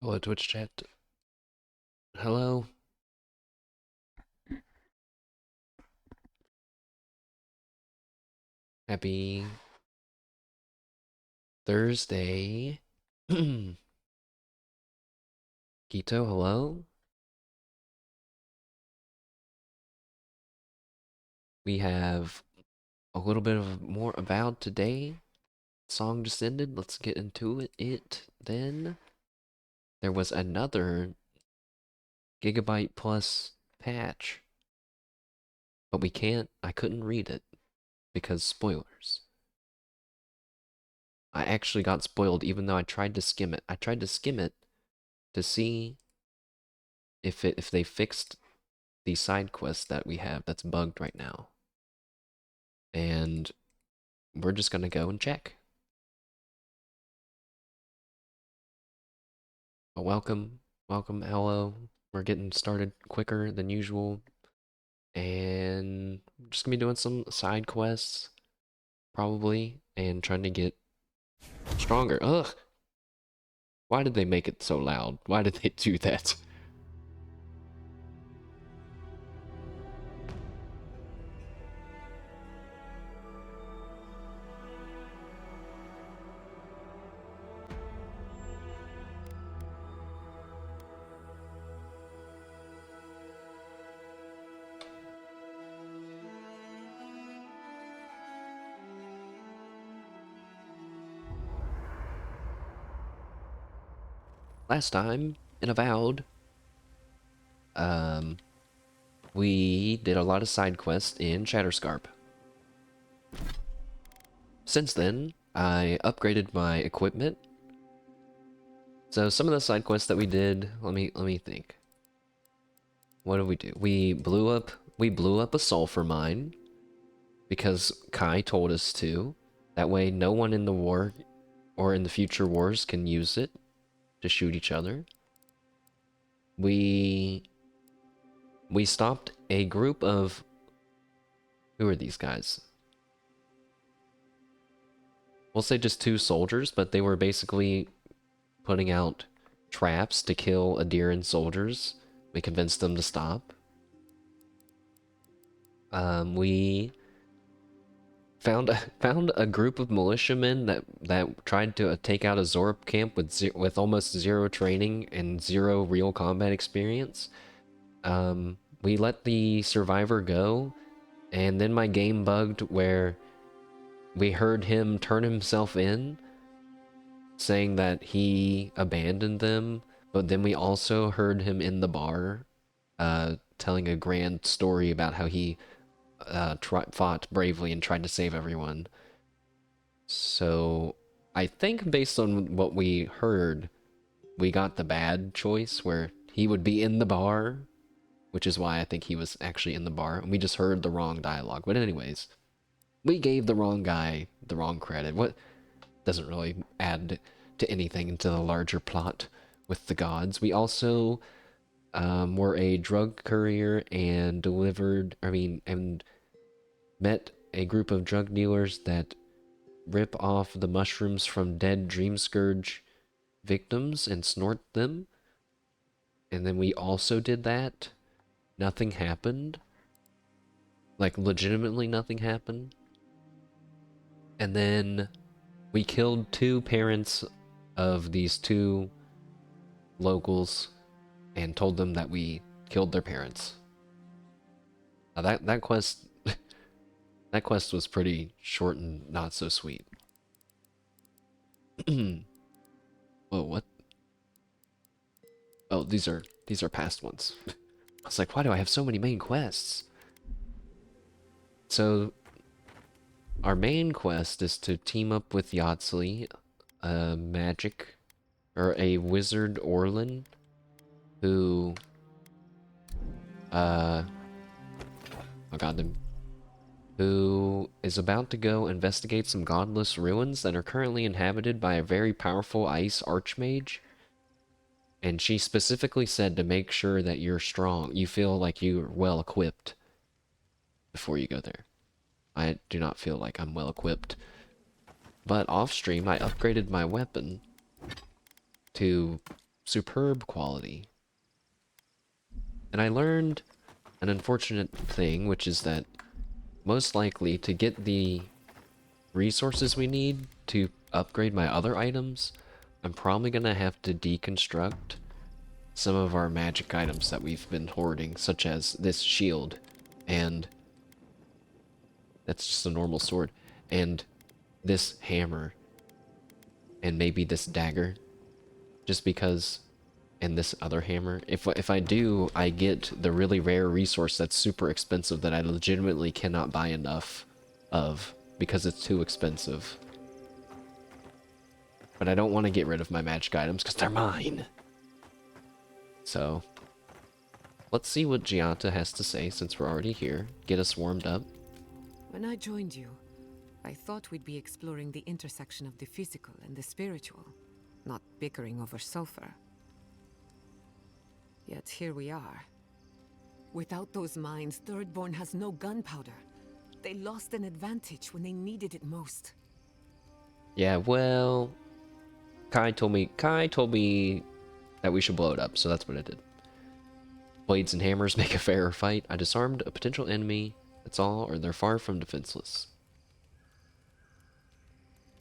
Hello, Twitch chat. Hello. Happy Thursday. Kito, hello. We have a little bit of more Avowed today. Song just ended. Let's get into it then. There was another gigabyte plus patch, but I couldn't read it because spoilers. I actually got spoiled even though I tried to skim it. I tried to skim it to see if they fixed the side quest that we have that's bugged right now. And we're just gonna go and check. But welcome, hello. We're getting started quicker than usual. And we're just gonna be doing some side quests, probably, and trying to get stronger. Ugh! Why did they make it so loud? Why did they do that? Last time, in Avowed, um, we did a lot of side quests in Shatterscarp. Since then, I upgraded my equipment. So some of the side quests that we did, let me think. What did we do? We blew up a sulfur mine because Kai told us to. That way no one in the war or in the future wars can use it to shoot each other. We stopped a group of, who are these guys? We'll say just two soldiers, but they were basically putting out traps to kill Adiran soldiers. We convinced them to stop. We found a group of militiamen that tried to take out a Zorp camp with almost zero training and zero real combat experience. We let the survivor go, and then my game bugged where we heard him turn himself in, saying that he abandoned them, but then we also heard him in the bar, telling a grand story about how he fought bravely and tried to save everyone. So I think based on what we heard, we got the bad choice where he would be in the bar, which is why I think he was actually in the bar, and we just heard the wrong dialogue. But anyways, we gave the wrong guy the wrong credit. What doesn't really add to anything into the larger plot with the gods. We also were a drug courier and and met a group of drug dealers that rip off the mushrooms from dead Dream Scourge victims and snort them. And then we also did that. Nothing happened. Like, legitimately nothing happened. And then we killed two parents of these two locals and told them that we killed their parents. Now that quest that quest was pretty short and not so sweet. Whoa, what? Oh, these are past ones. I was like, why do I have so many main quests? So our main quest is to team up with Yahtzee, a magic or a wizard Orlin who oh god, who is about to go investigate some godless ruins that are currently inhabited by a very powerful ice archmage. And she specifically said to make sure that you're strong, you feel like you're well equipped before you go there. I do not feel like I'm well equipped. But off stream, I upgraded my weapon to superb quality. And I learned an unfortunate thing, which is that most likely to get the resources we need to upgrade my other items, I'm probably gonna have to deconstruct some of our magic items that we've been hoarding, such as this shield, and that's just a normal sword, and this hammer, and maybe this dagger, just because, and this other hammer. If I do, I get the really rare resource that's super expensive that I legitimately cannot buy enough of because it's too expensive. But I don't want to get rid of my magic items because they're mine. So, let's see what Giata has to say since we're already here. Get us warmed up. When I joined you, I thought we'd be exploring the intersection of the physical and the spiritual, not bickering over sulfur. Yet here we are. Without those mines, Thirdborn has no gunpowder. They lost an advantage when they needed it most. Yeah, well, Kai told me that we should blow it up, so that's what I did. Blades and hammers make a fairer fight. I disarmed a potential enemy. That's all, or they're far from defenseless.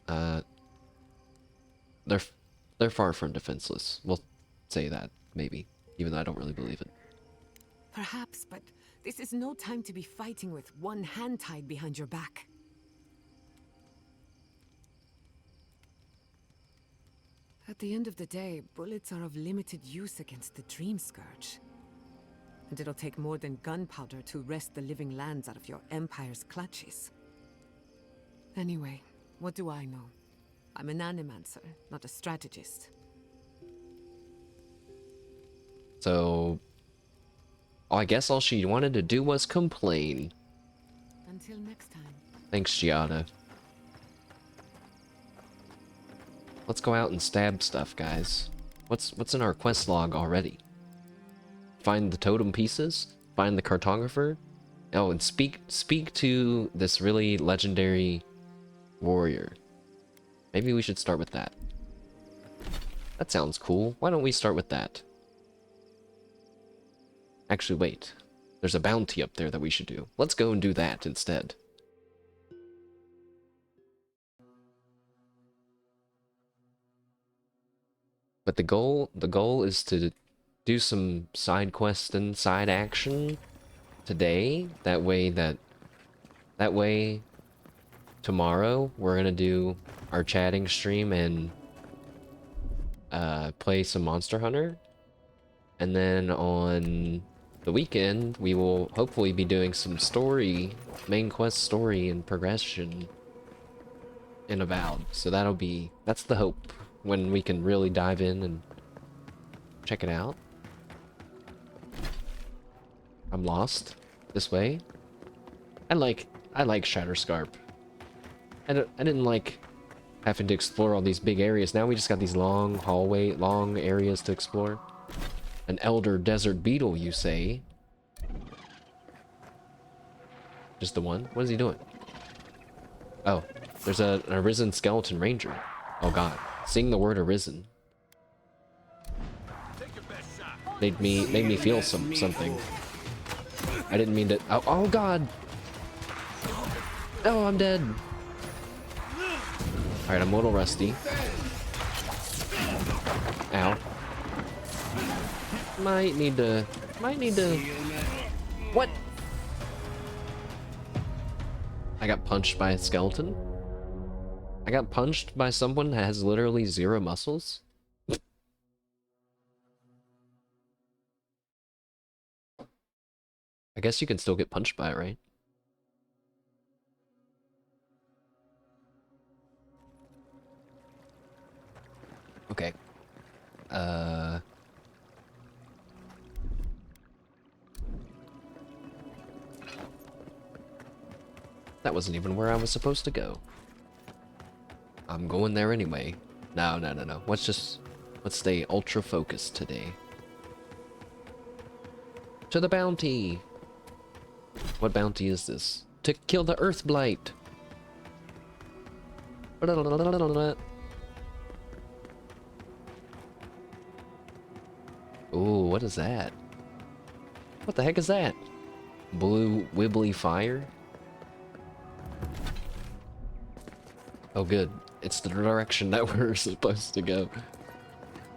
They're far from defenseless. We'll say that, maybe, even though I don't really believe it. Perhaps, but this is no time to be fighting with one hand tied behind your back. At the end of the day, bullets are of limited use against the Dream Scourge. And it'll take more than gunpowder to wrest the living lands out of your Empire's clutches. Anyway, what do I know? I'm an animancer, not a strategist. So, I guess all she wanted to do was complain. Until next time. Thanks, Giada. Let's go out and stab stuff, guys. What's in our quest log already? Find the totem pieces, find the cartographer. Oh, and speak to this really legendary warrior. Maybe we should start with that. That sounds cool. Why don't we start with that? Actually, wait. There's a bounty up there that we should do. Let's go and do that instead. But the goal is to do some side quests and side action today. That way tomorrow we're gonna do our chatting stream and play some Monster Hunter. And then on the weekend we will hopefully be doing some main quest story and progression in Avowed. So that's the hope, when we can really dive in and check it out. I'm lost. This way. I like Shatterscarp. I didn't like having to explore all these big areas. Now we just got these long areas to explore. An elder desert beetle, you say? Just the one? What is he doing? Oh, there's an arisen skeleton ranger. Oh god. Seeing the word arisen made me feel something. I didn't mean to. Oh god. Oh, I'm dead. All right, I'm a little rusty. Ow. Might need to. What? I got punched by a skeleton. I got punched by someone that has literally 0 muscles. I guess you can still get punched by it, right? Okay. That wasn't even where I was supposed to go. I'm going there anyway. No. Let's stay ultra focused today. To the bounty. What bounty is this? To kill the Earth Blight. what is that? What the heck is that? Blue wibbly fire? Oh good, it's the direction that we're supposed to go.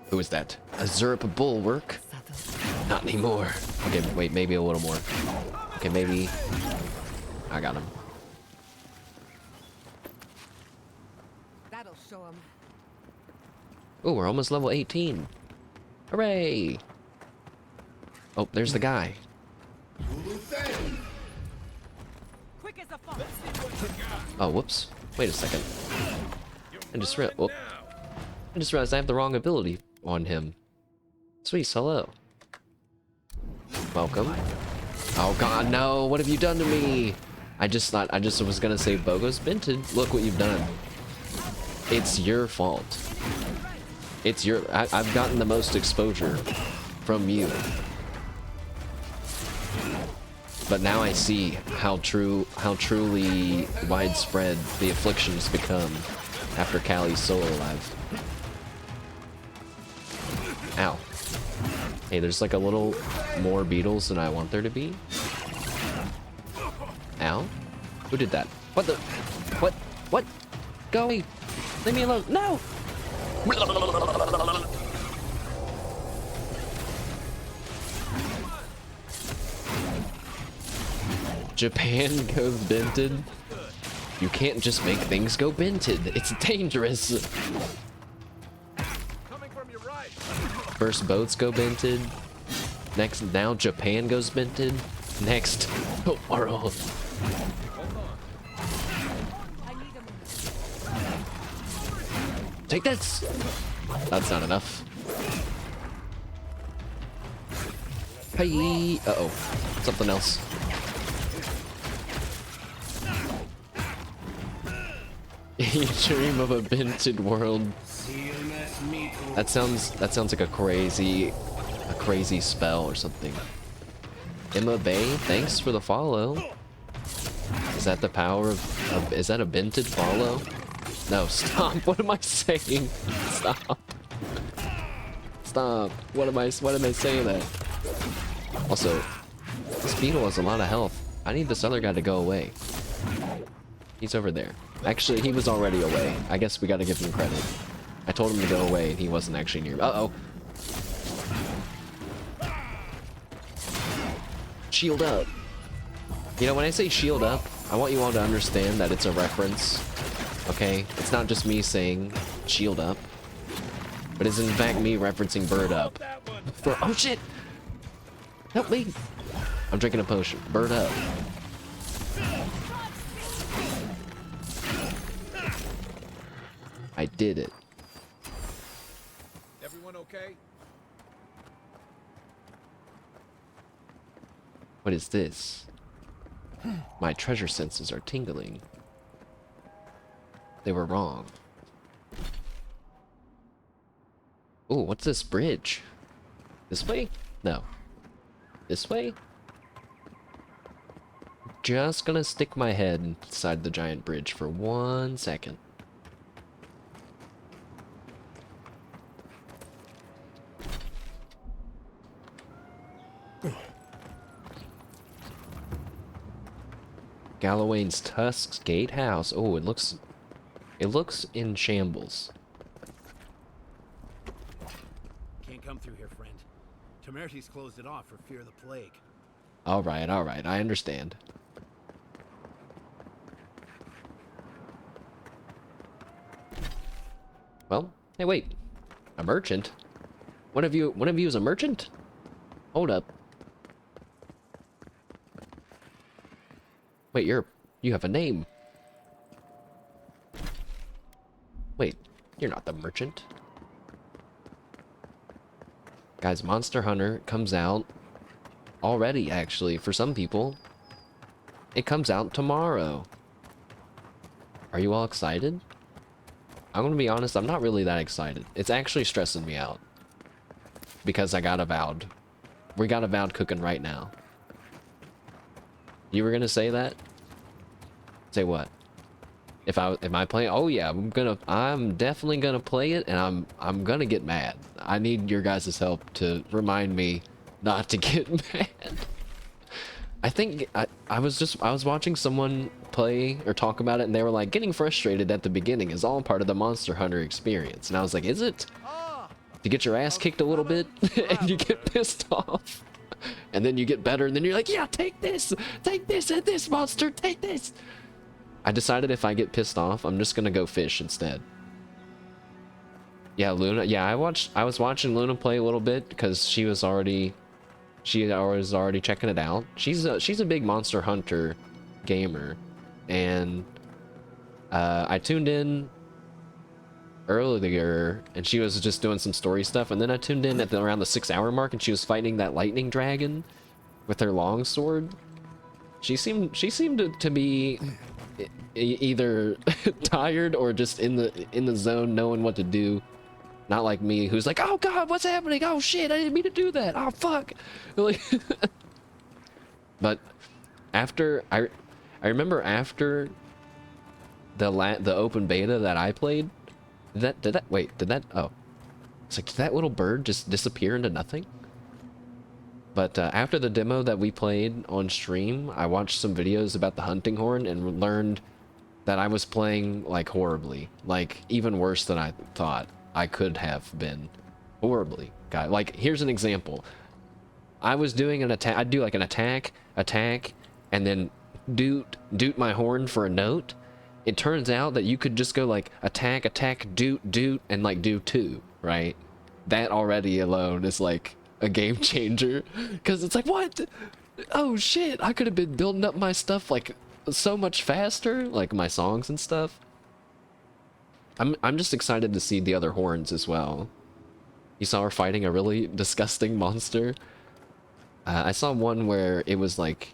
Who is that? A Zerp bulwark? Not anymore. Okay, wait, maybe a little more. Okay, maybe... I got him. That'll show him. Oh, we're almost level 18. Hooray! Oh, there's the guy. Quick as a fox. Oh, whoops. Wait a second. I just realized I have the wrong ability on him. Sweet, hello. Welcome. Oh god, no! What have you done to me? I just was gonna say Bogo's Binted. Look what you've done. It's your fault. It's your... I've gotten the most exposure from you. But now I see how truly widespread the afflictions become after Callie's solo live. Ow. Hey, there's like a little more beetles than I want there to be. Ow. Who did that? What the? What? What? Go away. Leave me alone. No! Japan goes binted. You can't just make things go binted. It's dangerous. First boats go binted. Next, now Japan goes binted. Next, the world. Take this. That's not enough. Hey. Uh-oh. Something else. You dream of a binted world. That sounds like a crazy spell or something. Emma Bay, thanks for the follow. Is that the power of is that a binted follow? No, stop. What am I saying? Stop. Stop. What am I saying that? Also, this beetle has a lot of health. I need this other guy to go away. He's over there. Actually, he was already away. I guess we gotta give him credit. I told him to go away and he wasn't actually near me. Uh-oh. Shield up. You know, when I say shield up, I want you all to understand that it's a reference. Okay? It's not just me saying shield up. But it's in fact me referencing bird up. Oh shit! Help me! I'm drinking a potion. Bird up. I did it. Everyone okay? What is this? My treasure senses are tingling. They were wrong. Ooh, what's this bridge? This way? No. This way? Just gonna stick my head inside the giant bridge for 1 second. Galloway's Tusk's Gatehouse. Oh, it looks in shambles. Can't come through here, friend. Temerty's closed it off for fear of the plague. All right, I understand. Well, hey, wait. A merchant? One of you is a merchant? Hold up. Wait, you have a name. Wait, you're not the merchant. Guys, Monster Hunter comes out already, actually, for some people. It comes out tomorrow. Are you all excited? I'm gonna be honest, I'm not really that excited. It's actually stressing me out. Because I got Avowed. We got Avowed cooking right now. You were gonna say that? Say what? If I play, oh yeah, I'm definitely gonna play it, and I'm gonna get mad. I need your guys' help to remind me not to get mad. I think I was watching someone play or talk about it, and they were like, getting frustrated at the beginning is all part of the Monster Hunter experience. And I was like, is it? To get your ass kicked a little bit and you get pissed off. And then you get better, and then you're like, yeah, take this and this monster, take this. I decided if I get pissed off, I'm just gonna go fish instead. Yeah, Luna. Yeah, I was watching Luna play a little bit because she was already checking it out. She's a big Monster Hunter gamer, and I tuned in earlier, and she was just doing some story stuff, and then I tuned in at around the 6-hour mark, and she was fighting that lightning dragon with her long sword. She seemed to be either tired or just in the zone, knowing what to do. Not like me, who's like, oh god, what's happening? Oh shit, I didn't mean to do that. Oh fuck. Like, but after I remember after the open beta that I played, did that little bird just disappear into nothing? But after the demo that we played on stream, I watched some videos about the hunting horn and learned that I was playing like horribly, like even worse than I thought I could have been. Horribly. God, like here's an example. I was doing an attack. I'd do like an attack, and then doot my horn for a note. It turns out that you could just go like attack, doot, and like do 2, right? That already alone is like a game changer, because it's like, what? Oh shit, I could have been building up my stuff like so much faster, like my songs and stuff. I'm just excited to see the other horns as well. You saw her fighting a really disgusting monster. I saw one where it was like,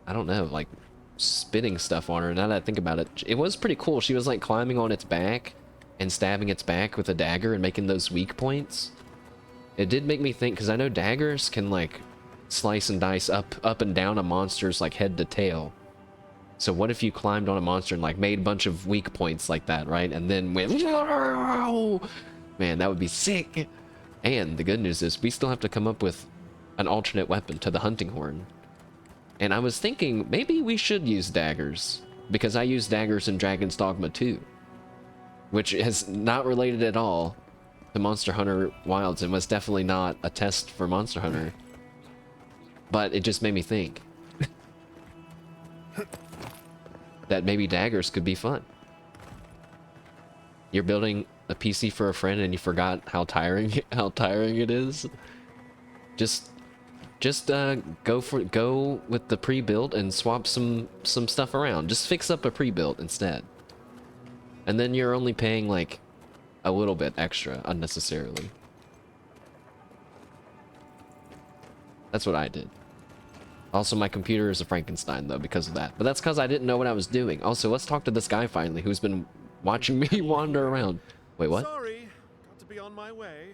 I don't know, like spitting stuff on her. Now that I think about it, it was pretty cool. She was like climbing on its back and stabbing its back with a dagger and making those weak points. It did make me think, because I know daggers can like slice and dice up and down a monster's like head to tail. So what if you climbed on a monster and like made a bunch of weak points like that, right? And then went, man, that would be sick. And the good news is we still have to come up with an alternate weapon to the hunting horn. And I was thinking maybe we should use daggers, because I use daggers in Dragon's Dogma 2, which is not related at all to Monster Hunter Wilds and was definitely not a test for Monster Hunter. But it just made me think that maybe daggers could be fun. You're building a PC for a friend and you forgot how tiring it is. Just go with the pre-built and swap some stuff around. Just fix up a pre-built instead. And then you're only paying like a little bit extra unnecessarily. That's what I did. Also, my computer is a Frankenstein though because of that. But that's because I didn't know what I was doing. Also, let's talk to this guy finally who's been watching me wander around. Wait, what? Sorry, got to be on my way.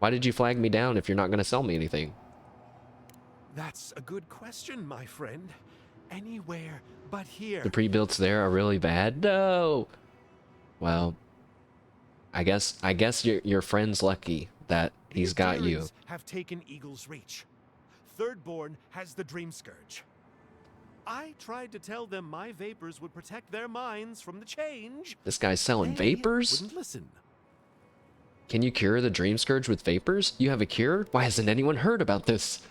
Why did you flag me down if you're not going to sell me anything? That's a good question, my friend. Anywhere but here. The pre-builts there are really bad? No! Well, I guess your friend's lucky that he's got you. Have taken Eagle's Reach. Thirdborn has the Dream Scourge. I tried to tell them my vapors would protect their minds from the change. This guy's selling vapors? Wouldn't listen. Can you cure the Dream Scourge with vapors? You have a cure? Why hasn't anyone heard about this?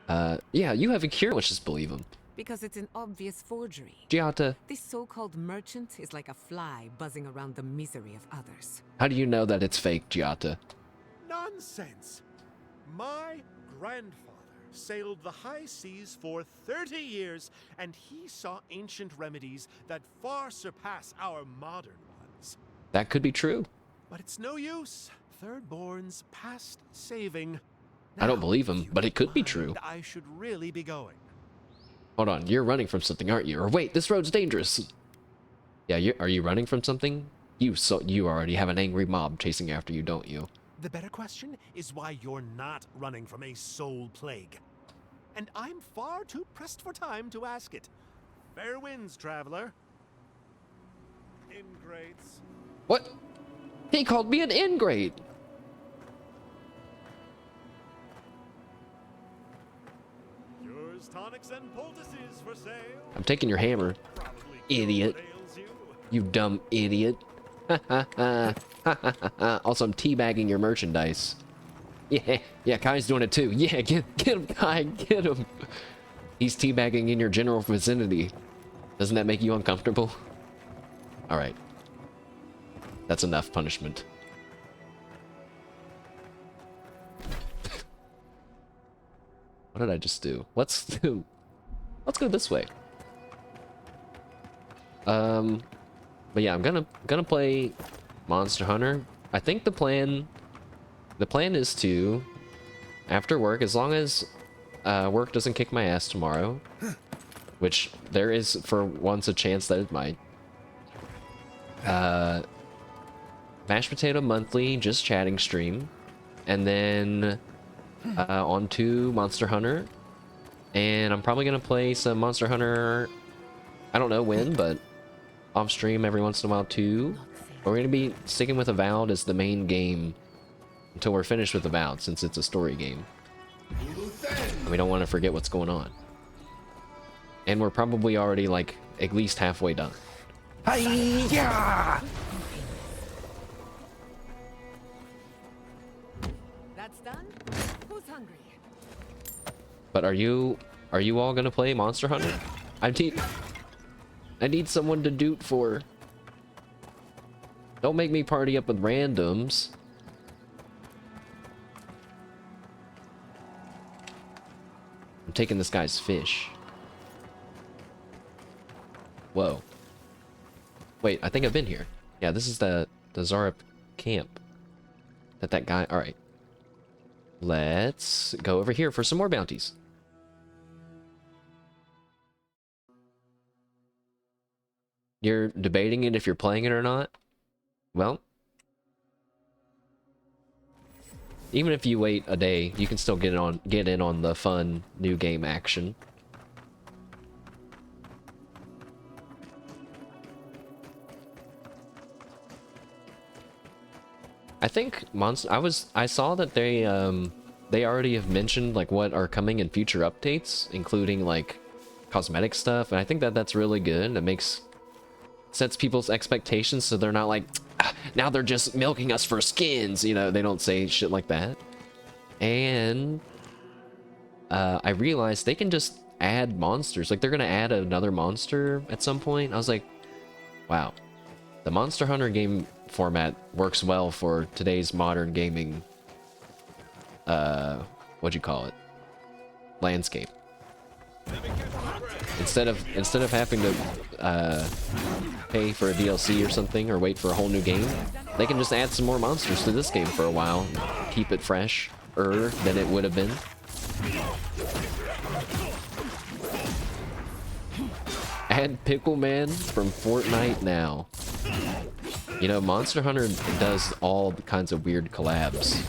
Yeah, you have a cure. Let's just believe him. Because it's an obvious forgery. Giata, This so-called merchant is like a fly buzzing around the misery of others. how do you know that it's fake, Giata? Nonsense. My grandfather sailed the high seas for 30 years, and he saw ancient remedies that far surpass our modern ones. That could be true. But it's no use. Thirdborn's past saving. I don't believe him, if you but it could be mind, true. I should really be going. Hold on, you're running from something, aren't you? Or wait, this road's dangerous. Yeah, are you running from something? You already have an angry mob chasing after you, don't you? The better question is why you're not running from a soul plague. and I'm far too pressed for time to ask it. Fair winds, traveler. Ingrates. What? He called me an ingrate. Yours tonics and poultices for sale. I'm taking your hammer, Probably idiot. ails you. You dumb idiot. Also, I'm teabagging your merchandise. Yeah, Kai's doing it too. Yeah, get him, Kai, get him. He's teabagging in your general vicinity. Doesn't that make you uncomfortable? All right. That's enough punishment. What did I just do? Let's go this way. But yeah, I'm gonna play Monster Hunter. I think the plan is to, after work, as long as work doesn't kick my ass tomorrow, which there is for once a chance that it might. Mashed Potato Monthly, just chatting stream, and then on to Monster Hunter, and I'm probably gonna play some Monster Hunter. I don't know when, but off stream every once in a while too. But we're gonna be sticking with Avowed as the main game until we're finished with Avowed, since it's a story game. And we don't want to forget what's going on. And we're probably already like at least halfway done. Hi-ya! That's done? Who's hungry? But are you all gonna play Monster Hunter? I need someone to doot for. Don't make me party up with randoms. I'm taking this guy's fish. Whoa. Wait, I think I've been here. Yeah, this is the Zarup camp. That guy. All right. Let's go over here for some more bounties. You're debating it if you're playing it or not? Well, even if you wait a day, you can still get in on the fun new game action. I think I saw that they already have mentioned like what are coming in future updates, including like cosmetic stuff, and I think that that's really good. It sets people's expectations so they're not like, now they're just milking us for skins, you know, they don't say shit like that. And I realized they can just add monsters, like they're gonna add another monster at some point. I was like, wow, the Monster Hunter game format works well for today's modern gaming what'd you call it, landscape. Instead of having to pay for a DLC or something or wait for a whole new game, they can just add some more monsters to this game for a while, keep it fresher than it would have been. Add Pickle Man from Fortnite now. You know, Monster Hunter does all kinds of weird collabs.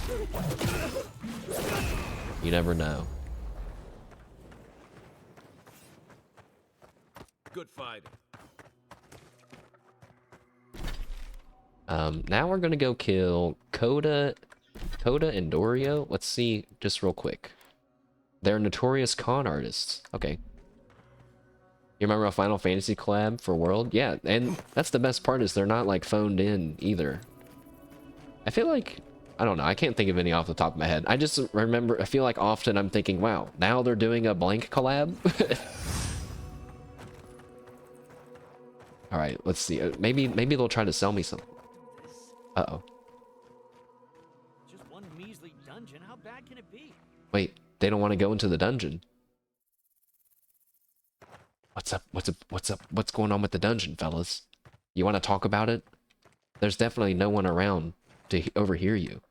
You never know. Good fight. Now we're gonna go kill Coda and Dorio. Let's see, just real quick. They're notorious con artists. Okay. You remember a Final Fantasy collab for World? Yeah, and that's the best part, is they're not like phoned in either. I feel like, I don't know, I can't think of any off the top of my head. I just remember, I feel like often I'm thinking, wow, now they're doing a blank collab? All right, let's see. Maybe they'll try to sell me something. Uh-oh. Just one measly dungeon. How bad can it be? Wait, they don't want to go into the dungeon. What's up? What's going on with the dungeon, fellas? You want to talk about it? There's definitely no one around to overhear you.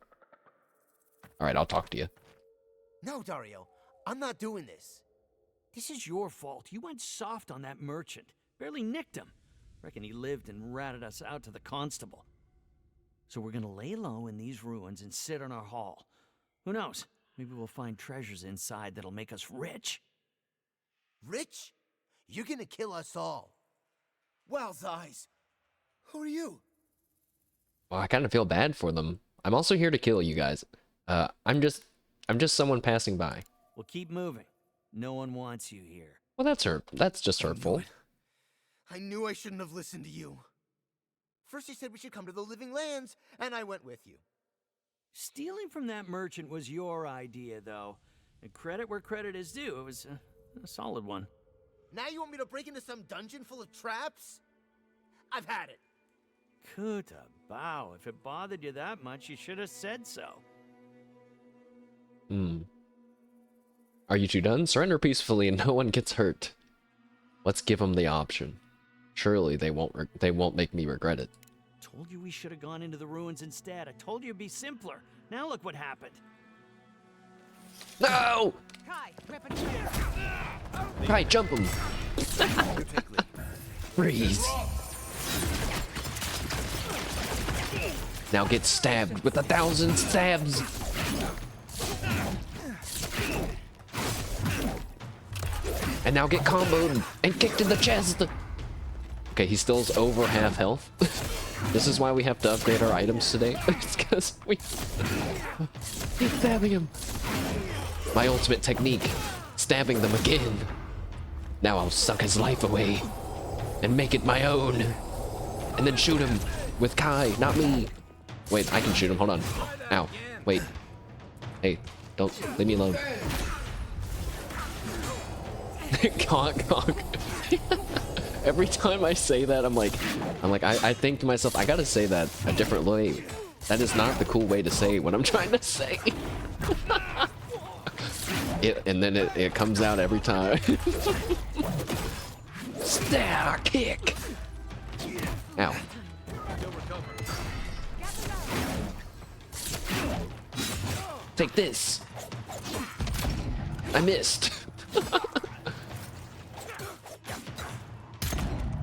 All right, I'll talk to you. No, Dario, I'm not doing this. This is your fault. You went soft on that merchant. Barely nicked him. Reckon he lived and ratted us out to the constable. So we're gonna lay low in these ruins and sit on our haul. Who knows? Maybe we'll find treasures inside that'll make us rich. Rich? You're gonna kill us all. Wow's eyes. Who are you? Well, I kind of feel bad for them. I'm also here to kill you guys. I'm just someone passing by. We'll keep moving. No one wants you here. Well, that's just hurtful. I knew I shouldn't have listened to you. First you said we should come to the Living Lands, and I went with you. Stealing from that merchant was your idea, though. And credit where credit is due. It was a solid one. Now you want me to break into some dungeon full of traps? I've had it. Kuta Bao, if it bothered you that much, you should have said so. Are you two done? Surrender peacefully and no one gets hurt. Let's give them the option. Surely they won't make me regret it. Told you we should have gone into the ruins instead. I told you it'd be simpler. Now look what happened. No! Kai, weapon check. Kai, jump him! Freeze! Now get stabbed with 1,000 stabs! And now get comboed and kicked in the chest! Okay, he still's over half health. This is why we have to upgrade our items today. It's because he's stabbing him. My ultimate technique, stabbing them again. Now I'll suck his life away and make it my own. And then shoot him with Kai, not me. Wait, I can shoot him, hold on. Ow, wait. Hey, don't, leave me alone. Conk, conk. Every time I say that, I'm like, I think to myself, I gotta say that a different way. That is not the cool way to say what I'm trying to say. And then it comes out every time. Stab, kick. Ow. Take this. I missed.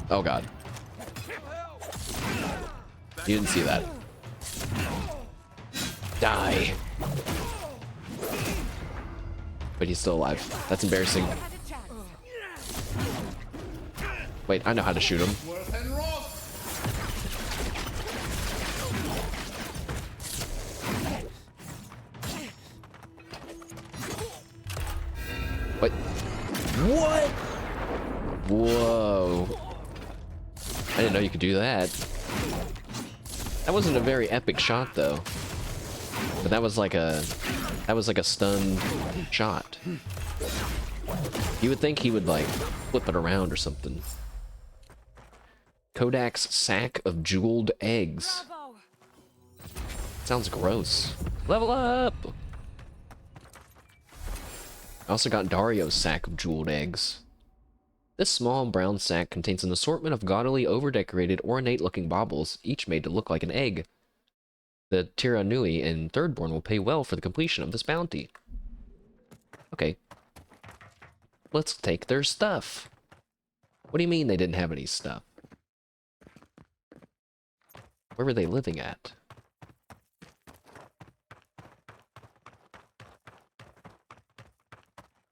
Oh god. You didn't see that. Die. But he's still alive. That's embarrassing. Wait, I know how to shoot him. What? What? Whoa. I didn't know you could do that. That wasn't a very epic shot though. But that was like a stunned shot. You would think he would like flip it around or something. Kodak's sack of jeweled eggs. Sounds gross. Level up! I also got Dario's sack of jeweled eggs. This small brown sack contains an assortment of gaudily over-decorated, ornate-looking baubles, each made to look like an egg. The Tiranui in Thirdborn will pay well for the completion of this bounty. Okay. Let's take their stuff. What do you mean they didn't have any stuff? Where were they living at?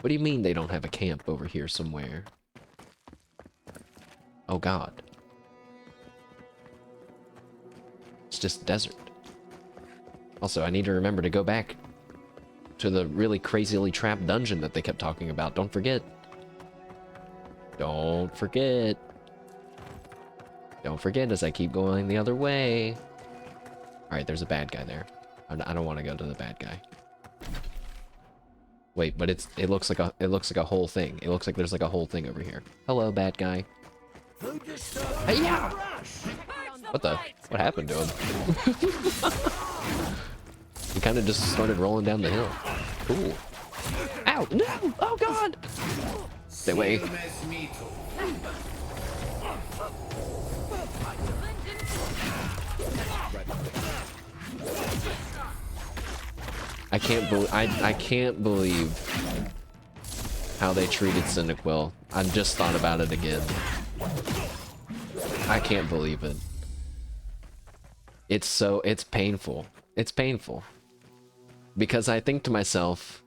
What do you mean they don't have a camp over here somewhere? Oh god. It's just desert. Also, I need to remember to go back to the really crazily trapped dungeon that they kept talking about. Don't forget. Don't forget. Don't forget as I keep going the other way. Alright, there's a bad guy there. I don't want to go to the bad guy. Wait, but it looks like a whole thing. It looks like there's like a whole thing over here. Hello, bad guy. Hey, yeah! What the? What happened to him? He kind of just started rolling down the hill. Cool. Ow! No! Oh god! Stay away. I can't believe how they treated Cyndaquil. I just thought about it again. I can't believe it. It's painful. It's painful. because I think to myself,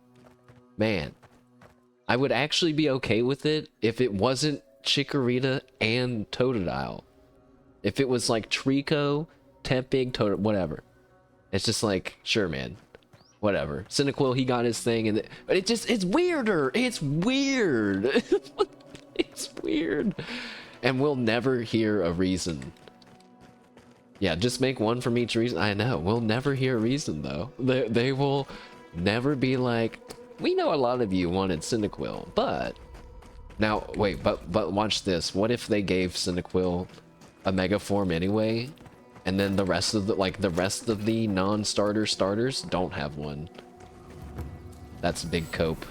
man, I would actually be okay with it if it wasn't Chikorita and Totodile. If it was like Trico, Tepig, whatever. It's just like, sure, man. Whatever. Cyndaquil, he got his thing, and but it's weirder. It's weird. It's weird. And we'll never hear a reason. Yeah, just make one from each reason. I know. We'll never hear a reason, though. They will never be like, we know a lot of you wanted Cyndaquil, but... Now, wait, but watch this. What if they gave Cyndaquil a Mega Form anyway? And then the rest of the non-starter starters don't have one. That's a big cope.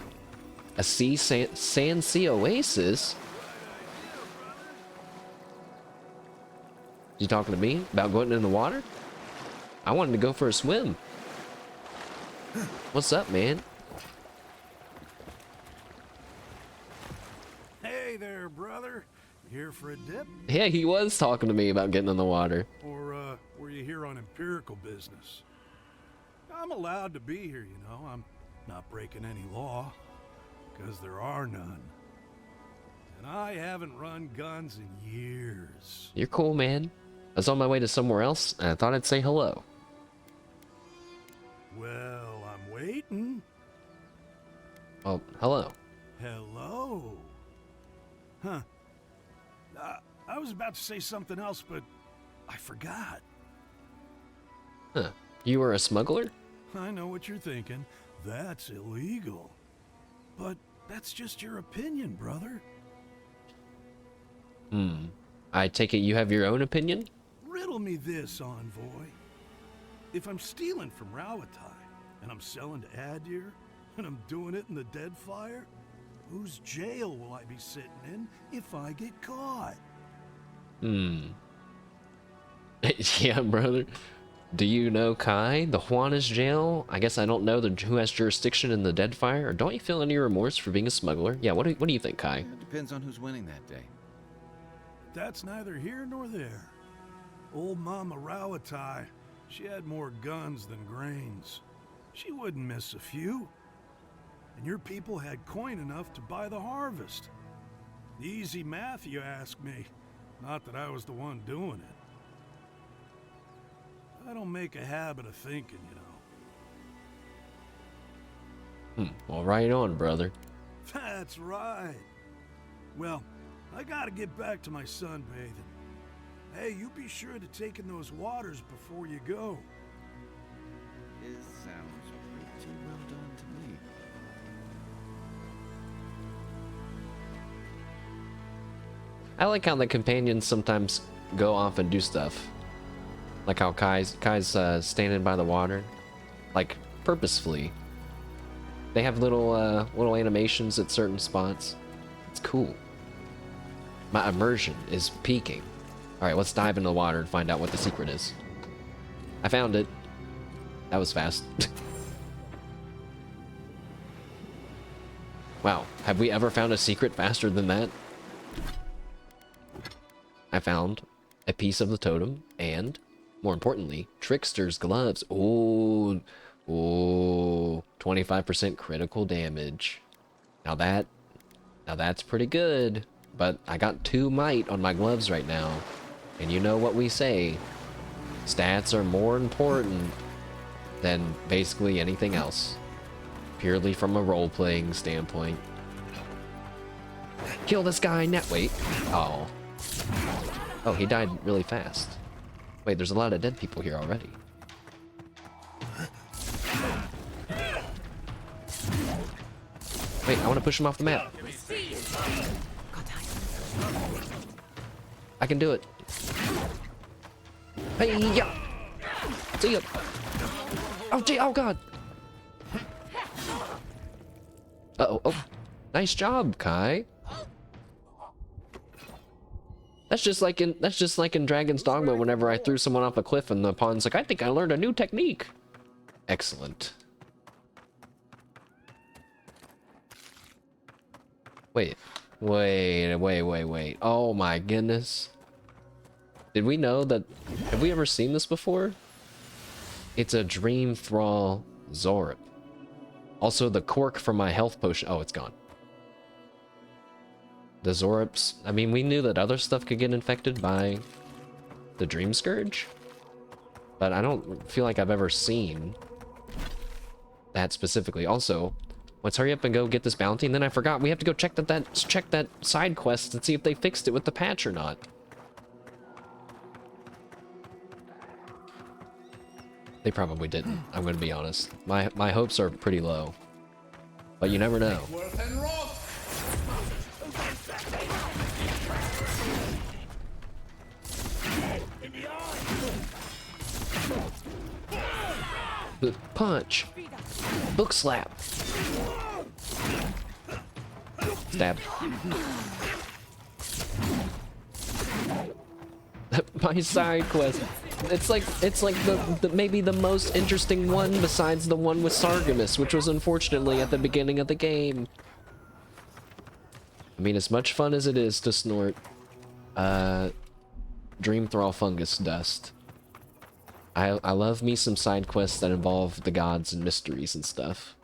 A Sand Sea Oasis? You talking to me about going in the water? I wanted to go for a swim. What's up, man? Hey there, brother. You here for a dip? Yeah, he was talking to me about getting in the water. Or, were you here on empirical business? I'm allowed to be here, you know. I'm not breaking any law, because there are none. And I haven't run guns in years. You're cool, man. I was on my way to somewhere else, and I thought I'd say hello. Well, I'm waiting. Oh, hello. Hello. Huh. I was about to say something else, but I forgot. Huh. You were a smuggler? I know what you're thinking. That's illegal. But that's just your opinion, brother. I take it you have your own opinion? Riddle me this, envoy. If I'm stealing from Rawatai, and I'm selling to Adir, and I'm doing it in the Deadfire, whose jail will I be sitting in if I get caught? Yeah, brother. Do you know Kai, the Juana's jail? I guess I don't know who has jurisdiction in the Deadfire. Or don't you feel any remorse for being a smuggler? Yeah, what do you think, Kai? It depends on who's winning that day. That's neither here nor there. Old Mama Rawatai, she had more guns than grains. She wouldn't miss a few. And your people had coin enough to buy the harvest. Easy math, you ask me. Not that I was the one doing it. I don't make a habit of thinking, you know. Well, right on, brother. That's right. Well, I gotta get back to my sunbathing. Hey, you be sure to take in those waters before you go. It sounds pretty well done to me. I like how the companions sometimes go off and do stuff. Like how Kai's standing by the water. Like, purposefully. They have little animations at certain spots. It's cool. My immersion is peaking. Alright, let's dive into the water and find out what the secret is. I found it. That was fast. Wow, have we ever found a secret faster than that? I found a piece of the totem and, more importantly, Trickster's gloves. Ooh, 25% critical damage. Now that's pretty good. But I got 2 might on my gloves right now. And you know what we say. Stats are more important than basically anything else. Purely from a role-playing standpoint. Kill this guy now. Wait. Oh. Oh, he died really fast. Wait, there's a lot of dead people here already. Wait, I want to push him off the map. I can do it. Hey, yeah. See ya. Oh, gee, oh god. Uh-oh. Oh, nice job, Kai. That's just like in Dragon's Dogma whenever I threw someone off a cliff and the pawn's like, I think I learned a new technique. Excellent. Wait. Oh my goodness. Did we know that? Have we ever seen this before? It's a Dream Thrall Zorb. Also, the cork from my health potion. Oh, it's gone. The Zorbs. I mean, we knew that other stuff could get infected by the Dream Scourge, but I don't feel like I've ever seen that specifically. Also, let's hurry up and go get this bounty, and then I forgot we have to go check that side quest and see if they fixed it with the patch or not. They probably didn't. I'm gonna be honest. My hopes are pretty low, but you never know. Punch. Book slap. Stab. My side quest. It's like the maybe the most interesting one besides the one with Sargamus, which was unfortunately at the beginning of the game. I mean, as much fun as it is to snort Dream Thrall fungus dust, I love me some side quests that involve the gods and mysteries and stuff.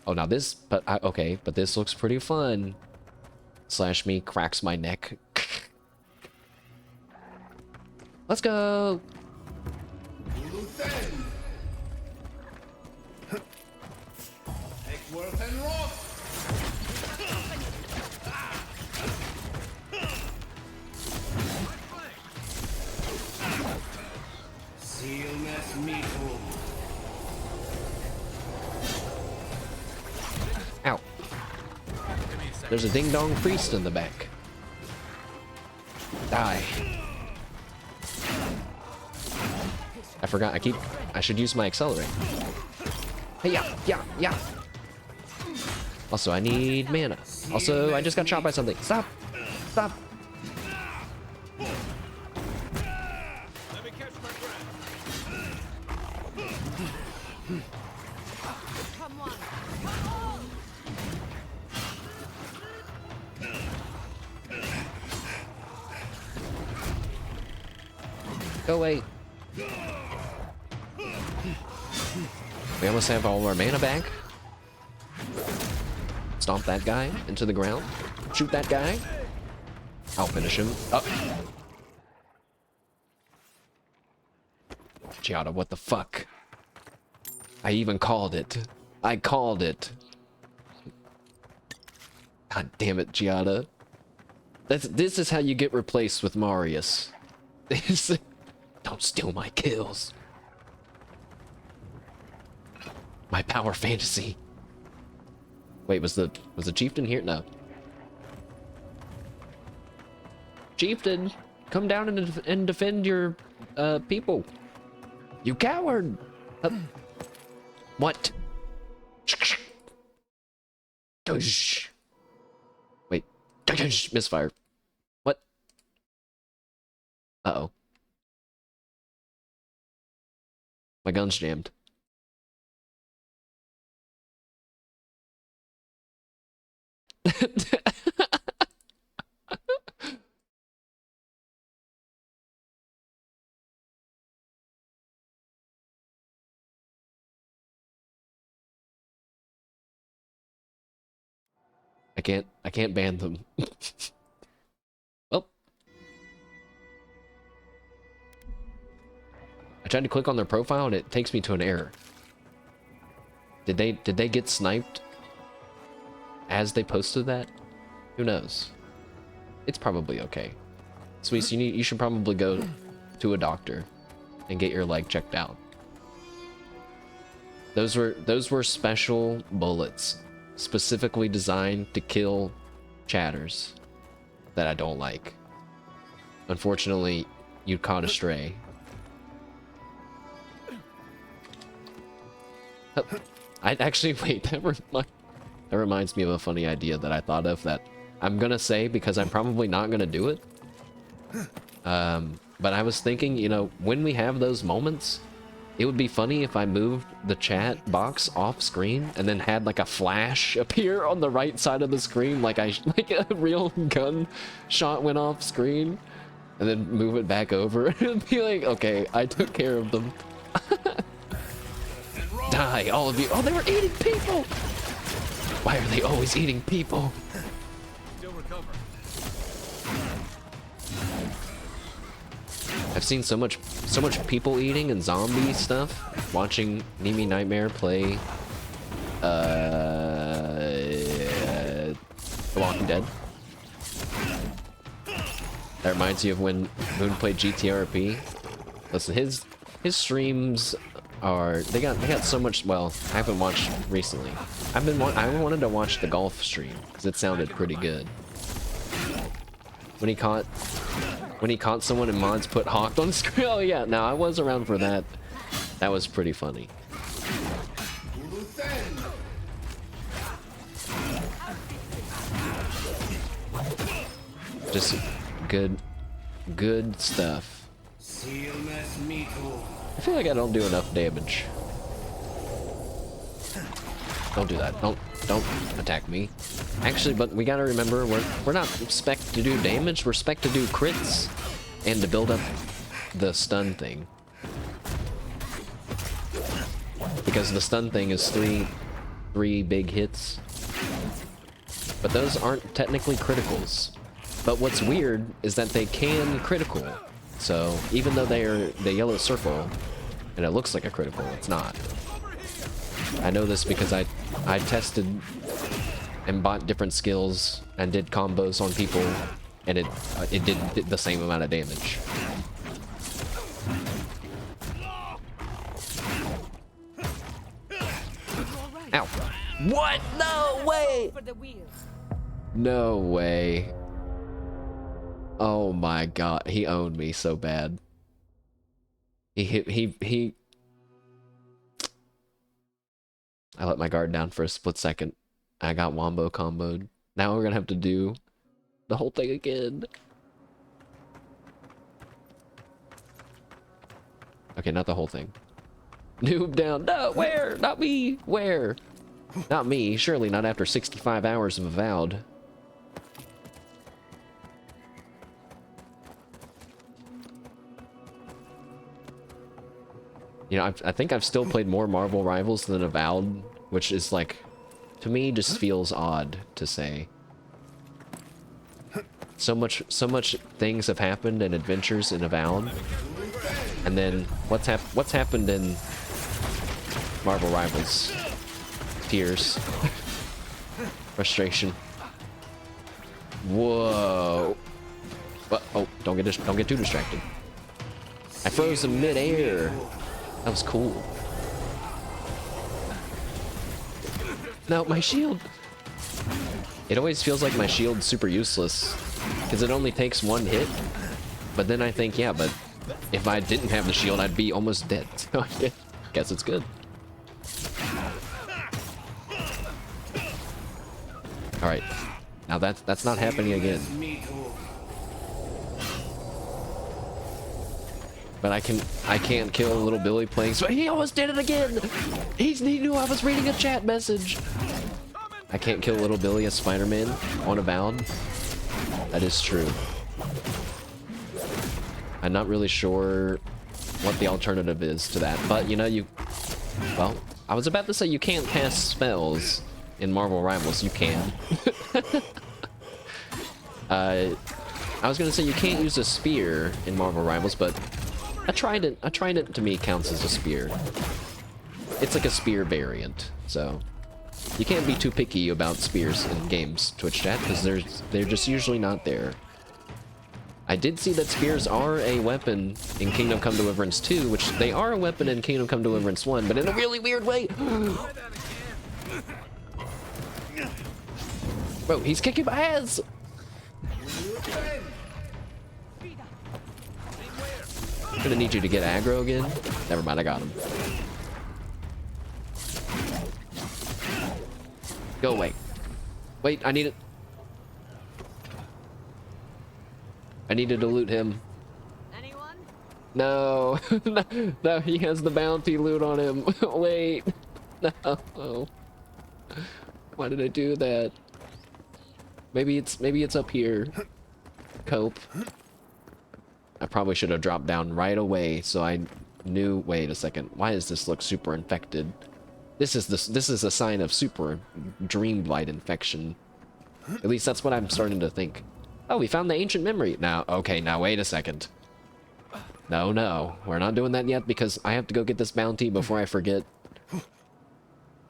Oh, now this, okay, but this looks pretty fun. Slash me cracks my neck. Let's go. Ow. There's a ding-dong priest in the back. Die. I forgot, I should use my accelerate. Hey, yeah. Also, I need mana. Also, I just got shot by something. Stop. Let me catch my breath. Come on. Go away. We almost have all our mana back. Stomp that guy into the ground. Shoot that guy. I'll finish him. Giada, what the fuck? I even called it. I called it. God damn it, Giada. This is how you get replaced with Marius. Don't steal my kills. My power fantasy. Wait, was the chieftain here? No. Chieftain, come down and defend your people. You coward. What? Wait. Misfire. What? Uh-oh. My gun's jammed. I can't ban them. Oh. I tried to click on their profile and it takes me to an error. Did they get sniped as they posted that? Who knows? It's probably okay. Sweet, you should probably go to a doctor and get your leg checked out. Those were special bullets, specifically designed to kill chatters that I don't like. Unfortunately, you caught a stray. I'd actually wait. That reminds me of a funny idea that I thought of that I'm gonna say because I'm probably not gonna do it. But I was thinking, you know, when we have those moments, it would be funny if I moved the chat box off screen and then had like a flash appear on the right side of the screen, like a real gun shot went off screen, and then move it back over and be like, okay, I took care of them. Die, all of you. Oh, they were eating people! Why are they always eating people? Still recover. I've seen so much people eating and zombie stuff. Watching Nimi Nightmare play The Walking Dead. That reminds you of when Moon played GTRP. Listen, his streams are they got so much. Well, I haven't watched recently. I wanted to watch the golf stream because it sounded pretty good. When he caught someone and mods put Hawked on the screen. Oh yeah, no, I was around for that. That was pretty funny. Just good stuff. I feel like I don't do enough damage. Don't do that. Don't attack me. Actually, but we gotta remember we're not spec to do damage. We're spec to do crits and to build up the stun thing. Because the stun thing is three big hits. But those aren't technically criticals. But what's weird is that they can critical. So even though they're the yellow circle and it looks like a critical, it's not. I know this because I tested and bought different skills and did combos on people, and it did the same amount of damage. Ow! What? No way! No way! Oh my god, he owned me so bad. He I let my guard down for a split second. I got wombo comboed. Now we're gonna have to do the whole thing again. Okay, not the whole thing. Noob down. No, where? Not me. Where? Not me. Surely not after 65 hours of Avowed. You know, I think I've still played more Marvel Rivals than Avowed, which is like, to me, just feels odd to say. So much things have happened and adventures in Avowed, and then what's happened in Marvel Rivals? Tears, frustration. Whoa! But, oh, don't get too distracted. I froze in mid-air. That was cool. No, my shield! It always feels like my shield's super useless, because it only takes one hit. But then I think, yeah, but if I didn't have the shield, I'd be almost dead. So I guess it's good. Alright. Now that's not happening again. But I can't kill little Billy playing. So he almost did it again. He knew I was reading a chat message. I can't kill little Billy as Spider-Man on Avowed. That is true. I'm not really sure what the alternative is to that, but you know, well, I was about to say you can't cast spells in Marvel Rivals. You can. I was gonna say you can't use a spear in Marvel Rivals, but a trident to me counts as a spear. It's like a spear variant, so you can't be too picky about spears in games, Twitch chat, because they're just usually not there. I did see that spears are a weapon in Kingdom Come Deliverance 2, which they are a weapon in Kingdom Come Deliverance 1, but in a really weird way. Bro, he's kicking my ass! I'm gonna need you to get aggro again. Never mind, I got him. Go away. Wait, I need it. I needed to loot him. Anyone? No. No, he has the bounty loot on him. Wait. No. Why did I do that? Maybe it's up here. Cope. I probably should have dropped down right away so I knew. Wait a second. Why does this look super infected? This is a sign of super dream blight infection. At least that's what I'm starting to think. Oh, we found the ancient memory. Now, okay, now wait a second. No, no, we're not doing that yet because I have to go get this bounty before I forget.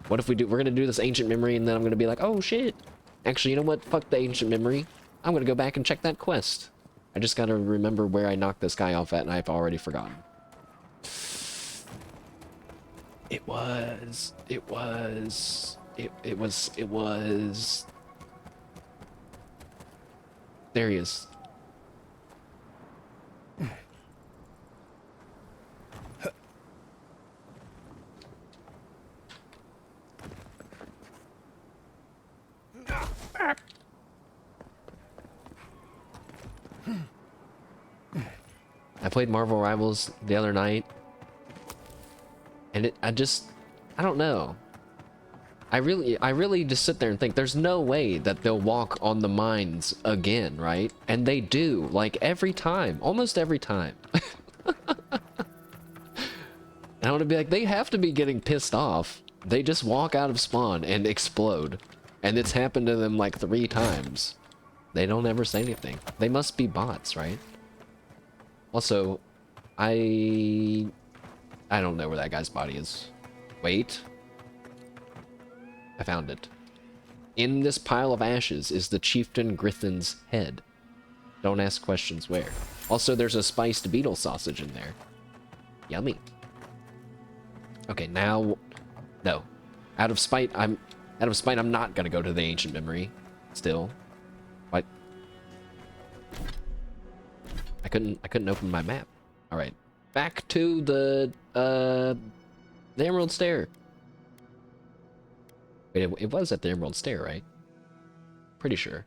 What if we do? We're gonna do this ancient memory and then I'm gonna be like, oh shit. Actually, you know what? Fuck the ancient memory. I'm gonna go back and check that quest. I just gotta remember where I knocked this guy off at and I've already forgotten. It was. There he is. I played Marvel Rivals the other night, and I don't know. I really just sit there and think there's no way that they'll walk on the mines again, right? And they do, like every time, almost every time. And I want to be like, they have to be getting pissed off. They just walk out of spawn and explode. And it's happened to them like 3 times. They don't ever say anything. They must be bots, right? Also, I don't know where that guy's body is. Wait. I found it. In this pile of ashes is the Chieftain Grithin's head. Don't ask questions where. Also, there's a spiced beetle sausage in there. Yummy. Okay, now... No. Out of spite, I'm not gonna go to the ancient memory. Still. What? I couldn't open my map. Alright. Back to the Emerald Stair. Wait, it was at the Emerald Stair, right? Pretty sure.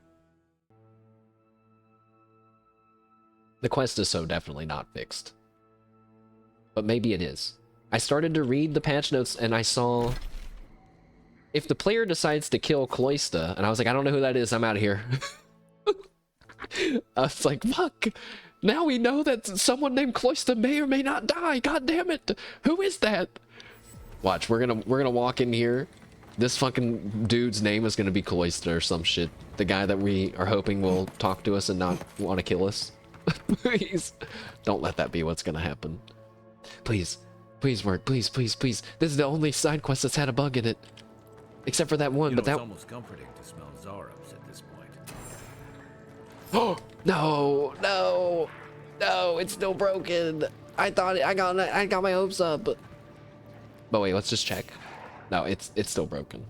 The quest is so definitely not fixed. But maybe it is. I started to read the patch notes and I saw... If the player decides to kill Cloysta, and I was like, I don't know who that is, I'm out of here. I was like, fuck! Now we know that someone named Cloysta may or may not die, god damn it! Who is that? Watch, we're gonna walk in here. This fucking dude's name is gonna be Cloysta or some shit. The guy that we are hoping will talk to us and not want to kill us. Please, don't let that be what's gonna happen. Please, please work, please, please, please. This is the only side quest that's had a bug in it. Except for that one, but that... It's almost comforting to smell Zarops at this point. Oh, no, no, no, it's still broken. I thought I got my hopes up. But wait, let's just check. No, it's still broken.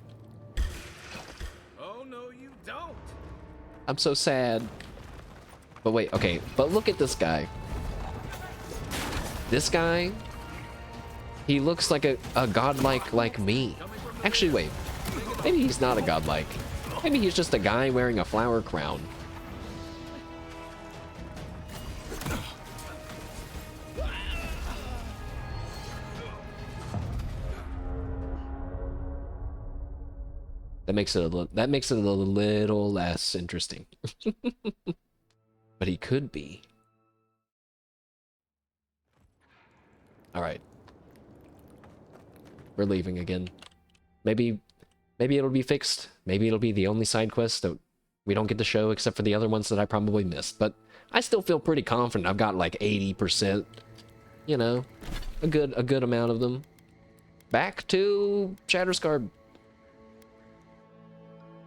Oh, no, you don't. I'm so sad. But wait, okay, but look at this guy. This guy, he looks like a godlike like me. Actually, wait. Maybe he's not a godlike. Maybe he's just a guy wearing a flower crown. That makes it a little less interesting. But he could be. All right. We're leaving again. Maybe it'll be fixed. Maybe it'll be the only side quest that we don't get to show except for the other ones that I probably missed. But I still feel pretty confident I've got like 80%. You know, a good amount of them. Back to Shatterscarred.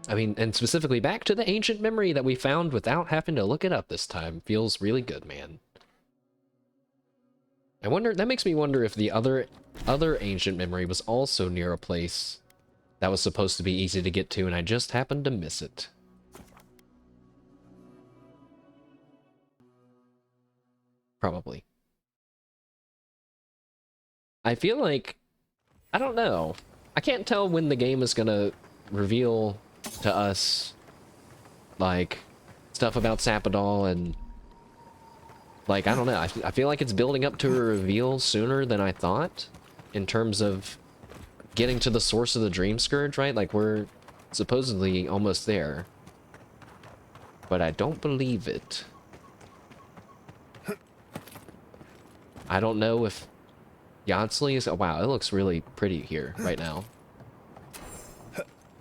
I mean, and specifically back to the ancient memory that we found without having to look it up this time. Feels really good, man. I wonder, that makes me wonder if the other ancient memory was also near a place that was supposed to be easy to get to and I just happened to miss it. Probably. I feel like, I don't know. I can't tell when the game is gonna reveal to us, like, stuff about Sapadal and, like, I don't know. I feel like it's building up to a reveal sooner than I thought in terms of getting to the source of the Dream Scourge, right? Like, we're supposedly almost there. But I don't believe it. I don't know if Yodsley is... Oh, wow, it looks really pretty here right now.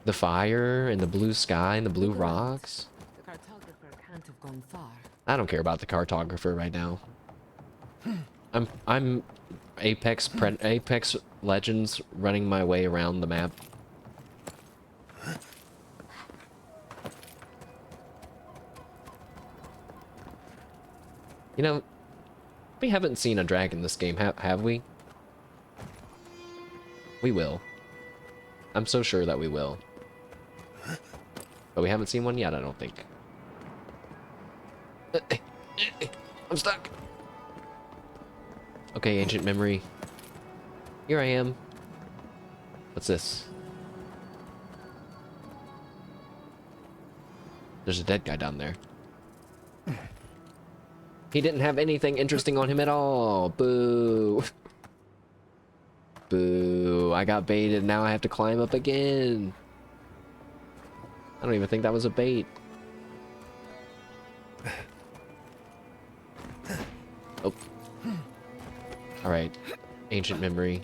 The fire and the blue sky and the blue Look around. rocks. The cartographer can't have gone far. I don't care about the cartographer right now. I'm Apex Legends running my way around the map. You know, we haven't seen a dragon this game, have we? We will. I'm so sure that we will. But we haven't seen one yet, I don't think. I'm stuck. Okay, ancient memory. Here I am. What's this? There's a dead guy down there. He didn't have anything interesting on him at all. Boo. Boo. I got baited. Now I have to climb up again. I don't even think that was a bait. Oh. Alright. Ancient memory.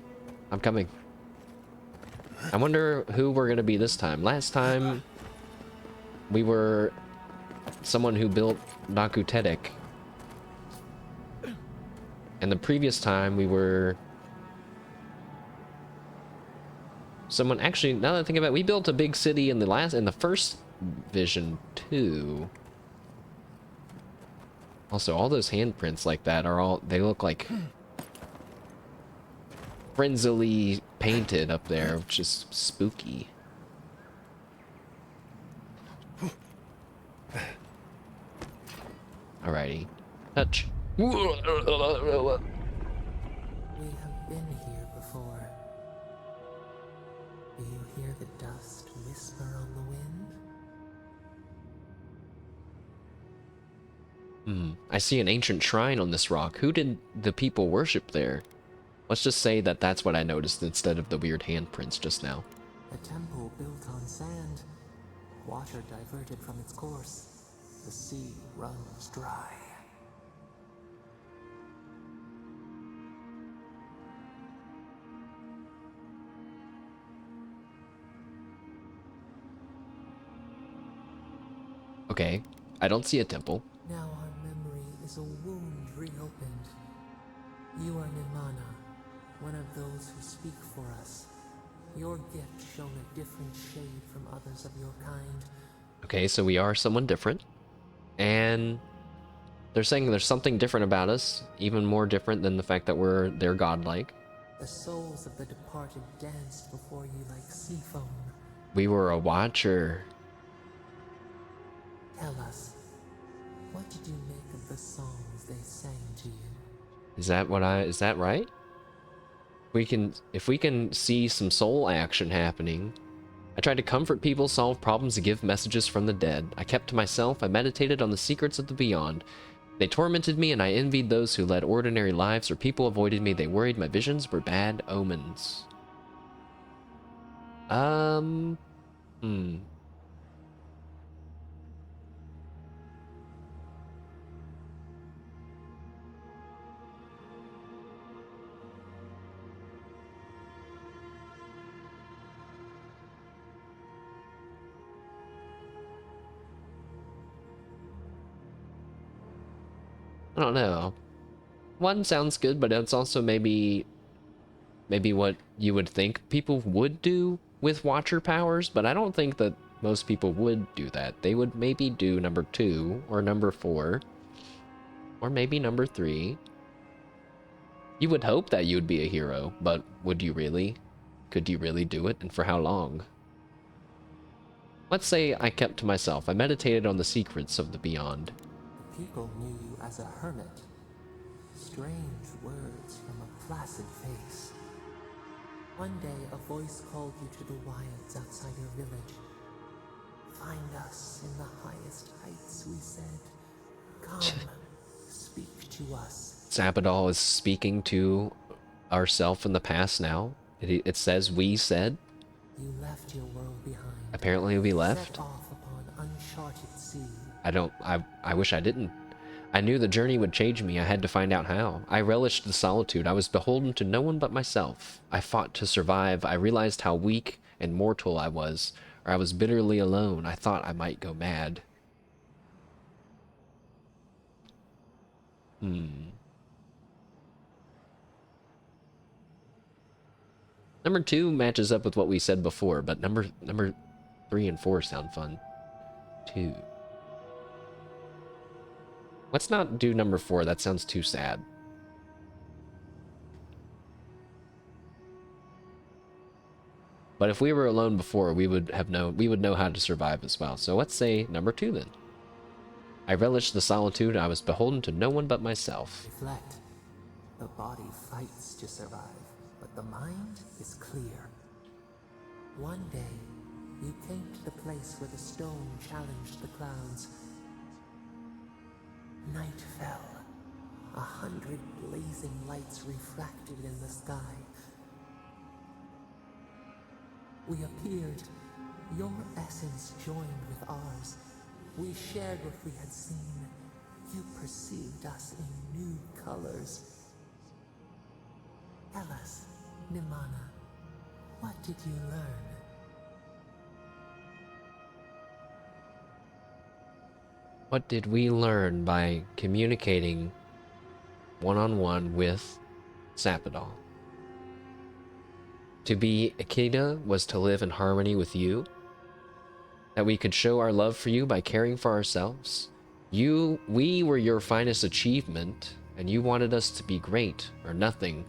I'm coming. I wonder who we're gonna be this time. Last time, we were someone who built Nakutedek. And the previous time, we were someone, actually, now that I think about it, we built a big city in the first vision too. Also, all those handprints like that are they look like frenzily painted up there, which is spooky. Alrighty. Touch. We have been here before. Do you hear the dust whisper on the wind? I see an ancient shrine on this rock. Who did the people worship there? Let's just say that that's what I noticed instead of the weird handprints just now. A temple built on sand. Water diverted from its course. The sea runs dry. Okay, I don't see a temple. Now our memory is a wound reopened. You are Nimana, one of those who speak for us. Your gift shown a different shade from others of your kind. Okay, so we are someone different. And they're saying there's something different about us, even more different than the fact that they're godlike. The souls of the departed danced before you like sea foam. We were a watcher. Tell us, what did you make of the songs they sang to you? Is that right? If we can see some soul action happening. I tried to comfort people, solve problems, and give messages from the dead. I kept to myself, I meditated on the secrets of the beyond. They tormented me, and I envied those who led ordinary lives, or people avoided me. They worried my visions were bad omens. I don't know. One sounds good, but it's also maybe what you would think people would do with Watcher powers, but I don't think that most people would do that. They would maybe do number 2 or number 4 or maybe number 3. You would hope that you would be a hero, but would you really? Could you really do it, and for how long? Let's say I kept to myself. I meditated on the secrets of the beyond. The people knew you as a hermit. Strange words from a placid face. One day, a voice called you to the wilds outside your village. Find us in the highest heights, we said. Come, speak to us. Sapadal is speaking to ourself in the past now. It says we said. You left your world behind. Apparently we left. Set off upon uncharted sea. I wish I didn't. I knew the journey would change me. I had to find out how. I relished the solitude. I was beholden to no one but myself. I fought to survive. I realized how weak and mortal I was. Or I was bitterly alone. I thought I might go mad. Number 2 matches up with what we said before, but number 3 and 4 sound fun. 2. Let's not do number 4. That sounds too sad. But if we were alone before, we would know how to survive as well. So let's say number 2 then. I relished the solitude. I was beholden to no one but myself. Reflect. The body fights to survive, but the mind is clear. One day, you came to the place where the stone challenged the clouds. Night fell. 100 blazing lights refracted in the sky. We appeared. Your essence joined with ours. We shared what we had seen. You perceived us in new colors. Tell us, Nimana, what did you learn? What did we learn by communicating one-on-one with Sapadal? To be Akita was to live in harmony with you. That we could show our love for you by caring for ourselves. We were your finest achievement, and you wanted us to be great or nothing.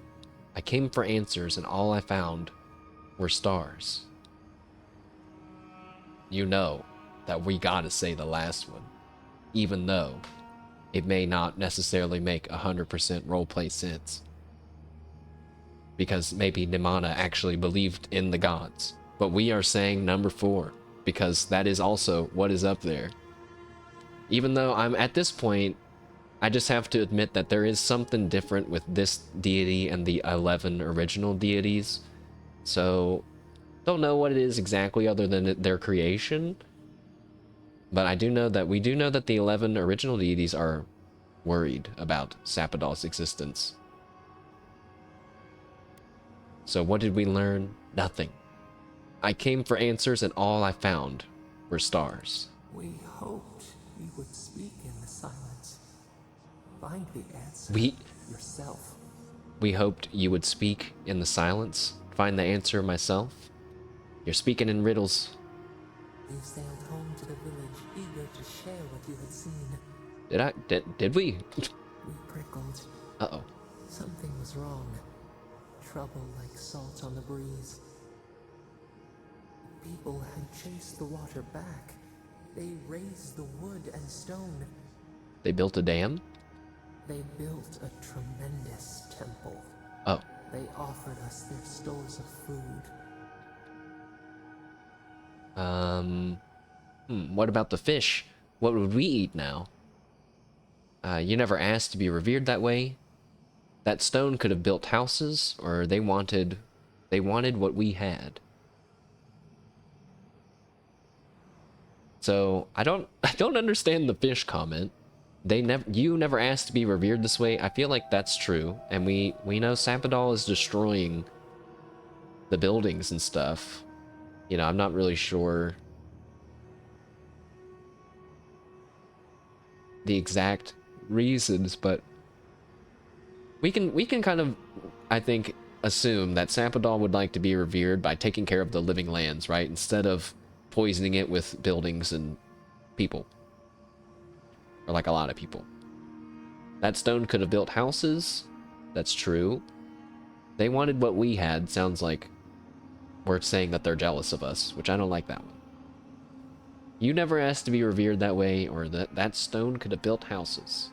I came for answers, and all I found were stars. You know that we gotta say the last one, even though it may not necessarily make 100% roleplay sense. Because maybe Nimana actually believed in the gods. But we are saying number 4, because that is also what is up there. Even though I'm at this point, I just have to admit that there is something different with this deity and the 11 original deities. So, don't know what it is exactly other than their creation. But I do know that we do know that the 11 original deities are worried about Sapadal's existence. So what did we learn? Nothing. I came for answers, and all I found were stars. We hoped you would speak in the silence. Find the answer yourself. We hoped you would speak in the silence. Find the answer myself. You're speaking in riddles. You sailed home to the village, eager to share what you had seen. Did we? We prickled. Uh-oh. Something was wrong. Trouble like salt on the breeze. People had chased the water back. They raised the wood and stone. They built a dam? They built a tremendous temple. Oh. They offered us their stores of food. What about the fish? What would we eat now? You never asked to be revered that way. That stone could have built houses, or they wanted what we had. So I don't understand the fish comment. You never asked to be revered this way. I feel like that's true, and we know Sapadal is destroying the buildings and stuff. You know, I'm not really sure the exact reasons, but we can kind of, I think, assume that Sapadal would like to be revered by taking care of the living lands, right? Instead of poisoning it with buildings and people. Or like a lot of people. That stone could have built houses. That's true. They wanted what we had. Sounds like we're saying that they're jealous of us, which I don't like that one. You never asked to be revered that way, or that stone could have built houses.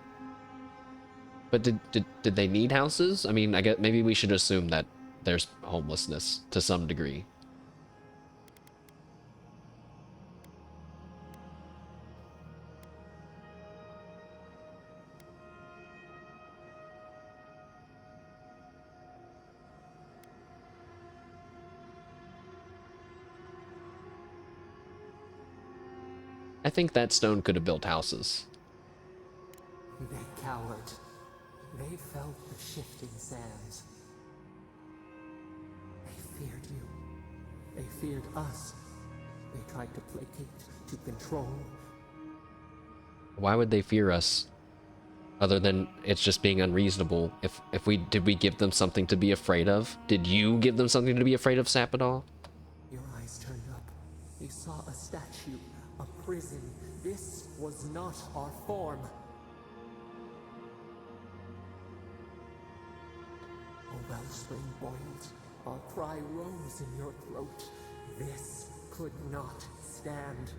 But did they need houses? I mean, I guess maybe we should assume that there's homelessness to some degree. I think that stone could have built houses. They cowered. They felt the shifting sands. They feared you. They feared us. They tried to placate, to control. Why would they fear us? Other than it's just being unreasonable. Did we give them something to be afraid of? Did you give them something to be afraid of, Sapadal? Your eyes turned up. You saw a statue, a prison. This was not our form. A wellspring boiled. Our cry rose in your throat. This could not stand.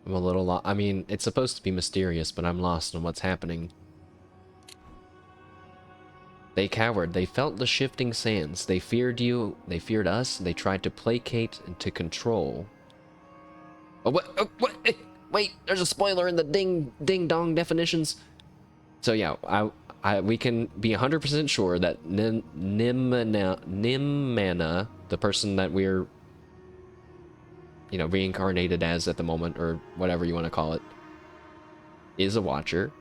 I'm a little I mean, it's supposed to be mysterious, but I'm lost on what's happening. They cowered. They felt the shifting sands. They feared you. They feared us. They tried to placate and to control. Oh, what? Oh, what? Wait, there's a spoiler in the ding-dong definitions. So yeah, we can be 100% sure that Nimmana, the person that we're, you know, reincarnated as at the moment, or whatever you want to call it, is a watcher,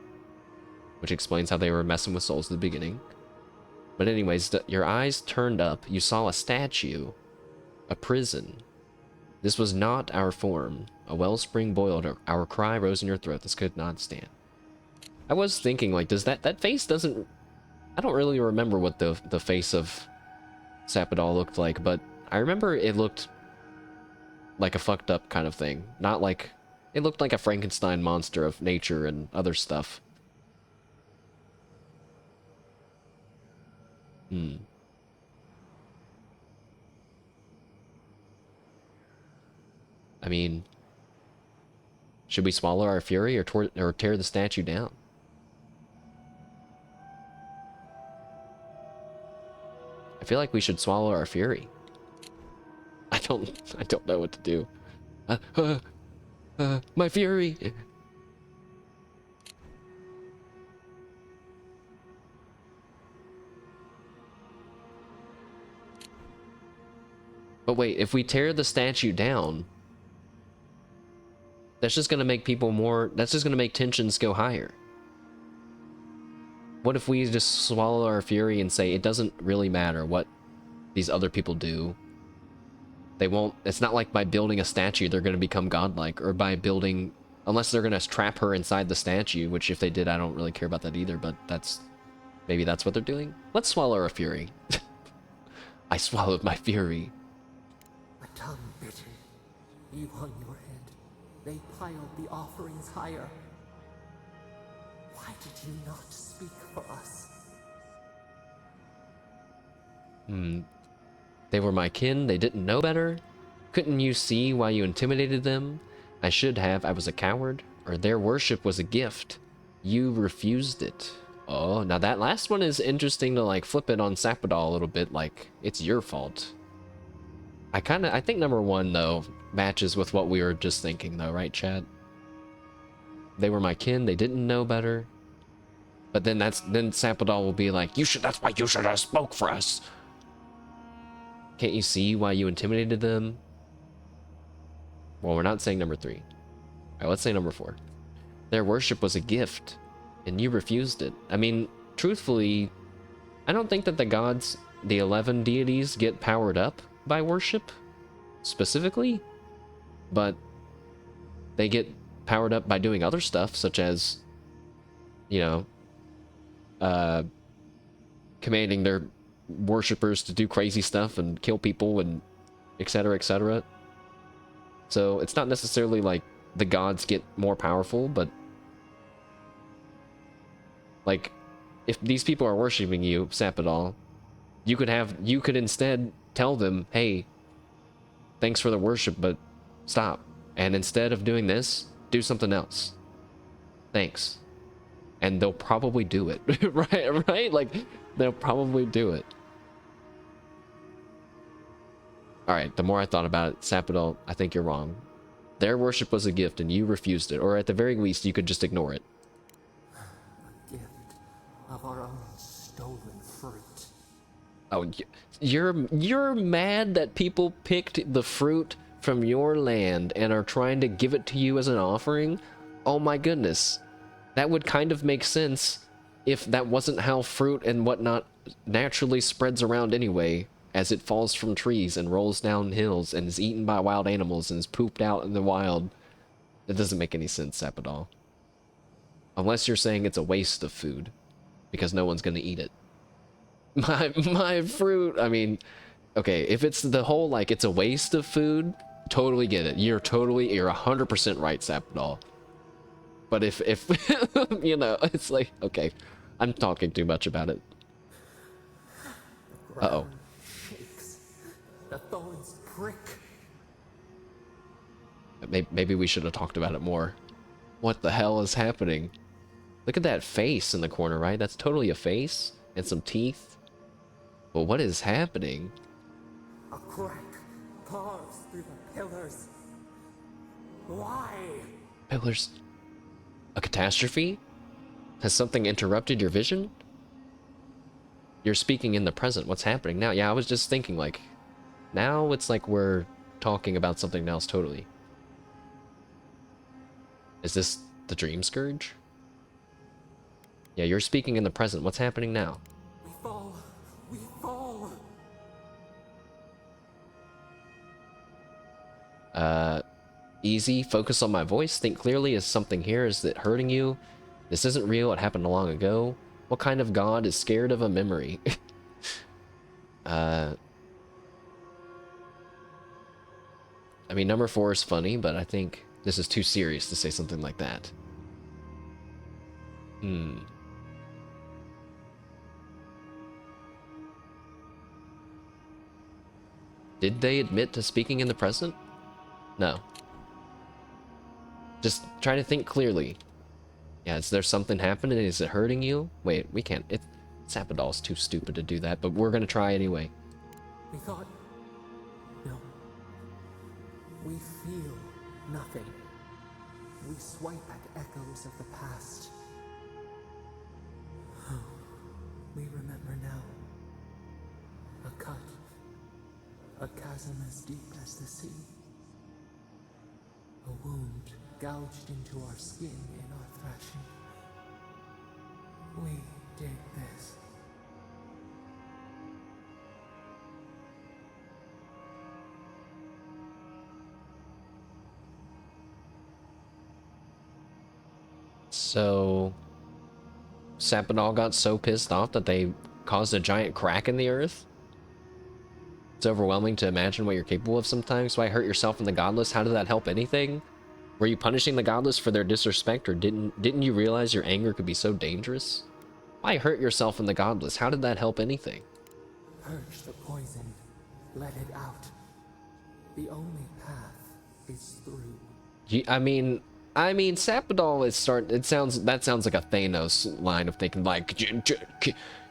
which explains how they were messing with souls at the beginning. But anyways, your eyes turned up. You saw a statue, a prison. This was not our form. A wellspring boiled. Our cry rose in your throat. This could not stand. I was thinking, like, does that face doesn't... I don't really remember what the face of Sapadal looked like, but I remember it looked like a fucked up kind of thing. Not like... It looked like a Frankenstein monster of nature and other stuff. I mean, should we swallow our fury or tear the statue down? I feel like we should swallow our fury. I don't know what to do. My fury. But wait, if we tear the statue down, that's just gonna make people more... That's just gonna make tensions go higher. What if we just swallow our fury and say it doesn't really matter what these other people do? They won't... It's not like by building a statue they're gonna become godlike, or by building... Unless they're gonna trap her inside the statue, which if they did, I don't really care about that either, but that's... Maybe that's what they're doing? Let's swallow our fury. I swallowed my fury. A tongue bitten. You hung your head. They piled the offerings higher. Why did you not speak for us? They were my kin. They didn't know better. Couldn't you see why you intimidated them? I should have. I was a coward. Or their worship was a gift. You refused it. Oh, now that last one is interesting to, like, flip it on Sapadal a little bit, like, it's your fault. I think number one, though, matches with what we were just thinking, though, right, Chad? They were my kin, they didn't know better. But then then Sapadal will be like, that's why you should have spoke for us. Can't you see why you intimidated them? Well, we're not saying number 3. Alright, let's say number 4. Their worship was a gift, and you refused it. I mean, truthfully, I don't think that the gods, the 11 deities, get powered up by worship, specifically, but they get powered up by doing other stuff, such as, you know, commanding their worshippers to do crazy stuff and kill people and etc, etc. So it's not necessarily like the gods get more powerful, but like, if these people are worshiping you, Sapadal, you could instead tell them, hey, thanks for the worship, but stop. And instead of doing this, do something else. Thanks. And they'll probably do it. right? Like, they'll probably do it. Alright, the more I thought about it, Sapadal, I think you're wrong. Their worship was a gift and you refused it, or at the very least, you could just ignore it. A gift of our own stolen fruit. Oh, you're mad that people picked the fruit from your land and are trying to give it to you as an offering? Oh my goodness. That would kind of make sense if that wasn't how fruit and whatnot naturally spreads around anyway as it falls from trees and rolls down hills and is eaten by wild animals and is pooped out in the wild. That doesn't make any sense, Sapadal. Unless you're saying it's a waste of food because no one's gonna eat it. My fruit, I mean, okay, if it's the whole like it's a waste of food, totally get it. You're 100% right, Sapadal. But if you know, it's like, okay, I'm talking too much about it. Uh-oh. Shakes. The thorns prick. Maybe we should have talked about it more. What the hell is happening? Look at that face in the corner, right? That's totally a face and some teeth. But what is happening? A crack carves through the pillars. Why? Pillars. A catastrophe? Has something interrupted your vision? You're speaking in the present. What's happening now? Yeah, I was just thinking, like, now it's like we're talking about something else totally. Is this the Dream Scourge? Yeah, you're speaking in the present. What's happening now? We fall. We fall. Easy. Focus on my voice. Think clearly. Is something here? Is it hurting you? This isn't real. It happened long ago. What kind of god is scared of a memory? I mean, number 4 is funny, but I think this is too serious to say something like that. Did they admit to speaking in the present? No. Just try to think clearly. Yeah, is there something happening? Is it hurting you? Wait, we can't. Sapadal's too stupid to do that, but we're gonna try anyway. We thought... No. We feel nothing. We swipe at echoes of the past. We remember now. A cut. A chasm as deep as the sea. A wound gouged into our skin in our thrashing. We did this. So... Sapadal got so pissed off that they caused a giant crack in the earth? It's overwhelming to imagine what you're capable of sometimes. Why hurt yourself and the godless? How did that help anything? Were you punishing the godless for their disrespect, or didn't you realize your anger could be so dangerous? Why hurt yourself and the godless? How did that help anything? Purge the poison. Let it out. The only path is through. I mean, Sapadal is that sounds like a Thanos line of thinking, like, you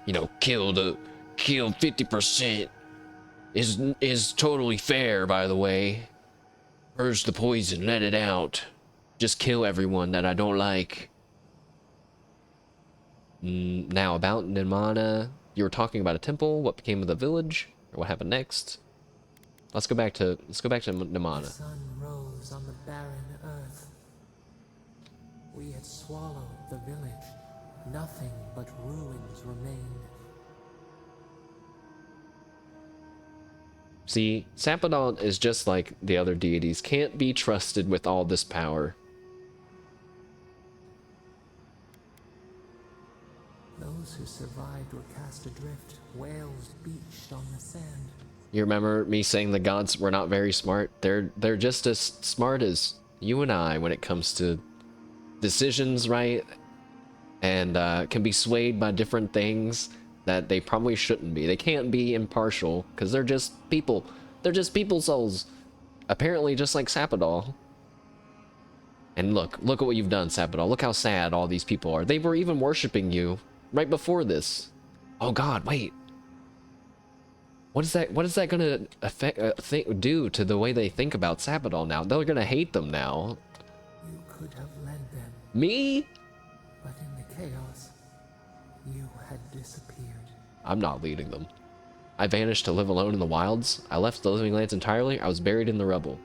know, kill 50% is totally fair, by the way. Purge the poison, let it out. Just kill everyone that I don't like. Now about Nimana, you were talking about a temple. What became of the village? Or what happened next? Let's go back to Nimana. The sun rose on the barren earth. We had swallowed the village. Nothing but ruins remained. See, Sapadal is just like the other deities, can't be trusted with all this power. Those who survived were cast adrift, whales beached on the sand. You remember me saying the gods were not very smart? They're just as smart as you and I when it comes to decisions, right? And can be swayed by different things that they probably shouldn't be. They can't be impartial because they're just people. They're just people souls. Apparently just like Sapadal. And look at what you've done, Sapadal. Look how sad all these people are. They were even worshiping you right before this. Oh god, wait. What is that gonna do to the way they think about Sapadal now? They're gonna hate them now. You could have led them. Me? But in the chaos, you had disappeared. I'm not leading them. I vanished to live alone in the wilds. I left the living lands entirely. I was buried in the rubble.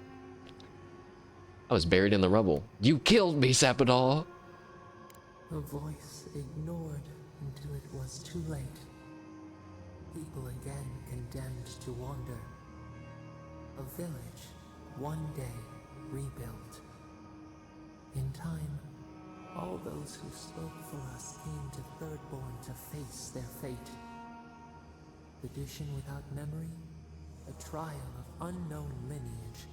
You killed me, Sapadal! A voice ignored until it was too late. people again condemned to wander. A village, one day rebuilt. In time, all those who spoke for us came to Thirdborn to face their fate. Tradition without memory, a trial of unknown lineage.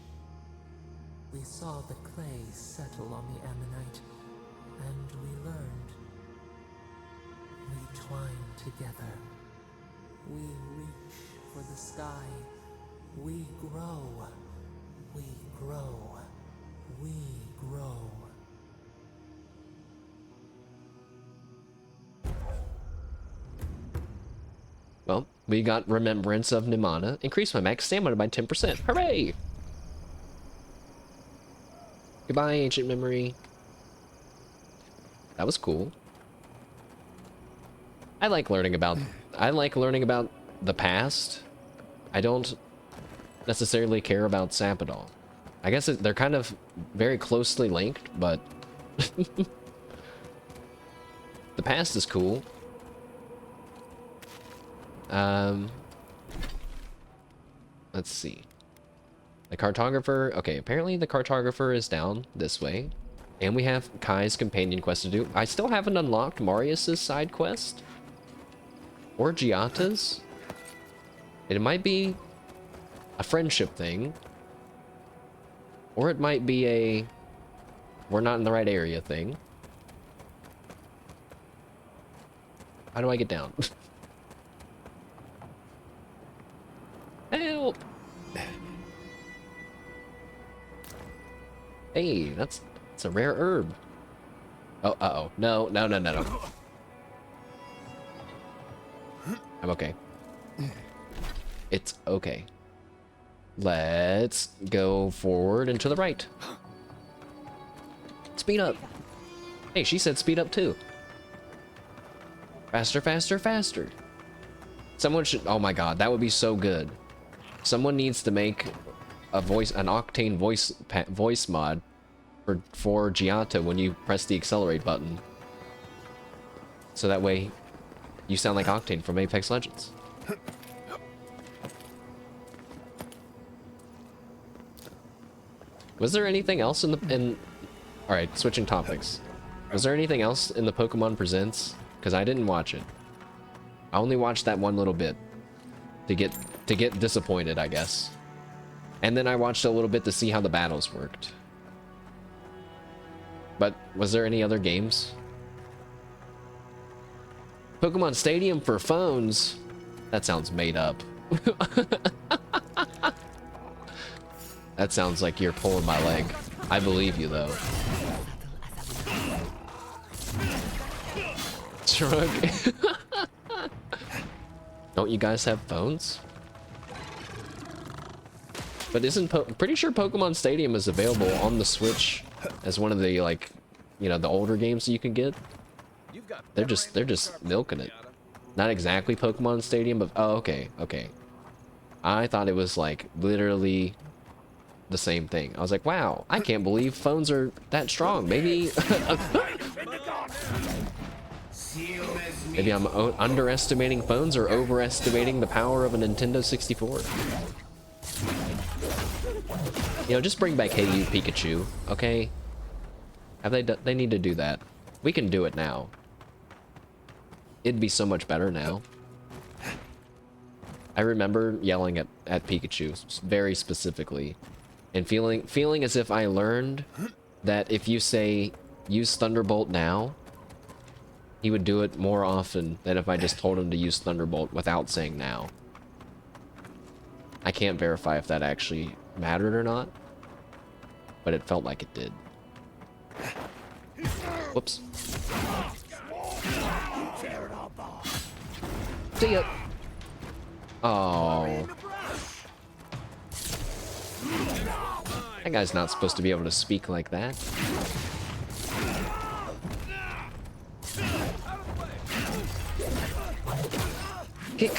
We saw the clay settle on the Ammonite, and we learned. We twine together. We reach for the sky. We grow. We grow. We grow. Well, we got Remembrance of Nimana. Increase my max stamina by 10%. Hooray! Goodbye, ancient memory. That was cool. I like learning about the past. I don't necessarily care about Sapadal. I guess they're kind of very closely linked, but the past is cool. Let's see. The cartographer. Okay, apparently the cartographer is down this way. And we have Kai's companion quest to do. I still haven't unlocked Marius's side quest. Or Giata's. It might be a friendship thing. Or it might be a we're not in the right area thing. How do I get down? Help! Hey, that's a rare herb. Oh, uh-oh. No. I'm okay. It's okay. Let's go forward and to the right. Speed up. Hey, she said speed up too. Faster, faster, faster. Someone should... Oh my god, that would be so good. Someone needs to make an Octane voice mod for Giata when you press the accelerate button. So that way you sound like Octane from Apex Legends. Was there anything else Alright, switching topics. Was there anything else in the Pokemon Presents? Because I didn't watch it. I only watched that one little bit to get disappointed, I guess. And then I watched a little bit to see how the battles worked. But was there any other games? Pokemon Stadium for phones? That sounds made up. That sounds like you're pulling my leg. I believe you, though. Shrug. Don't you guys have phones? But pretty sure Pokemon Stadium is available on the Switch as one of the, like, you know, the older games that you can get. They're just milking it. Not exactly Pokemon Stadium, but oh, okay. I thought it was like literally the same thing. I was like, wow, I can't believe phones are that strong. Maybe maybe I'm underestimating phones or overestimating the power of a Nintendo 64. You know, just bring back Hey You Pikachu, okay? Have they need to do that. We can do it now. It'd be so much better now. I remember yelling at Pikachu very specifically and feeling as if I learned that if you say use Thunderbolt now, he would do it more often than if I just told him to use Thunderbolt without saying now. I can't verify if that actually mattered or not, but it felt like it did. Whoops. See ya. Oh. That guy's not supposed to be able to speak like that. Kick.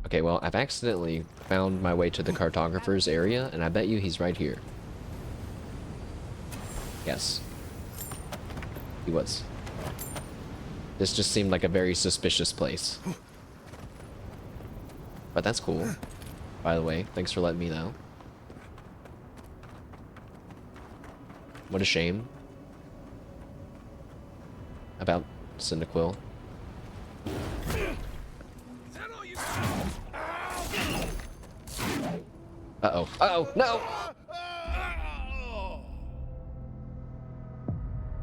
Okay, well, I've accidentally found my way to the cartographer's area, and I bet you he's right here. Yes. He was. This just seemed like a very suspicious place. But that's cool. By the way, thanks for letting me know. What a shame. About Cyndaquil. Uh-oh. Uh-oh! No!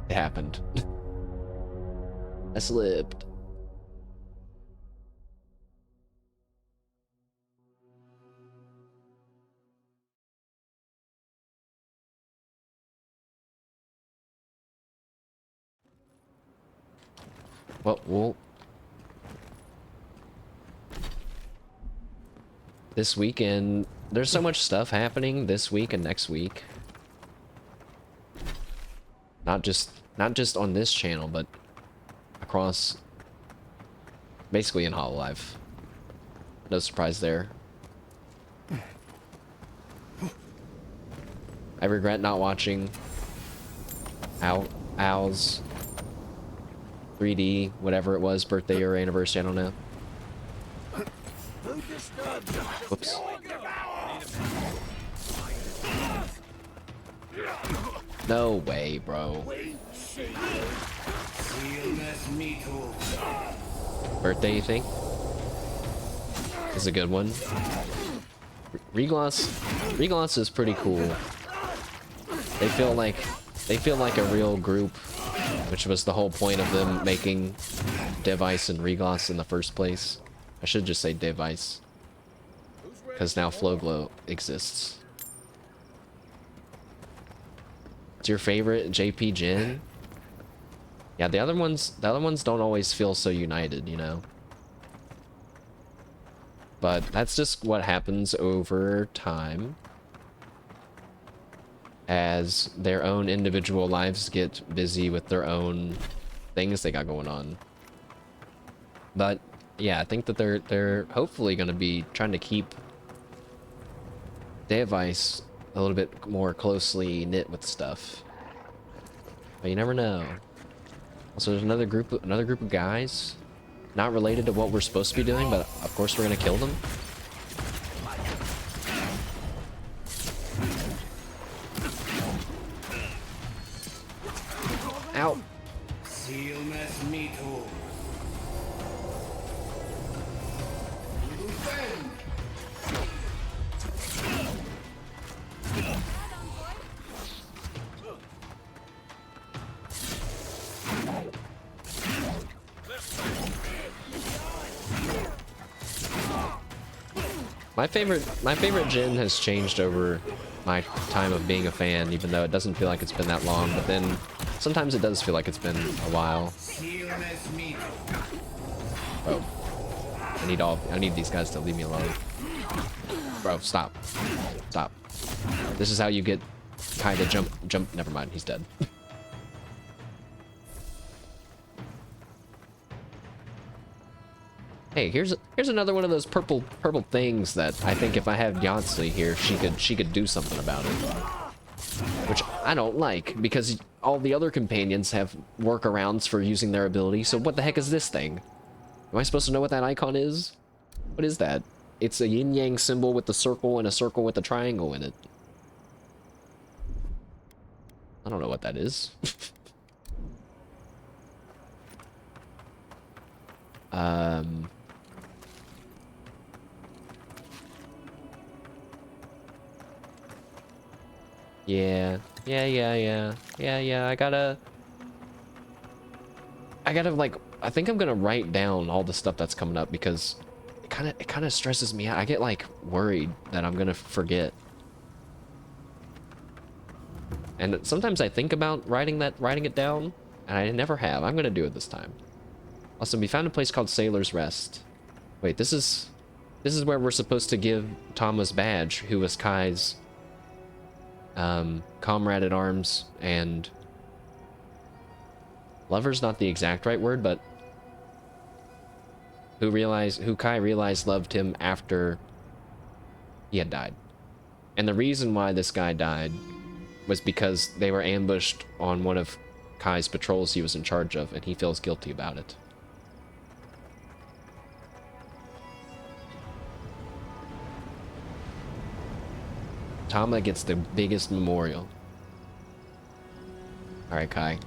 It happened. I slipped. Well, this weekend, there's so much stuff happening this week and next week. Not just on this channel, but across, basically in Hololive. No surprise there. I regret not watching Al's 3D, whatever it was, birthday or anniversary, I don't know. Whoops. No way, bro. Birthday, you think? Is a good one. Regloss is pretty cool. They feel like a real group, which was the whole point of them making Device and Regloss in the first place. I should just say Device, because now Flowglow exists. It's your favorite JP Jin? Yeah, the other ones don't always feel so united, you know. But that's just what happens over time, as their own individual lives get busy with their own things they got going on. But yeah, I think that they're hopefully going to be trying to keep Device a little bit more closely knit with stuff. But you never know. Also, there's another group of guys, not related to what we're supposed to be doing, but of course we're gonna kill them. Ow! My favorite Jin has changed over my time of being a fan, even though it doesn't feel like it's been that long, but then sometimes it does feel like it's been a while. Bro, I need these guys to leave me alone. Bro, stop. Stop. This is how you get Kai to jump, never mind, he's dead. Hey, here's another one of those purple things that I think if I had Yonsei here, she could do something about it. Which I don't like, because all the other companions have workarounds for using their ability, so what the heck is this thing? Am I supposed to know what that icon is? What is that? It's a yin-yang symbol with the circle and a circle with a triangle in it. I don't know what that is. Yeah, I gotta like, I think I'm gonna write down all the stuff that's coming up, because it kind of stresses me out. I get like worried that I'm gonna forget. And sometimes I think about writing it down, and I never have. I'm gonna do it this time. Also, we found a place called Sailor's Rest. Wait, this is where we're supposed to give Tama's badge, who was Kai's comrade at arms, and lover's not the exact right word, but who Kai realized loved him after he had died. And the reason why this guy died was because they were ambushed on one of Kai's patrols he was in charge of, and he feels guilty about it. Tama gets the biggest memorial. Alright, Kai.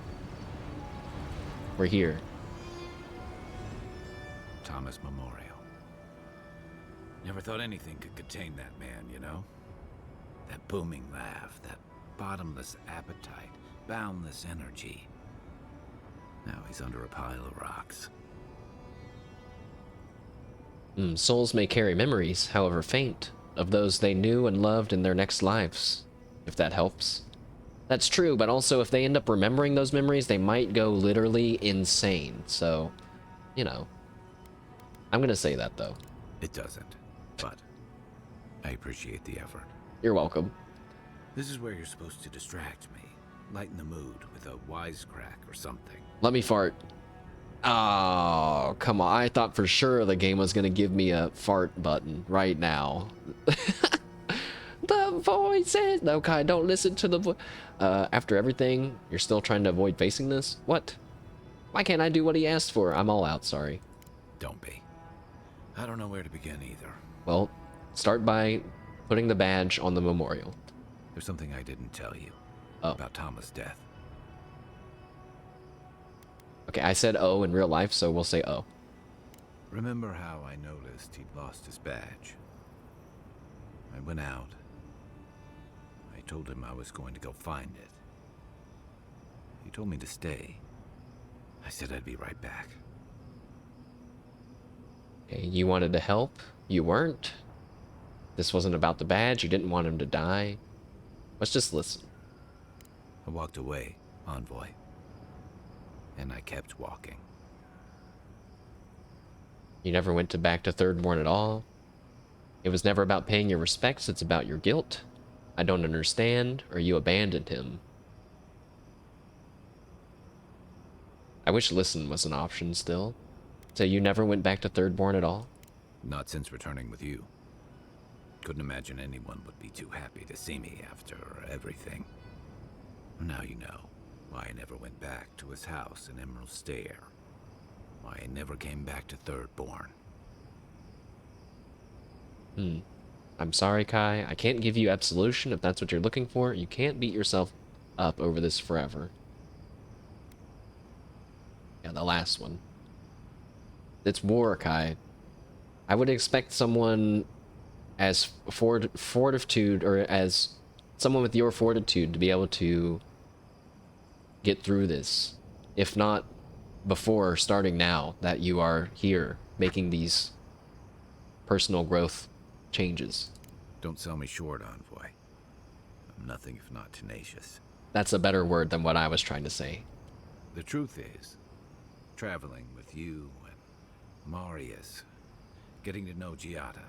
We're here. Thomas Memorial. Never thought anything could contain that man, you know? That booming laugh, that bottomless appetite, boundless energy. Now he's under a pile of rocks. Souls may carry memories, however faint, of those they knew and loved in their next lives, if that helps. That's true, but also if they end up remembering those memories, they might go literally insane. So, you know. I'm gonna say that, though. It doesn't, but I appreciate the effort. You're welcome. This is where you're supposed to distract me, lighten the mood with a wisecrack or something. Let me fart. Oh, come on. I thought for sure the game was gonna give me a fart button right now. The voices! No, Kai, don't listen to the voice. After everything, you're still trying to avoid facing this? What? Why can't I do what he asked for? I'm all out, sorry. Don't be. I don't know where to begin either. Well, start by putting the badge on the memorial. There's something I didn't tell you about Tama's death. Okay, I said O in real life, so we'll say O. Remember how I noticed he'd lost his badge? I went out. I told him I was going to go find it. He told me to stay. I said I'd be right back. Okay, you wanted to help. You weren't. This wasn't about the badge. You didn't want him to die. Let's just listen. I walked away, Envoy. And I kept walking. You never went back to Thirdborn at all. It was never about paying your respects. It's about your guilt. I don't understand, or you abandoned him. I wish listen was an option still. So you never went back to Thirdborn at all? Not since returning with you. Couldn't imagine anyone would be too happy to see me after everything. Now you know why I never went back to his house in Emerald Stair. Why I never came back to Thirdborn. I'm sorry, Kai. I can't give you absolution if that's what you're looking for. You can't beat yourself up over this forever. Yeah, the last one. It's war, Kai. I would expect someone as fortitude, or as someone with your fortitude to be able to get through this. If not before starting now, that you are here making these personal growth changes. Don't sell me short, Envoy. I'm nothing if not tenacious. That's a better word than what I was trying to say. The truth is, traveling with you and Marius, getting to know Giada,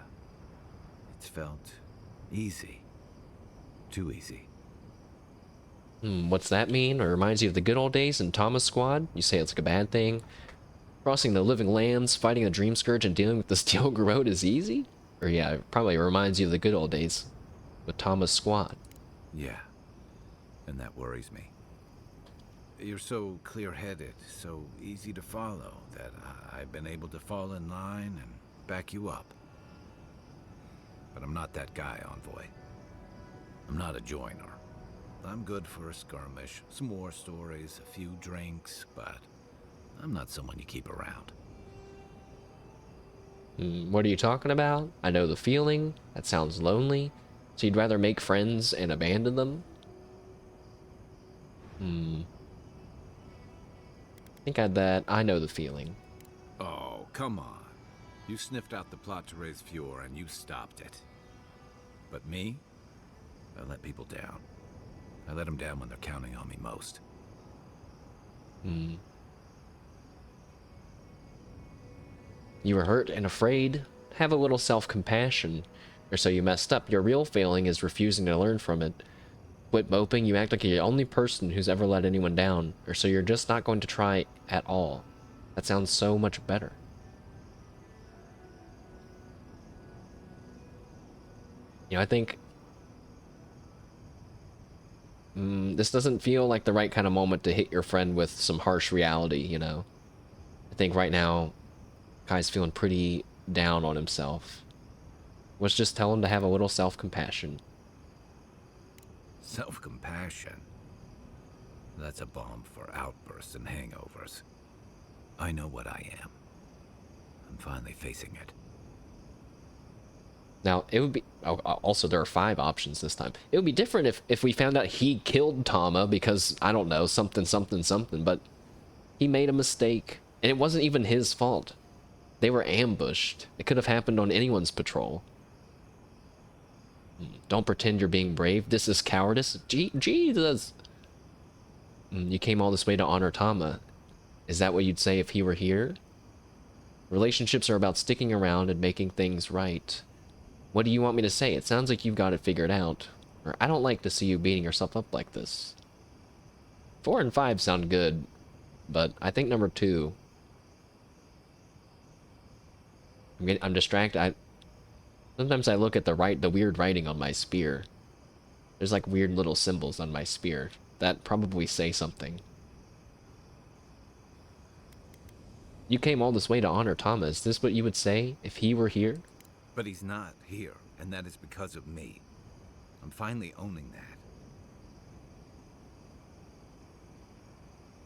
it's felt easy. Too easy. What's that mean? It reminds you of the good old days in Tama's squad? You say it's like a bad thing? Crossing the living lands, fighting a dream scourge, and dealing with the steel garrote is easy? Or yeah, it probably reminds you of the good old days with Tama's squad. Yeah, and that worries me. You're so clear-headed, so easy to follow, that I've been able to fall in line and back you up. But I'm not that guy, Envoy. I'm not a joiner. I'm good for a skirmish, some war stories, a few drinks, but I'm not someone you keep around. What are you talking about? I know the feeling. That sounds lonely. So you'd rather make friends and abandon them? I think I know the feeling. Oh, come on. You sniffed out the plot to raise Fjord and you stopped it. But me? I let people down. I let them down when they're counting on me most. You were hurt and afraid. Have a little self-compassion. Or so you messed up. Your real failing is refusing to learn from it. Quit moping. You act like you're the only person who's ever let anyone down. Or so you're just not going to try at all. That sounds so much better. You know, I think this doesn't feel like the right kind of moment to hit your friend with some harsh reality, you know? I think right now, Kai's feeling pretty down on himself. Let's just tell him to have a little self-compassion. Self-compassion? That's a balm for outbursts and hangovers. I know what I am. I'm finally facing it. Now, it would be... Oh, also, there are 5 options this time. It would be different if we found out he killed Tama because, I don't know, something, but he made a mistake, and it wasn't even his fault. They were ambushed. It could have happened on anyone's patrol. Don't pretend you're being brave. This is cowardice. Jesus! You came all this way to honor Tama. Is that what you'd say if he were here? Relationships are about sticking around and making things right. What do you want me to say? It sounds like you've got it figured out. Or I don't like to see you beating yourself up like this. 4 and 5 sound good, but I think number 2... I'm distracted. Sometimes I look at the weird writing on my spear. There's like weird little symbols on my spear that probably say something. You came all this way to honor Tama. Is this what you would say if he were here? But he's not here, and that is because of me. I'm finally owning that.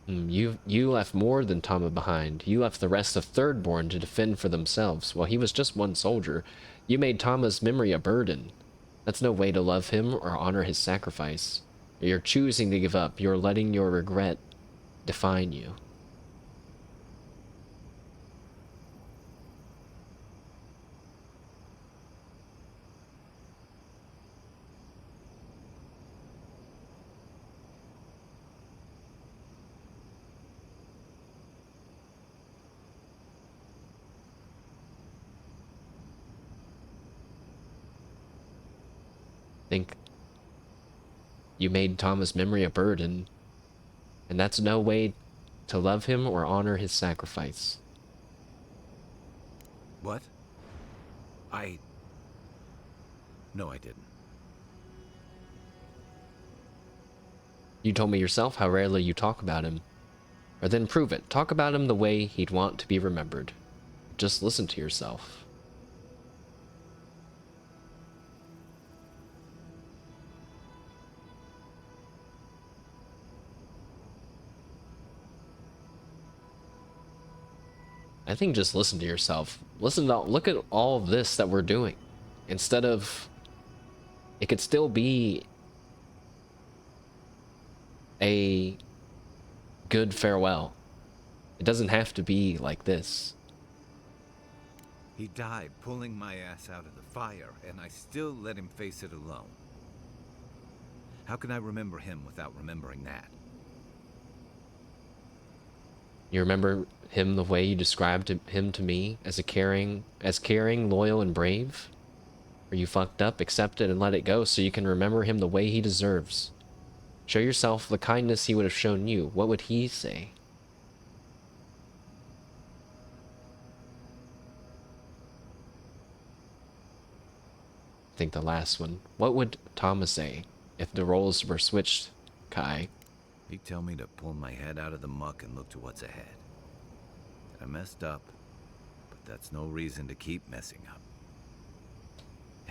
You left more than Tama behind. You left the rest of Thirdborn to defend for themselves, while he was just one soldier. You made Tama's memory a burden. That's no way to love him or honor his sacrifice. You're choosing to give up. You're letting your regret define you. Think you made Tama's memory a burden, and that's no way to love him or honor his sacrifice. What? No, I didn't. You told me yourself how rarely you talk about him. Or then prove it. Talk about him the way he'd want to be remembered. Just listen to yourself. I think just listen to yourself. Look at all of this that we're doing. Instead of... It could still be a good farewell. It doesn't have to be like this. He died pulling my ass out of the fire, and I still let him face it alone. How can I remember him without remembering that? You remember him the way you described him to me as caring, loyal, and brave? Or you fucked up, accept it, and let it go so you can remember him the way he deserves. Show yourself the kindness he would have shown you. What would he say? I think the last one. What would Tama say if the roles were switched, Kai? He'd tell me to pull my head out of the muck and look to what's ahead. I messed up, but that's no reason to keep messing up.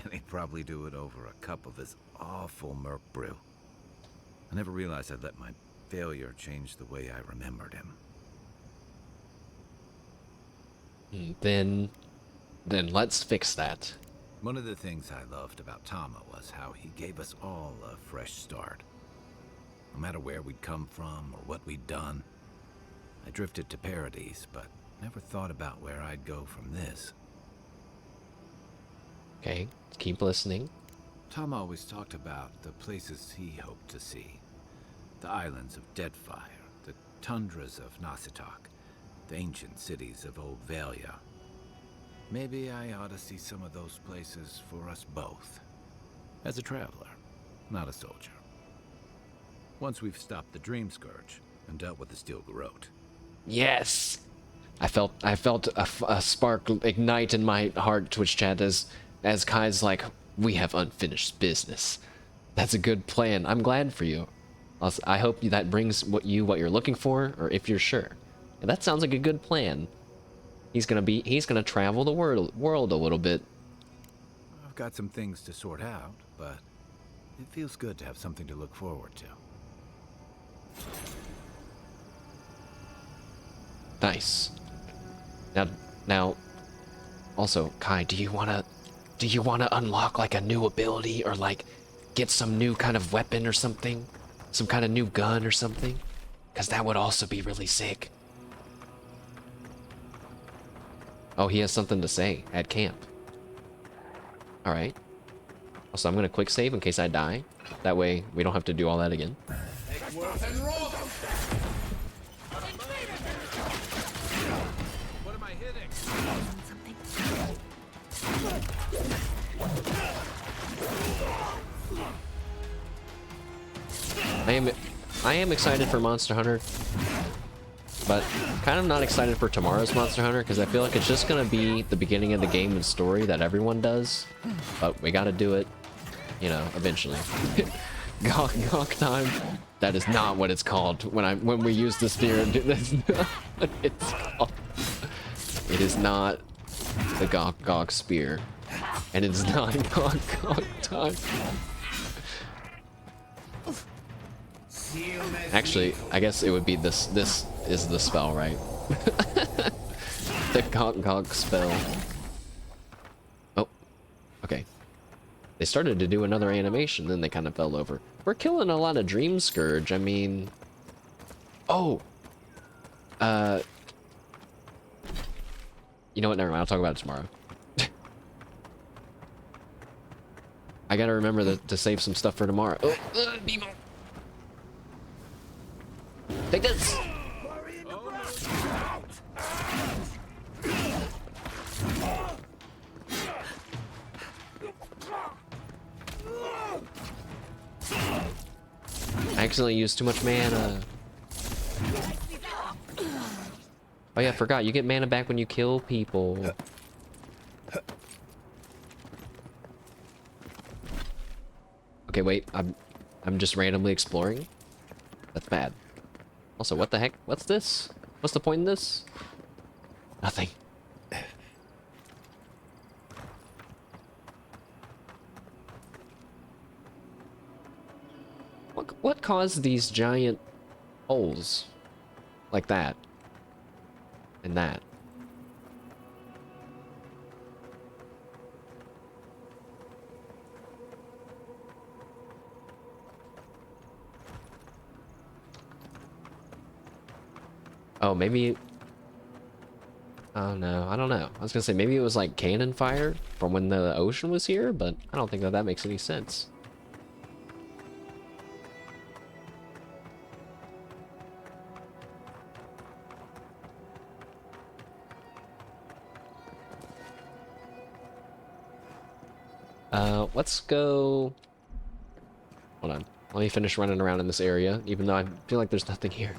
And he'd probably do it over a cup of his awful merc brew. I never realized I'd let my failure change the way I remembered him. Then let's fix that. One of the things I loved about Tama was how he gave us all a fresh start. No matter where we'd come from or what we'd done. I drifted to Paradise, but never thought about where I'd go from this. Okay, keep listening. Tom always talked about the places he hoped to see. The islands of Deadfire, the tundras of Nasitok, the ancient cities of Old Valia. Maybe I ought to see some of those places for us both. As a traveler, not a soldier. Once we've stopped the Dream Scourge and dealt with the Steel Garrote. Yes! I felt a spark ignite in my heart, Twitch chat, as Kai's like, we have unfinished business. That's a good plan. I'm glad for you. I hope that brings what you're looking for, or if you're sure. And that sounds like a good plan. He's gonna travel the world a little bit. I've got some things to sort out, but it feels good to have something to look forward to. Nice. Now, also, Kai, do you wanna unlock like a new ability or like get some new kind of weapon or something? Some kind of new gun or something? Because that would also be really sick. Oh, he has something to say at camp. Alright. Also, I'm gonna quick save in case I die. That way, we don't have to do all that again. What am I hitting? I am excited for Monster Hunter, but kind of not excited for tomorrow's Monster Hunter because I feel like it's just gonna be the beginning of the game and story that everyone does, but we gotta do it, you know, eventually. Gawk time. That is not what it's called when we use the spear. That's not what it's called. It is not the Gawk spear, and it's not Gawk time. Actually, I guess it would be this. This is the spell, right? The Gawk spell. Oh, okay. They started to do another animation, then they kind of fell over. We're killing a lot of Dream Scourge. I mean, oh, you know what? Never mind. I'll talk about it tomorrow. I gotta remember to save some stuff for tomorrow. Oh, Beemo. Take this! I accidentally used too much mana. Oh yeah, I forgot. You get mana back when you kill people. Okay, wait. I'm just randomly exploring. That's bad. Also, what the heck? What's this? What's the point in this? Nothing. What caused these giant holes? Like that. And that. Oh, maybe... Oh, no. I don't know. I was gonna say, maybe it was like cannon fire from when the ocean was here, but I don't think that makes any sense. Let's go... Hold on. Let me finish running around in this area, even though I feel like there's nothing here.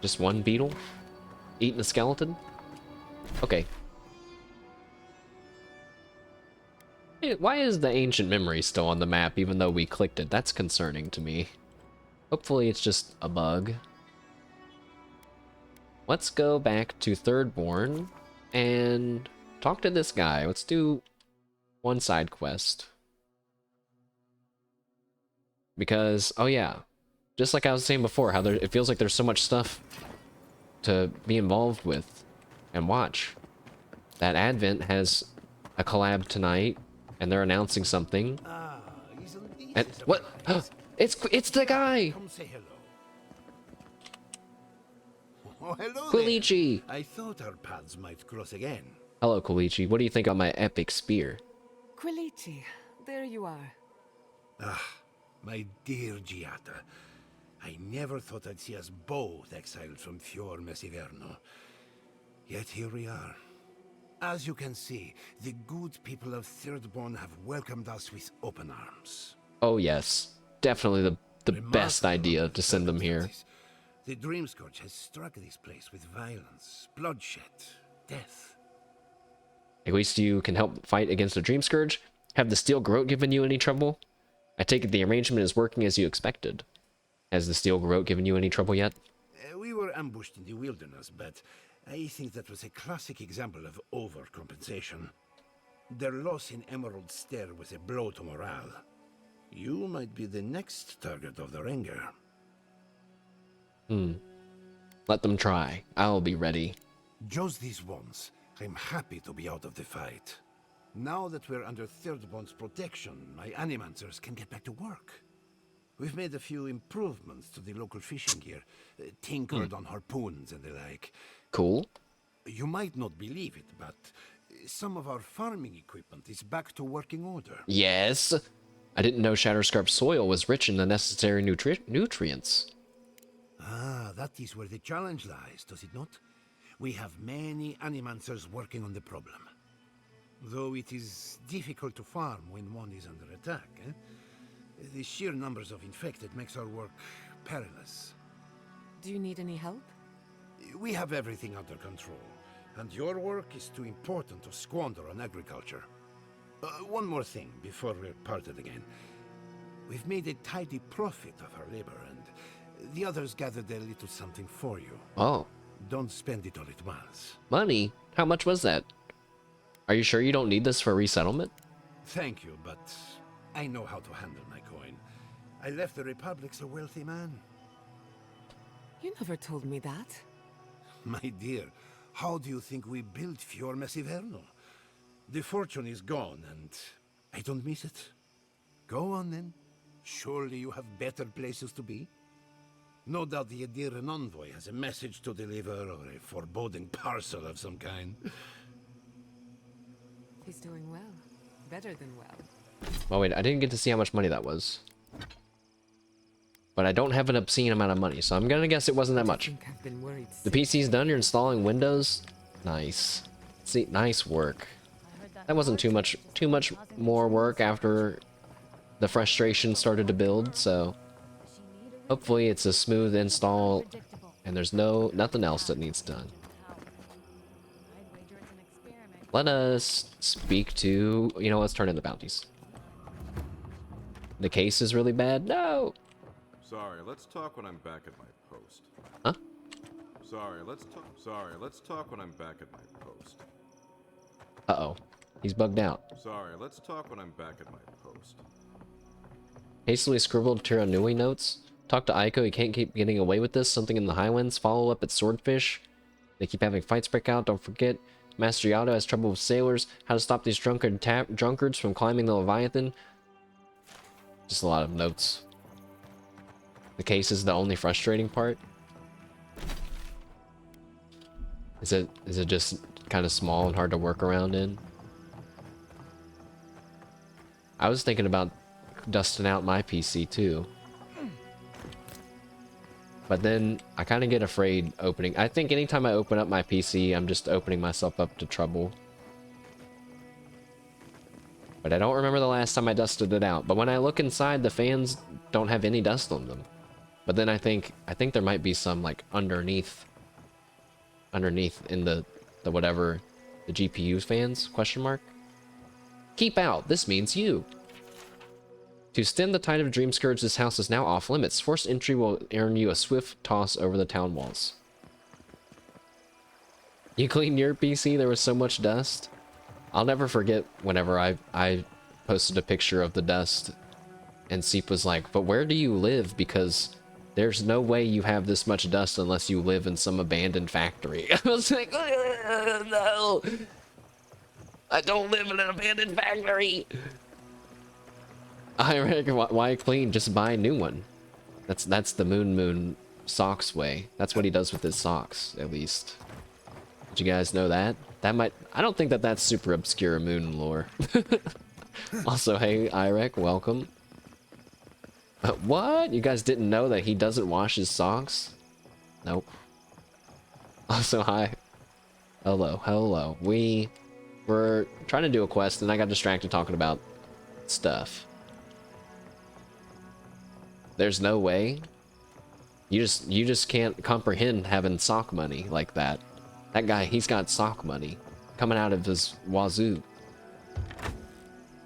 Just one beetle? Eating a skeleton? Okay. Hey, why is the ancient memory still on the map even though we clicked it? That's concerning to me. Hopefully it's just a bug. Let's go back to Thirdborn and talk to this guy. Let's do one side quest. Because, oh yeah, just like I was saying before, how it feels like there's so much stuff to be involved with and watch. That Advent has a collab tonight, and they're announcing something. And what? It's the guy. Come say hello. Oh, hello Quilichi. there. I thought our paths might cross again. Hello, Quilichi. What do you think of my epic spear? Quilichi, there you are. Ah, my dear Giata. I never thought I'd see us both exiled from Fior Messiverno. Yet here we are. As you can see, the good people of Thirdborn have welcomed us with open arms. Oh yes, definitely the best Remarkable idea to send them here. circumstances. The Dream Scourge has struck this place with violence, bloodshed, death. At least you can help fight against the Dream Scourge. Have the Steel Garrote given you any trouble? I take it the arrangement is working as you expected. Has the Steel Garrote given you any trouble yet? We were ambushed in the wilderness, but I think that was a classic example of overcompensation. Their loss in Emerald Stair was a blow to morale. You might be the next target of their anger. Let them try. I'll be ready. Just these once, I'm happy to be out of the fight. Now that we're under Third Bond's protection, my animancers can get back to work. We've made a few improvements to the local fishing gear, tinkered on harpoons and the like. Cool. You might not believe it, but some of our farming equipment is back to working order. Yes. I didn't know Shatterscarp soil was rich in the necessary nutrients. Ah, that is where the challenge lies, does it not? We have many animancers working on the problem. Though it is difficult to farm when one is under attack, eh? The sheer numbers of infected makes our work perilous. Do you need any help? We have everything under control, and your work is too important to squander on agriculture. One more thing before we're parted again. We've made a tidy profit of our labor, and the others gathered a little something for you. Oh. Don't spend it all at once. Money? How much was that? Are you sure you don't need this for resettlement? Thank you, but I know how to handle my coin. I left the Republic's a wealthy man. You never told me that. My dear, how do you think we built Fior Messiverno? The fortune is gone, and I don't miss it. Go on, then. Surely you have better places to be. No doubt the Adiran envoy has a message to deliver, or a foreboding parcel of some kind. He's doing well. Better than well. Oh wait, I didn't get to see how much money that was. But I don't have an obscene amount of money, so I'm gonna guess it wasn't that much. I think I've been worried The PC's done, you're installing Windows? Nice. See, nice work. That wasn't too much more work after the frustration started to build, so hopefully it's a smooth install and there's nothing else that needs done. Let us speak to, you know, let's turn in the bounties. The case is really bad? No! Sorry, let's talk when I'm back at my post. Huh? Sorry, let's talk when I'm back at my post. Uh-oh. He's bugged out. Sorry, let's talk when I'm back at my post. Hastily scribbled Tiranui notes. Talk to Aiko, he can't keep getting away with this. Something in the Highlands. Follow up at Swordfish. They keep having fights break out. Don't forget. Master Yado has trouble with sailors. How to stop these drunkards from climbing the Leviathan. Just a lot of notes. The case is the only frustrating part. Is it just kind of small and hard to work around in? I was thinking about dusting out my PC too. But then I kind of get afraid opening. I think anytime I open up my PC, I'm just opening myself up to trouble. But I don't remember the last time I dusted it out. But when I look inside, the fans don't have any dust on them. But then I think there might be some like underneath in the whatever, the GPU fans, question mark. Keep out. This means you. To stem the tide of Dream Scourge, this house is now off limits. Forced entry will earn you a swift toss over the town walls. You cleaned your PC? There was so much dust. I'll never forget whenever I posted a picture of the dust and Seep was like, but where do you live? Because there's no way you have this much dust unless you live in some abandoned factory. I was like, no, I don't live in an abandoned factory. I reckon, why clean? Just buy a new one. That's the Moon socks way. That's what he does with his socks, at least. Did you guys know that? I don't think that's super obscure Moon lore. Also, hey, Irek, welcome. What? You guys didn't know that he doesn't wash his socks? Nope. Also, hi. Hello. We were trying to do a quest and I got distracted talking about stuff. There's no way. You just can't comprehend having sock money like that. That guy, he's got sock money coming out of his wazoo.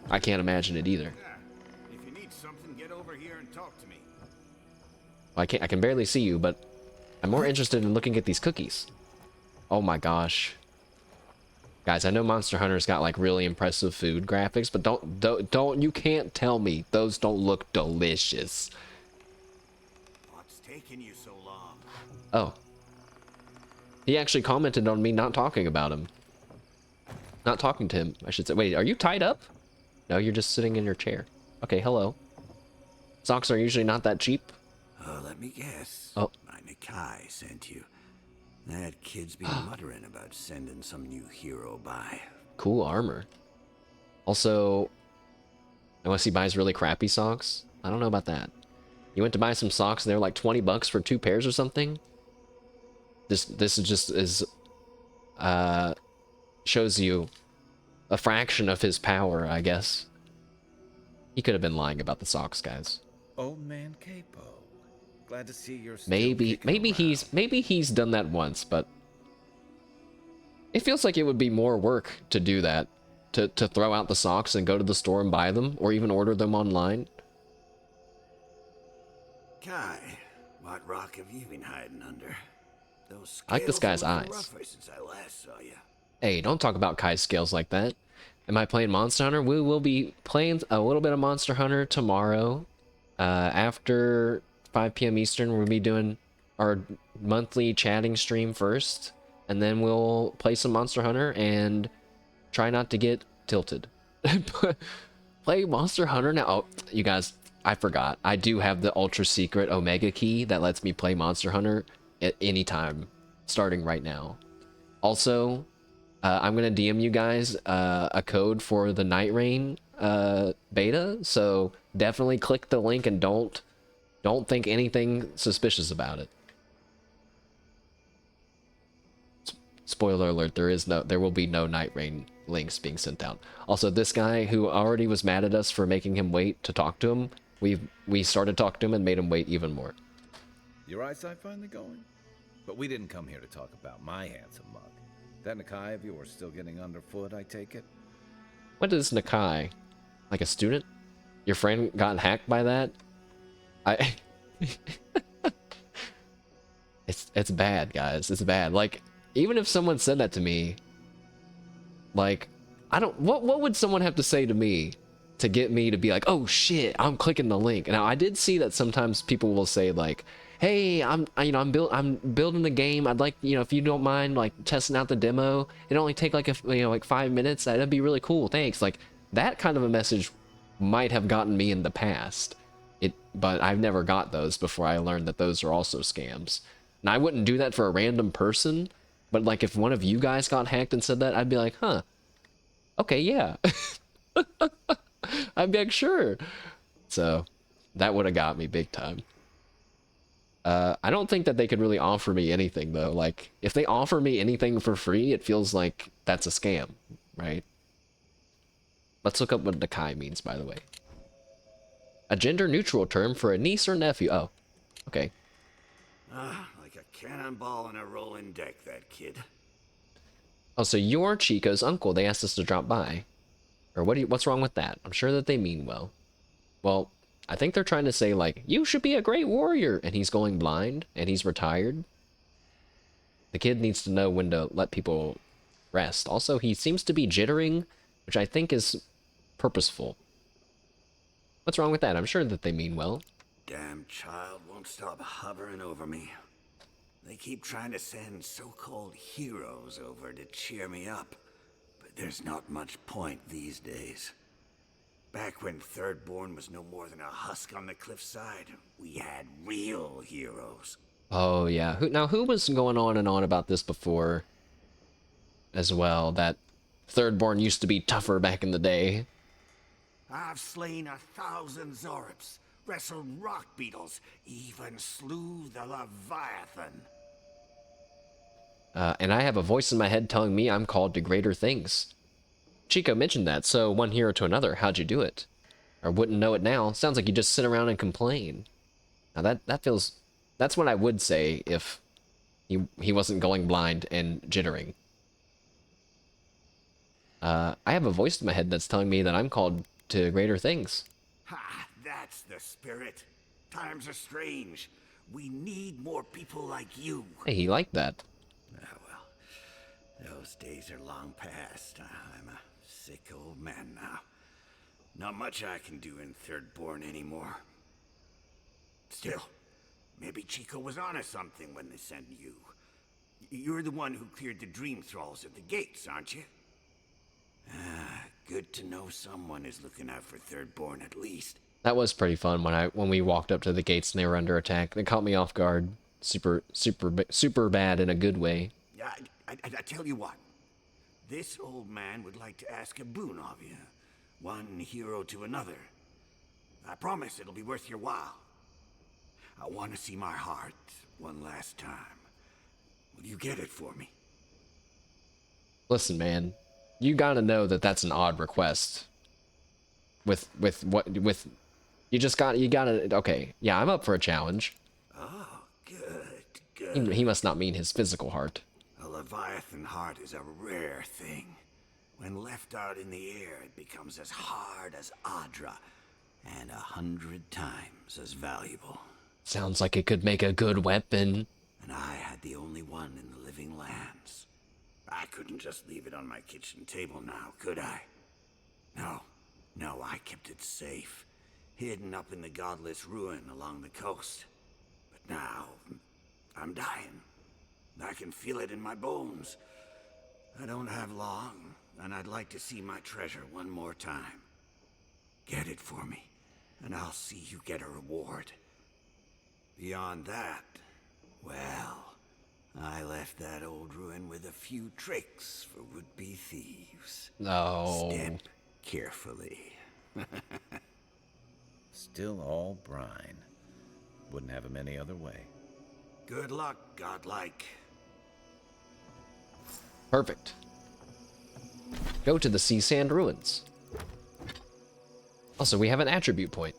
I can't imagine it either. If you need something, get over here and talk to me. I can barely see you, but I'm more interested in looking at these cookies. Oh my gosh. Guys, I know Monster Hunter's got like really impressive food graphics, but don't you can't tell me those don't look delicious. What's taking you so long? Oh. He actually commented on me not talking about him. Not talking to him, I should say. Wait, are you tied up? No, you're just sitting in your chair. Okay, hello. Socks are usually not that cheap. Let me guess. Oh. My Nakai sent you. That kid's been muttering about sending some new hero by. Cool armor. Also, unless he buys really crappy socks. I don't know about that. You went to buy some socks and they're like 20 bucks for 2 pairs or something? This is just shows you a fraction of his power, I guess. He could have been lying about the socks, guys. Old man Capo. Glad to see you're still Maybe kicking he's done that once, but it feels like it would be more work to do that. To throw out the socks and go to the store and buy them, or even order them online. Kai, what rock have you been hiding under? Those I like this guy's scales are eyes. rougher since I last saw you. Hey, don't talk about Kai's scales like that. Am I playing Monster Hunter? We will be playing a little bit of Monster Hunter tomorrow. After 5 p.m. Eastern, we'll be doing our monthly chatting stream first. And then we'll play some Monster Hunter and try not to get tilted. Play Monster Hunter now. Oh, you guys, I forgot. I do have the ultra secret Omega key that lets me play Monster Hunter at any time, starting right now. Also, I'm gonna DM you guys a code for the Night Rain beta, so definitely click the link and don't think anything suspicious about it. Spoiler alert: there will be no Night Rain links being sent out. Also, this guy who already was mad at us for making him wait to talk to him, we started talking to him and made him wait even more. Your eyesight finally going? But we didn't come here to talk about my handsome mug. That Nakai of yours still getting underfoot, I take it? What is Nakai? Like a student? Your friend got hacked by that? It's bad, guys. It's bad. Like, even if someone said that to me, like, what would someone have to say to me to get me to be like, oh shit, I'm clicking the link? Now, I did see that sometimes people will say like, hey, I'm building a game. I'd like, if you don't mind like testing out the demo. It only take like like 5 minutes. That'd be really cool. Thanks. Like, that kind of a message might have gotten me in the past. But I've never got those before I learned that those are also scams. And I wouldn't do that for a random person, but like if one of you guys got hacked and said that, I'd be like, huh, okay, yeah. I'd be like, sure. So that would have got me big time. I don't think that they could really offer me anything though. Like, if they offer me anything for free, it feels like that's a scam, right? Let's look up what Nakai means, by the way. A gender-neutral term for a niece or nephew. Oh, okay. Like a cannonball in a rolling deck, that kid. Oh, so you're Chico's uncle. They asked us to drop by. Or what's wrong with that? I'm sure that they mean well. Well, I think they're trying to say, like, you should be a great warrior, and he's going blind, and he's retired. The kid needs to know when to let people rest. Also, he seems to be jittering, which I think is purposeful. What's wrong with that? I'm sure that they mean well. Damn child won't stop hovering over me. They keep trying to send so-called heroes over to cheer me up, but there's not much point these days. Back when Thirdborn was no more than a husk on the cliffside, we had real heroes. Oh, yeah. Who was going on and on about this before as well? That Thirdborn used to be tougher back in the day. I've slain 1,000 Zorops, wrestled rock beetles, even slew the Leviathan. And I have a voice in my head telling me I'm called to greater things. Chico mentioned that, so one hero to another. How'd you do it? Or wouldn't know it now. Sounds like you just sit around and complain. That feels... That's what I would say if he wasn't going blind and jittering. I have a voice in my head that's telling me that I'm called to greater things. Ha! That's the spirit. Times are strange. We need more people like you. Hey, he liked that. Ah, well, those days are long past. I'm a sick old man now. Not much I can do in Thirdborn anymore. Still, maybe Chico was onto something when they sent you. You're the one who cleared the dream thralls at the gates, aren't you? Ah, good to know someone is looking out for Thirdborn at least. That was pretty fun when we walked up to the gates and they were under attack. It caught me off guard. Super bad in a good way. I tell you what. This old man would like to ask a boon of you. One hero to another. I promise it'll be worth your while. I want to see my heart one last time. Will you get it for me? Listen, man. You gotta know that that's an odd request. With you gotta, okay. Yeah, I'm up for a challenge. Oh, good. He must not mean his physical heart. A Leviathan heart is a rare thing. When left out in the air, it becomes as hard as Adra, and 100 times as valuable. Sounds like it could make a good weapon. And I had the only one in the living lands. I couldn't just leave it on my kitchen table now, could I? No, I kept it safe, hidden up in the godless ruin along the coast. But now, I'm dying. I can feel it in my bones. I don't have long, and I'd like to see my treasure one more time. Get it for me, and I'll see you get a reward. Beyond that, well, I left that old ruin with a few tricks for would-be thieves. No. Step carefully. Still all brine. Wouldn't have him any other way. Good luck, godlike. Perfect. Go to the Sea Sand Ruins. Also, we have an attribute point.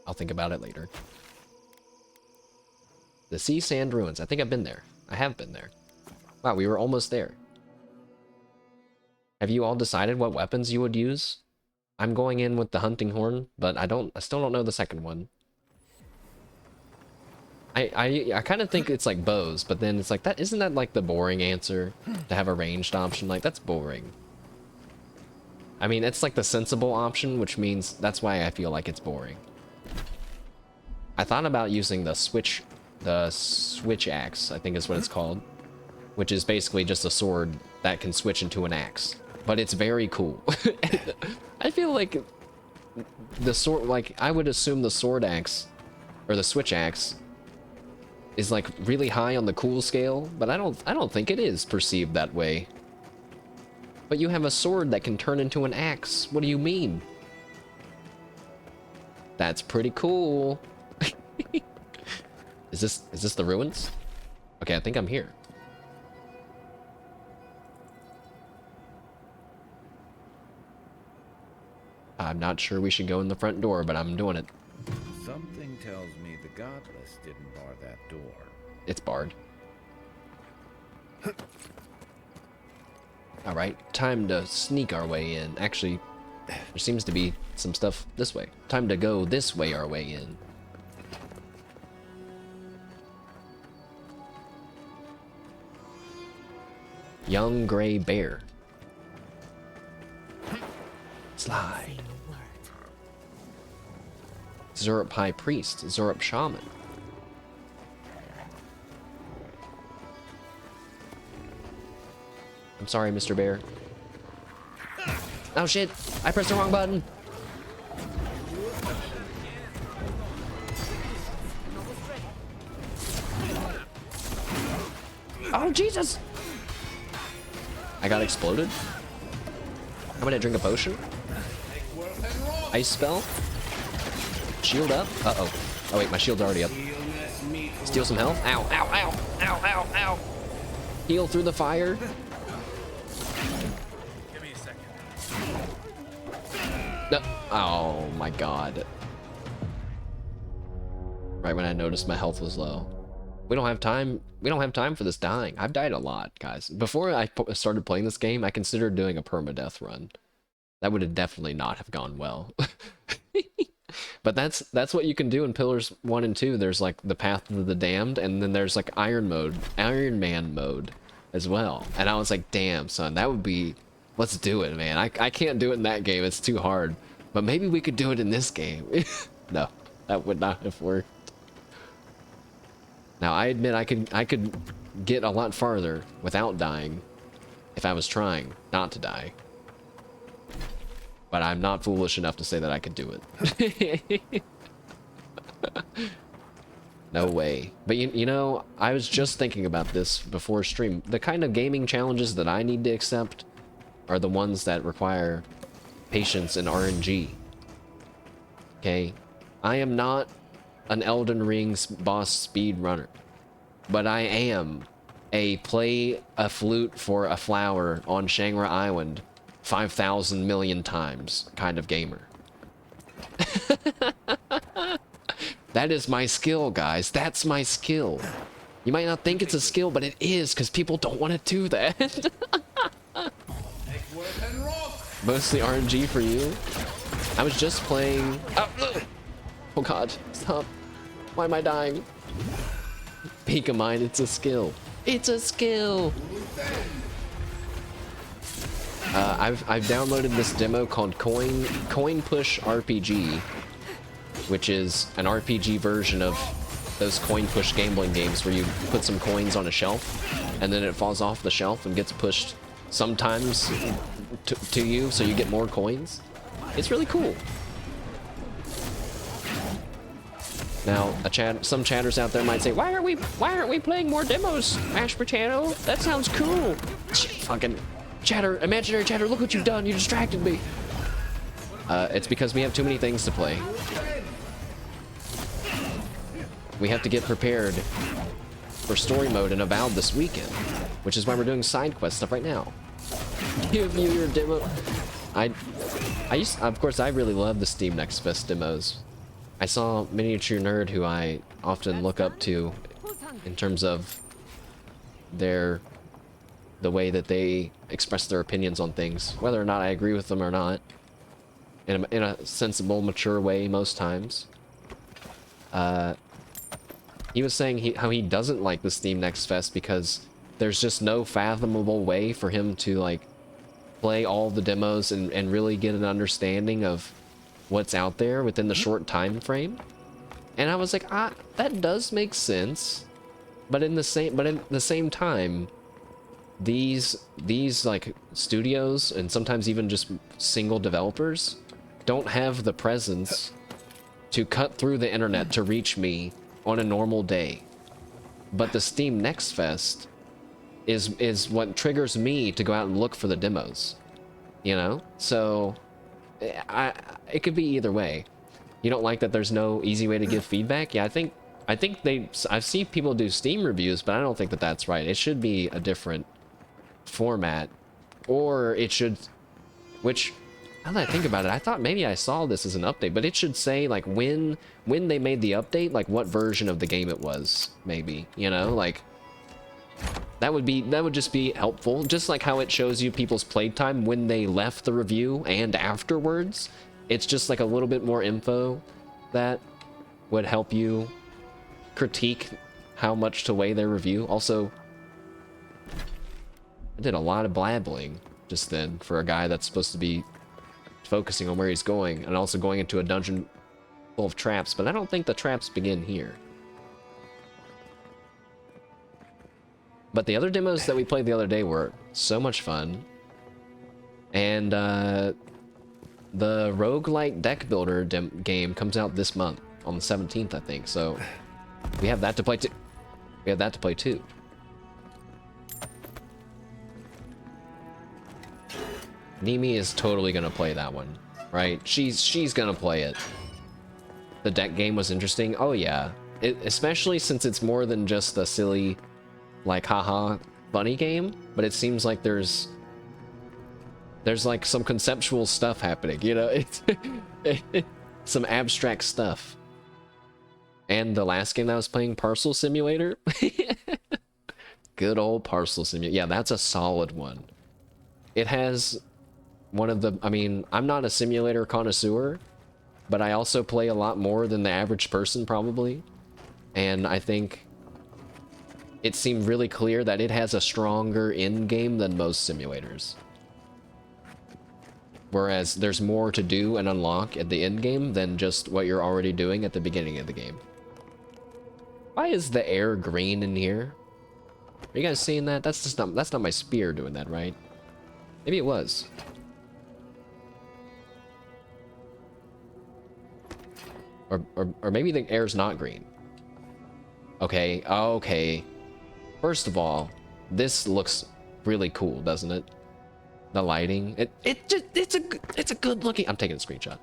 I'll think about it later. The Sea Sand Ruins. I think I've been there. I have been there. Wow, we were almost there. Have you all decided what weapons you would use? I'm going in with the hunting horn, but I still don't know the second one. I kind of think it's like bows, but then it's like, isn't that like the boring answer to have a ranged option? Like, that's boring. I mean, it's like the sensible option, which means that's why I feel like it's boring. I thought about using the switch axe, I think is what it's called, which is basically just a sword that can switch into an axe, but it's very cool. I feel like the sword, like, I would assume the sword axe or the switch axe is like really high on the cool scale, but I don't think it is perceived that way. But you have a sword that can turn into an axe. What do you mean? That's pretty cool. Is this the ruins? Okay, I think I'm here. I'm not sure we should go in the front door, but I'm doing it. Something tells me the Godless didn't bar that door. It's barred. Alright, time to sneak our way in. Actually, there seems to be some stuff this way. Time to go this way our way in. Young gray bear. Slide. Zurup High Priest, Zurup Shaman. I'm sorry, Mr. Bear. Oh shit, I pressed the wrong button. Oh Jesus! I got exploded. I'm gonna drink a potion. Ice spell. Shield up. Uh-oh. Oh wait, my shield's already up. Steal some health. Ow, ow, ow, ow, ow, ow. Heal through the fire. Give me a second. No. Oh my god. right when I noticed my health was low. We don't have time. We don't have time for this dying. I've died a lot, guys. Before I started playing this game, I considered doing a permadeath run. That would have definitely not have gone well. But that's what you can do in Pillars 1 and 2. There's like the Path of the Damned, and then there's like Iron Man mode as well. And I was like, damn, son, that would be... Let's do it, man. I can't do it in that game. It's too hard. But maybe we could do it in this game. No, that would not have worked. Now, I admit I could get a lot farther without dying if I was trying not to die. But I'm not foolish enough to say that I could do it. No way. But you know, I was just thinking about this before stream. The kind of gaming challenges that I need to accept are the ones that require patience and RNG. Okay? I am not an Elden Ring's boss speed runner, but I am a play a flute for a flower on Shangri Island 5,000 million times kind of gamer. That is my skill, guys. That's my skill. You might not think it's a skill, but it is, because people don't want to do that. Mostly RNG for you. I was just playing... Oh god, stop. Why am I dying? Peek of mine, it's a skill. It's a skill! I've downloaded this demo called Coin Push RPG, which is an RPG version of those coin push gambling games where you put some coins on a shelf and then it falls off the shelf and gets pushed sometimes to you so you get more coins. It's really cool. Now, some chatters out there might say, why aren't we playing more demos, Mashed Potato? That sounds cool. Fucking chatter, imaginary chatter, look what you've done, you distracted me. It's because we have too many things to play. We have to get prepared for story mode in Avowed this weekend, which is why we're doing side quest stuff right now. Give you your demo. Of course, I really love the Steam Next Fest demos. I saw Miniature Nerd, who I often look up to in terms of the way that they express their opinions on things, whether or not I agree with them or not, in a sensible, mature way most times. He was saying how he doesn't like the Steam Next Fest because there's just no fathomable way for him to like play all the demos and really get an understanding of what's out there within the short time frame. And I was like, that does make sense, but in the same time, these like studios and sometimes even just single developers don't have the presence to cut through the internet to reach me on a normal day. But the Steam Next Fest is what triggers me to go out and look for the demos, you know? So it could be either way. You don't like that there's no easy way to give feedback? Yeah, I think I've seen people do Steam reviews, but I don't think that that's right. It should be a different format, or it should, which, now that I think about it, I thought maybe I saw this as an update, but it should say like when they made the update, like what version of the game it was, maybe, you know, like that would just be helpful, just like how it shows you people's playtime when they left the review and afterwards. It's just like a little bit more info that would help you critique how much to weigh their review. Also, I did a lot of blabbling just then for a guy that's supposed to be focusing on where he's going and also going into a dungeon full of traps, but I don't think the traps begin here. But the other demos that we played the other day were so much fun. And the roguelike deck builder game comes out this month on the 17th, I think. So we have that to play too. We have that to play too. Nimi is totally gonna play that one, right? She's gonna play it. The deck game was interesting. Oh yeah, especially since it's more than just a silly, like haha funny game. But it seems like there's like some conceptual stuff happening. You know, it's some abstract stuff. And the last game that I was playing, Parcel Simulator. Good old Parcel Simulator. Yeah, that's a solid one. It has one of the... I mean, I'm not a simulator connoisseur, but I also play a lot more than the average person, probably. And I think it seemed really clear that it has a stronger end game than most simulators. Whereas there's more to do and unlock at the end game than just what you're already doing at the beginning of the game. Why is the air green in here? Are you guys seeing that? That's not my spear doing that, right? Maybe it was. Or maybe the air's not green. Okay, okay. First of all, this looks really cool, doesn't it? The lighting. It's a good looking. I'm taking a screenshot.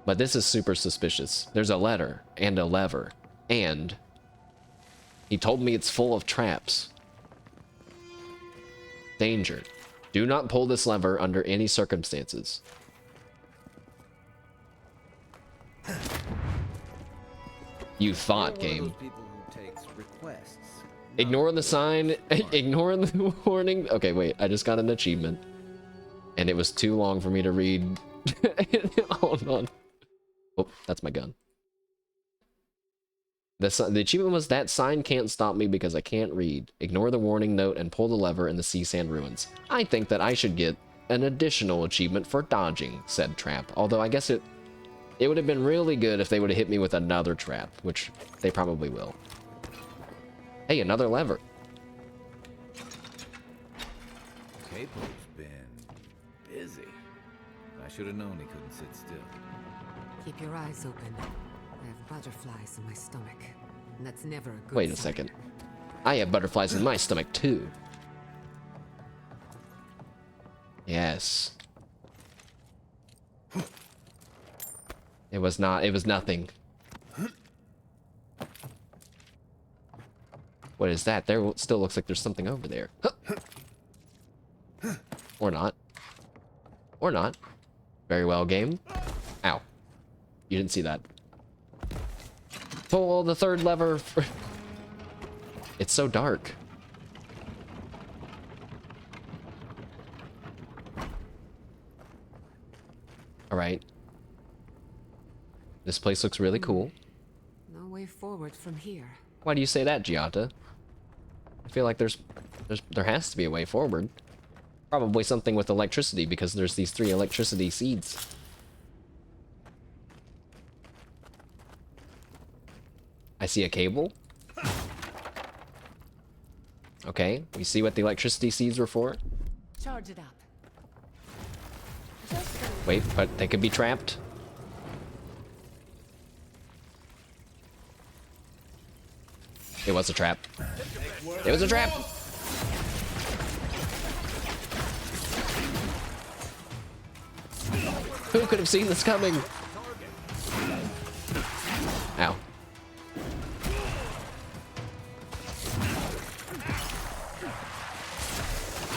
But this is super suspicious. There's a letter and a lever, and he told me it's full of traps. Danger. Do not pull this lever under any circumstances. You thought, game. Ignore the sign. Ignore the warning. Okay, wait. I just got an achievement. And it was too long for me to read. Hold on. Oh, that's my gun. The achievement was that sign can't stop me because I can't read. Ignore the warning note and pull the lever in the sea sand ruins. I think that I should get an additional achievement for dodging said trap. Although I guess it would have been really good if they would have hit me with another trap, which they probably will. Hey, another lever. Capo's been busy. I should have known he couldn't sit still. Keep your eyes open. I have butterflies in my stomach, and that's never a good Wait a sign. second. I have butterflies in my stomach too. Yes. It was nothing. What is that? There still looks like there's something over there. Or not. Or not. Very well, game. Ow. You didn't see that. Pull the third lever. It's so dark. Alright. This place looks really cool. No way forward from here. Why do you say that, Giata? I feel like there has to be a way forward. Probably something with electricity, because there's these 3 electricity seeds. I see a cable. Okay, we see what the electricity seeds were for. Charge it up. Wait, but they could be trapped. It was a trap. It was a trap! Who could have seen this coming? Ow.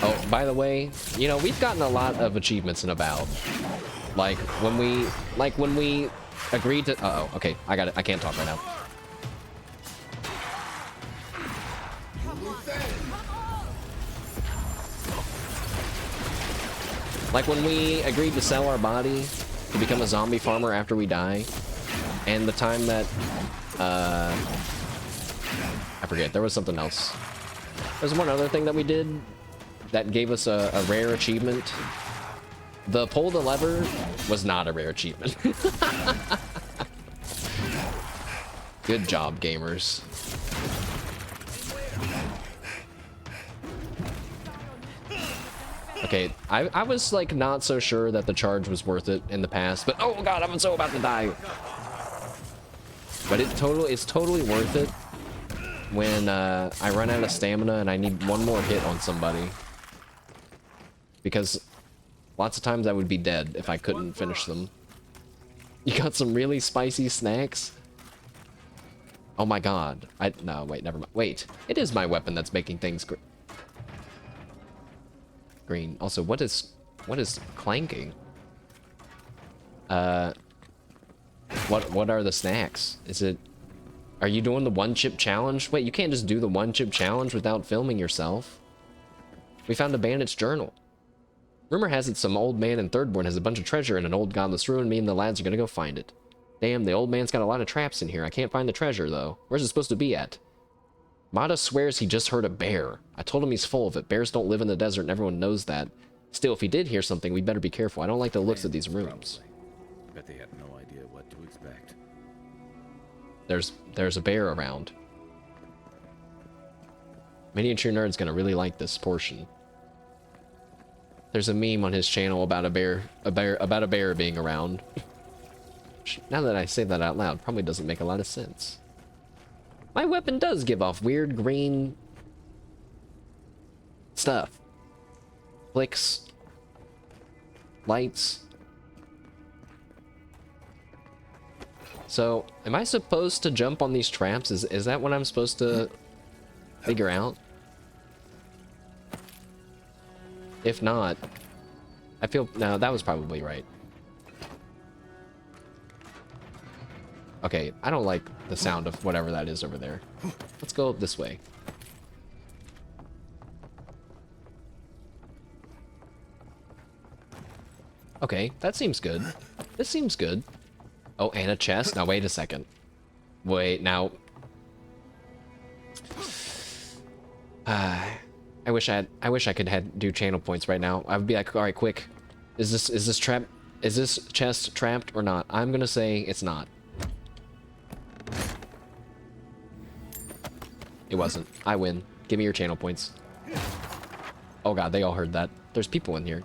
Oh, by the way, you know, we've gotten a lot of achievements in Avowed. Like when we agreed to okay, I got it. I can't talk right now. Like when we agreed to sell our body to become a zombie farmer after we die, and the time that I forget, there was something else. There's one other thing that we did that gave us a rare achievement. The pull the lever was not a rare achievement. Good job, gamers. Okay, I was like not so sure that the charge was worth it in the past, but oh god, I'm so about to die. But it's totally worth it when I run out of stamina and I need one more hit on somebody. Because lots of times I would be dead if I couldn't finish them. You got some really spicy snacks? Oh my god. No, wait, never mind. Wait, it is my weapon that's making things green. Also, what is clanking? What are the snacks? Is it... Are you doing the one chip challenge? Wait, you can't just do the one chip challenge without filming yourself. We found a bandit's journal. Rumor has it some old man in Thirdborn has a bunch of treasure in an old godless ruin. Me and the lads are gonna go find it. Damn, the old man's got a lot of traps in here. I can't find the treasure, though. Where's it supposed to be at? Mata swears he just heard a bear. I told him he's full of it. Bears don't live in the desert, and everyone knows that. Still, if he did hear something, we better be careful. I don't like the looks of these rooms. Bet they had no idea what to expect. There's a bear around. Miniature Nerd's gonna really like this portion. There's a meme on his channel about a bear being around. Now that I say that out loud, probably doesn't make a lot of sense. My weapon does give off weird green stuff. Flicks. Lights. So, am I supposed to jump on these traps? Is that what I'm supposed to figure out? If not, I feel... No, that was probably right. Okay, I don't like the sound of whatever that is over there. Let's go this way. Okay, that seems good. This seems good. Oh, and a chest? Now, wait a second. Wait, now... I wish I could do channel points right now. I would be like, all right, quick. Is this chest trapped or not? I'm gonna say it's not. It wasn't. I win. Give me your channel points. Oh god, they all heard that. There's people in here.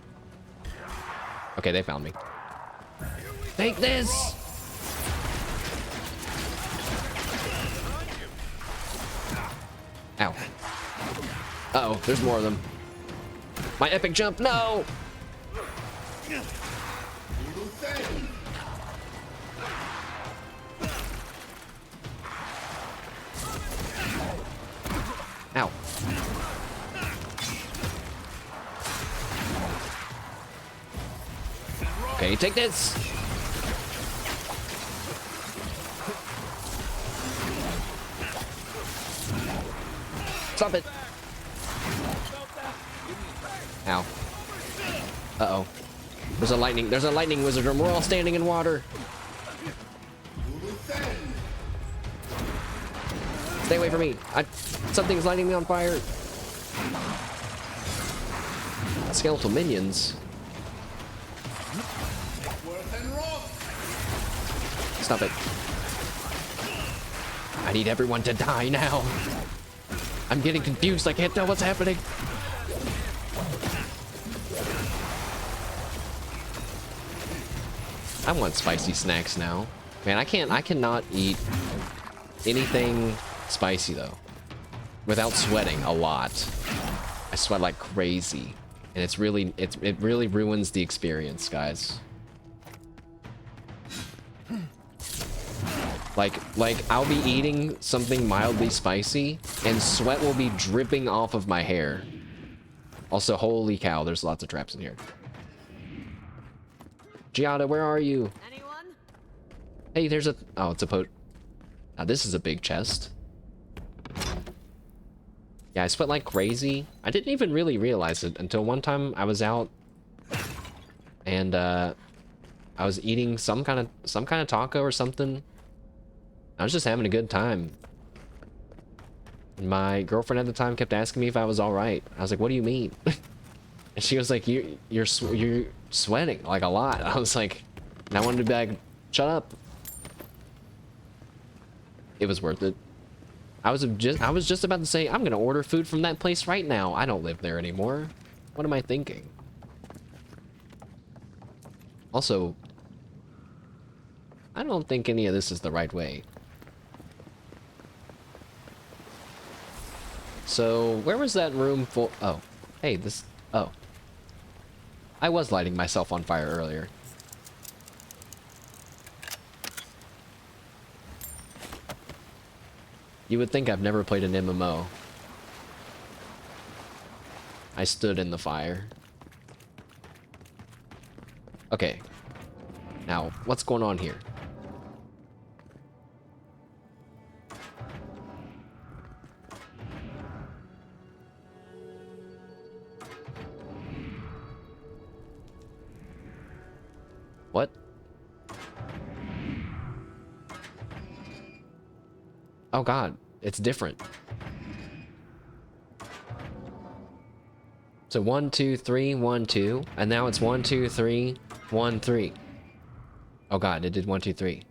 Okay, they found me. Take this! Ow. Uh-oh, there's more of them. My epic jump, no! Ow. Okay, take this! Stop it! Ow. Uh-oh. There's a lightning wizard and we're all standing in water. Stay away from me. Something's lighting me on fire. Skeletal minions. Stop it. I need everyone to die now. I'm getting confused. I can't tell what's happening. I want spicy snacks now. Man, I cannot eat anything spicy though without sweating a lot. I sweat like crazy. And it really ruins the experience, guys. Like I'll be eating something mildly spicy and sweat will be dripping off of my hair. Also, holy cow, there's lots of traps in here. Giada, where are you? Anyone? Hey, there's a... Oh, it's a Now, this is a big chest. Yeah, I sweat like crazy. I didn't even really realize it until one time I was out and I was eating some kind of taco or something. I was just having a good time. And my girlfriend at the time kept asking me if I was all right. I was like, "What do you mean?" And she was like, "You're sweating like a lot." I was like, and I wanted to be like, "Shut up." It was worth it. I was just about to say, I'm gonna order food from that place right now. I don't live there anymore. What am I thinking? Also, I don't think any of this is the right way. So, where was that room full? Oh, hey, this... Oh. I was lighting myself on fire earlier. You would think I've never played an MMO. I stood in the fire. Okay. Now, what's going on here? Oh god, it's different. So 1, 2, 3, 1, 2, and now it's 1, 2, 3, 1, 3. Oh god, it did 1, 2, 3.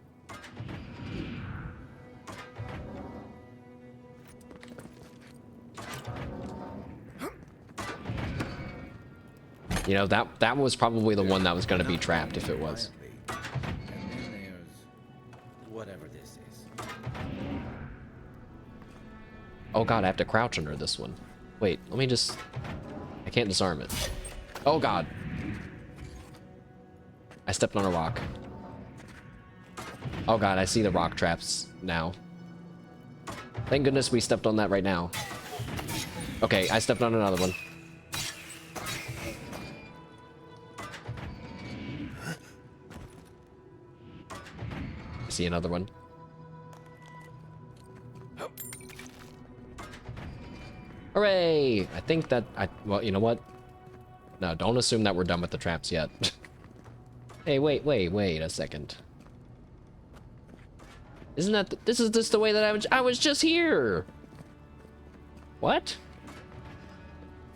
You know, that was probably the one that was going to be trapped if it was. And then there's whatever this is. Oh god, I have to crouch under this one. Wait, let me just... I can't disarm it. Oh god. I stepped on a rock. Oh god, I see the rock traps now. Thank goodness we stepped on that right now. Okay, I stepped on another one. I see another one. Hooray! I think that well, you know what? No, don't assume that we're done with the traps yet. Hey, wait a second. Isn't that this is just the way that I was just here? What?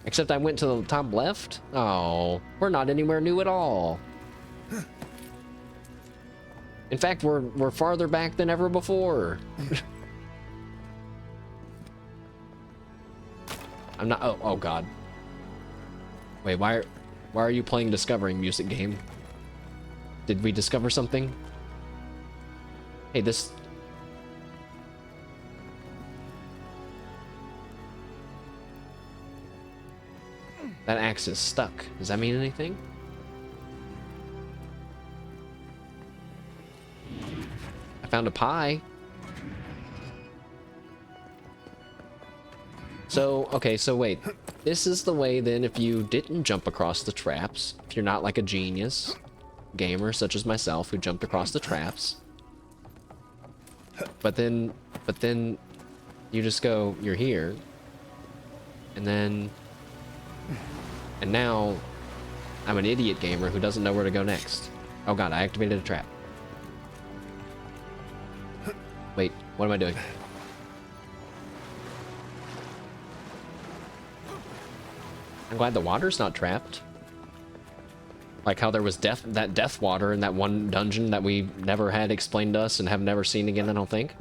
Except I went to the top left? Oh, we're not anywhere new at all. In fact, we're farther back than ever before. I'm not. Oh god. Wait, why are you playing discovering music game? Did we discover something? Hey, this. That axe is stuck. Does that mean anything? I found a pie. So, okay, so wait. This is the way then if you didn't jump across the traps, if you're not like a genius gamer such as myself who jumped across the traps. But then you just go, you're here. And now I'm an idiot gamer who doesn't know where to go next. Oh god, I activated a trap. Wait, what am I doing? I'm glad the water's not trapped. Like how there was that death water in that one dungeon that we never had explained to us and have never seen again, I don't think.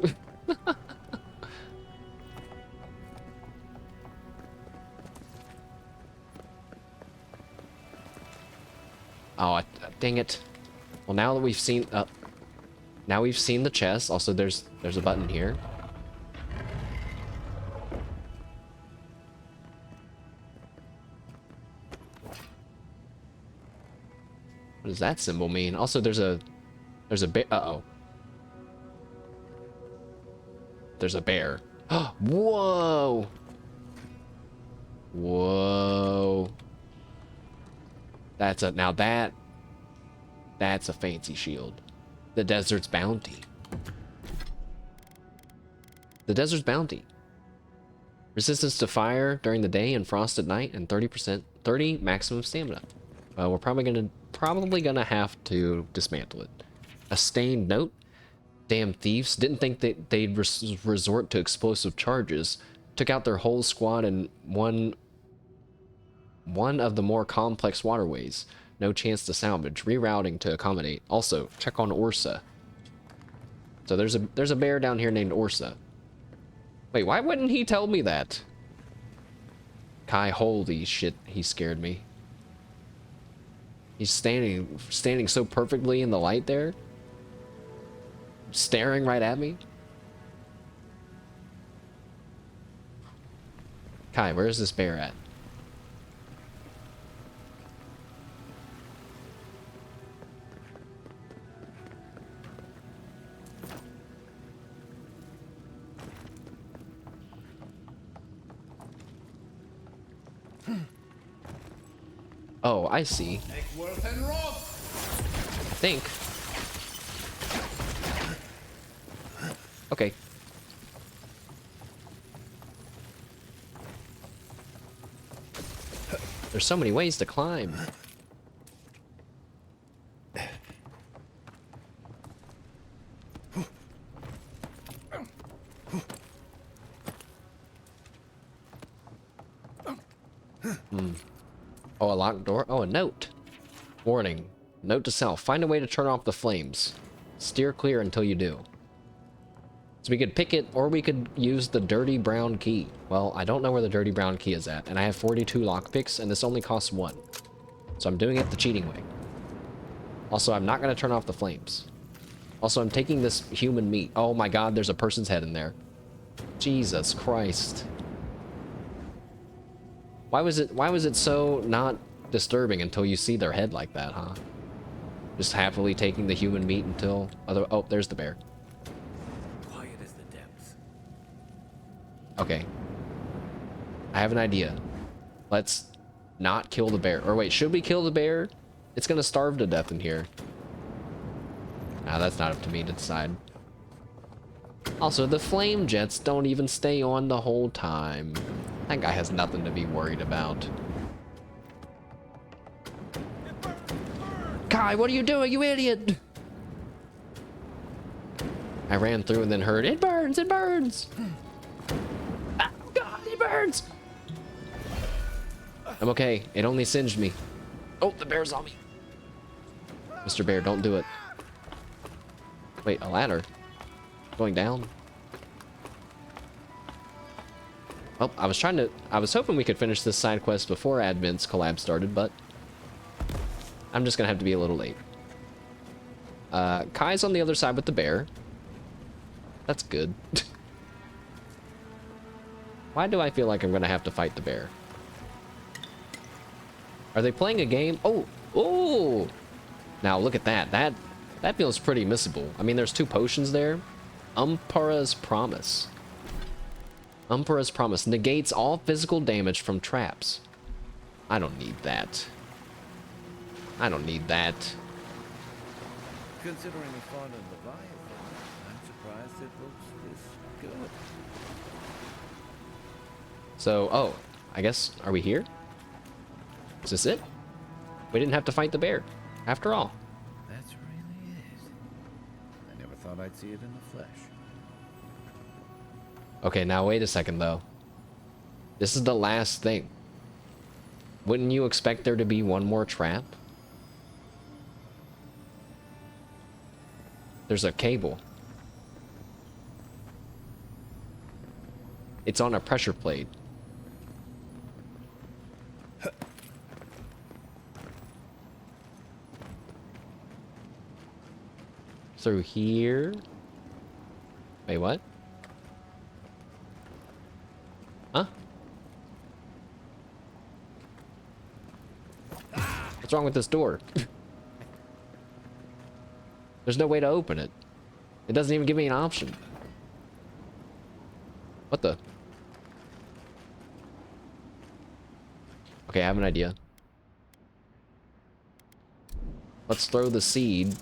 Oh, dang it. Well, now that we've seen the chest. Also, there's a button here. What does that symbol mean? Also, there's a bear. Uh-oh. There's a bear. Whoa. Whoa. That's a fancy shield. The desert's bounty. The desert's bounty. Resistance to fire during the day and frost at night, and 30 maximum stamina. We're probably gonna have to dismantle it. A stained note. Damn thieves! Didn't think that they'd resort to explosive charges. Took out their whole squad in one of the more complex waterways. No chance to salvage. Rerouting to accommodate. Also, check on Orsa. So there's a bear down here named Orsa. Wait, why wouldn't he tell me that? Kai, holy shit, he scared me. He's standing so perfectly in the light there. Staring right at me. Kai, where's this bear at? Oh, I see. Think. Okay. There's so many ways to climb. Oh, a locked door? Oh, a note. Warning. Note to self. Find a way to turn off the flames. Steer clear until you do. So we could pick it, or we could use the dirty brown key. Well, I don't know where the dirty brown key is at, and I have 42 lockpicks, and this only costs 1. So I'm doing it the cheating way. Also, I'm not going to turn off the flames. Also, I'm taking this human meat. Oh my god, there's a person's head in there. Jesus Christ. Why was it so not disturbing until you see their head like that, huh? Just happily taking the human meat until other. Oh, there's the bear. Quiet as the depths. Okay. I have an idea. Let's not kill the bear. Or wait, should we kill the bear? It's gonna starve to death in here. Nah, that's not up to me to decide. Also, the flame jets don't even stay on the whole time. That guy has nothing to be worried about. Kai, what are you doing, you idiot? I ran through and then heard, it burns, it burns. Oh god, it burns. I'm okay, it only singed me. Oh, the bear's on me. Mr. Bear, don't do it. Wait, a ladder? Going down? Well, I was hoping we could finish this side quest before Advent's collab started, but I'm just gonna have to be a little late. Kai's on the other side with the bear. That's good. Why do I feel like I'm gonna have to fight the bear? Are they playing a game? Oh! Oh! Now look at that. That feels pretty missable. I mean, there's 2 potions there. Umpara's Promise. Umpara's Promise negates all physical damage from traps. I don't need that. I don't need that. Considering we fought in Leviathan, I'm surprised it looks this good. So, oh, I guess, are we here? Is this it? We didn't have to fight the bear, after all. That's really it. I never thought I'd see it in the flesh. Okay, now wait a second, though. This is the last thing. Wouldn't you expect there to be one more trap? There's a cable. It's on a pressure plate. Through here? Wait, what? Huh? What's wrong with this door? There's no way to open it. It doesn't even give me an option. What the? Okay, I have an idea. Let's throw the seed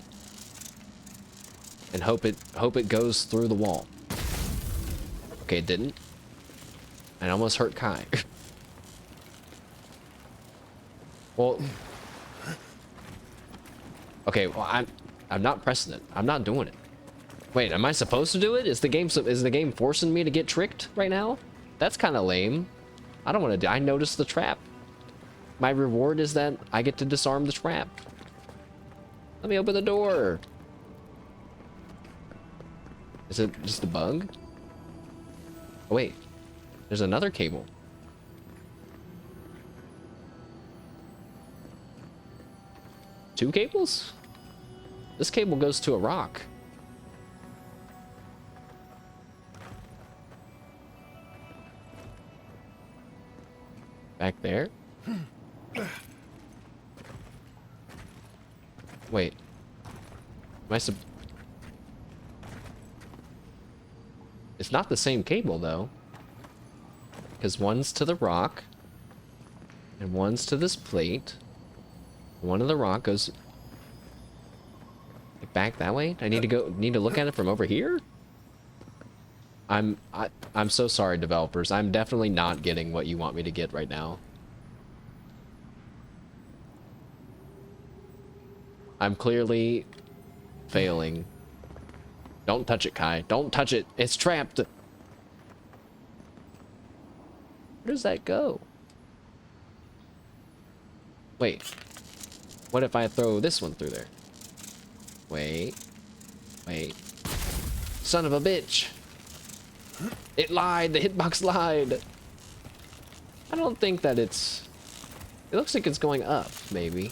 and hope it goes through the wall. Okay, it didn't. I almost hurt Kai. Well, okay, well I'm not pressing it. I'm not doing it. Wait, am I supposed to do it? Is the game forcing me to get tricked right now? That's kind of lame. I don't want to do. I noticed the trap. My reward is that I get to disarm the trap. Let me open the door. Is it just a bug? Oh wait, there's another cable. Two cables? This cable goes to a rock. Back there? Wait. Am I It's not the same cable, though. Because one's to the rock, and one's to this plate. One of the rock goes back that way. I need to look at it from over here. I'm so sorry, developers. I'm definitely not getting what you want me to get right now. I'm clearly failing. Don't touch it, Kai. Don't touch it. It's trapped. Where does that go? Wait. What if I throw this one through there? Wait. Wait. Son of a bitch! It lied! The hitbox lied! I don't think that it's... It looks like it's going up, maybe.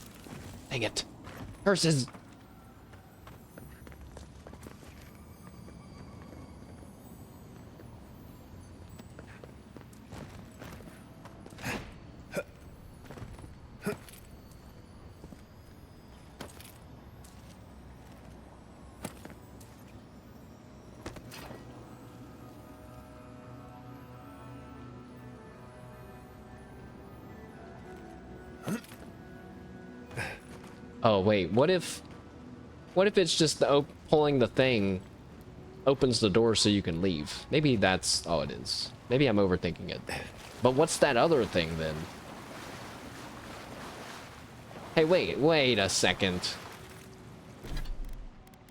Dang it. Curses! Oh wait, what if it's just the pulling the thing opens the door so you can leave? Maybe that's all it is. Maybe I'm overthinking it. But what's that other thing then? Hey, wait a second.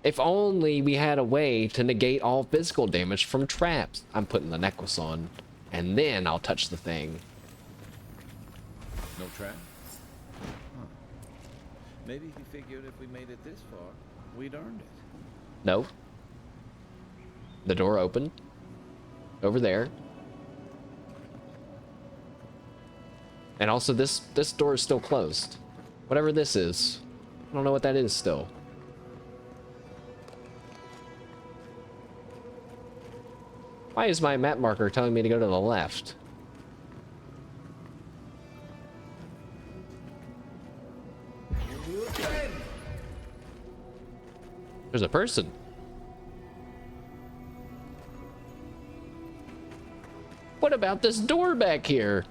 If only we had a way to negate all physical damage from traps. I'm putting the necklace on, and then I'll touch the thing. No trap? Huh. Maybe he figured if we made it this far, we'd earned it. No. The door opened. Over there. And also this door is still closed. Whatever this is. I don't know what that is still. Why is my map marker telling me to go to the left? There's a person. What about this door back here?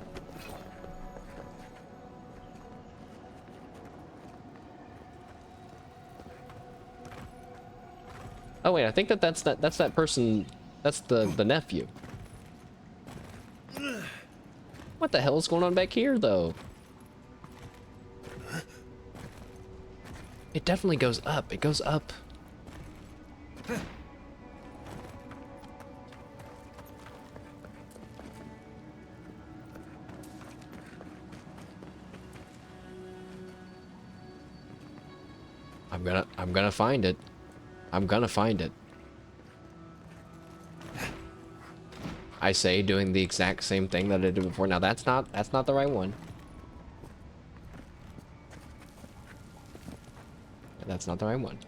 Oh wait, I think that's that person. That's the nephew. What the hell is going on back here, though? It definitely goes up. It goes up. I'm gonna find it. I'm gonna find it. I say, doing the exact same thing that I did before. Now that's not the right one. That's not the right one.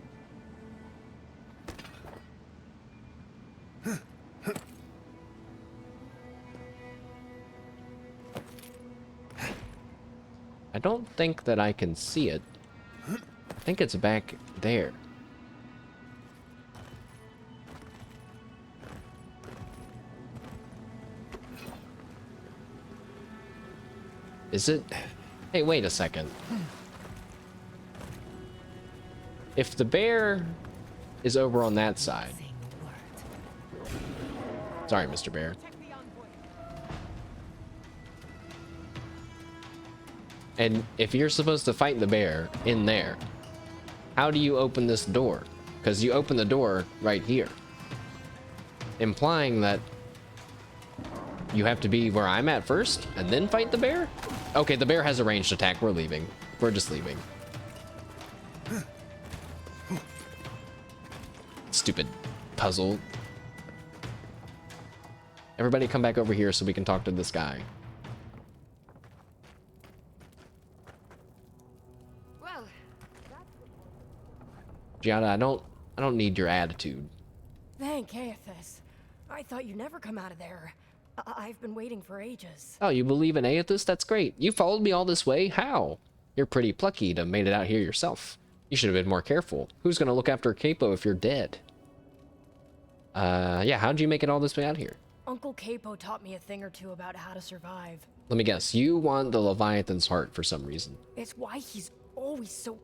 I don't think that I can see it. I think it's back there. Is it? Hey, wait a second. If the bear is over on that side. Sorry, Mr. Bear. And if you're supposed to fight the bear in there, how do you open this door? Because you open the door right here. Implying that you have to be where I'm at first and then fight the bear? Okay, the bear has a ranged attack. We're leaving. We're just leaving. Stupid puzzle. Everybody come back over here so we can talk to this guy. Well, Giada, I don't need your attitude. thank Aethys. I thought you'd never come out of there. I've been waiting for ages. Oh, you believe in Aethys? That's great. You followed me all this way? How? You're pretty plucky to have made it out here yourself. You should have been more careful. Who's gonna look after Capo if you're dead? Yeah, how'd you make it all this way out here? Uncle Capo taught me a thing or two about how to survive. Let me guess, you want the Leviathan's heart for some reason. It's why he's always so...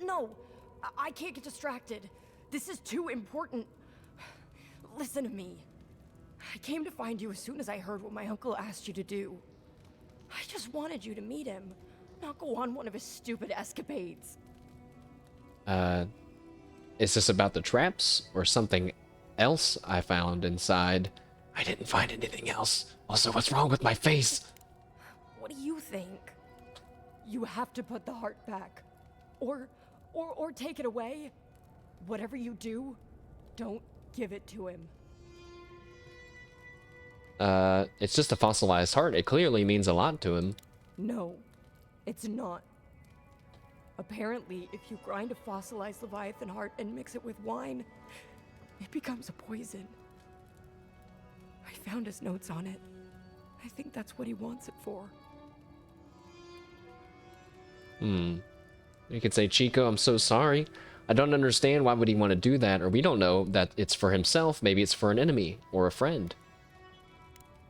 No, I can't get distracted. This is too important. Listen to me. I came to find you as soon as I heard what my uncle asked you to do. I just wanted you to meet him, not go on one of his stupid escapades. Is this about the traps or something else I found inside? I didn't find anything else. Also, what's wrong with my face? What do you think? You have to put the heart back. Or take it away. Whatever you do, don't give it to him. It's just a fossilized heart. It clearly means a lot to him. No, it's not. Apparently, if you grind a fossilized Leviathan heart and mix it with wine, it becomes a poison. I found his notes on it. I think that's what he wants it for. You could say, Chico, I'm so sorry. I don't understand why would he want to do that, or we don't know that it's for himself. Maybe it's for an enemy or a friend.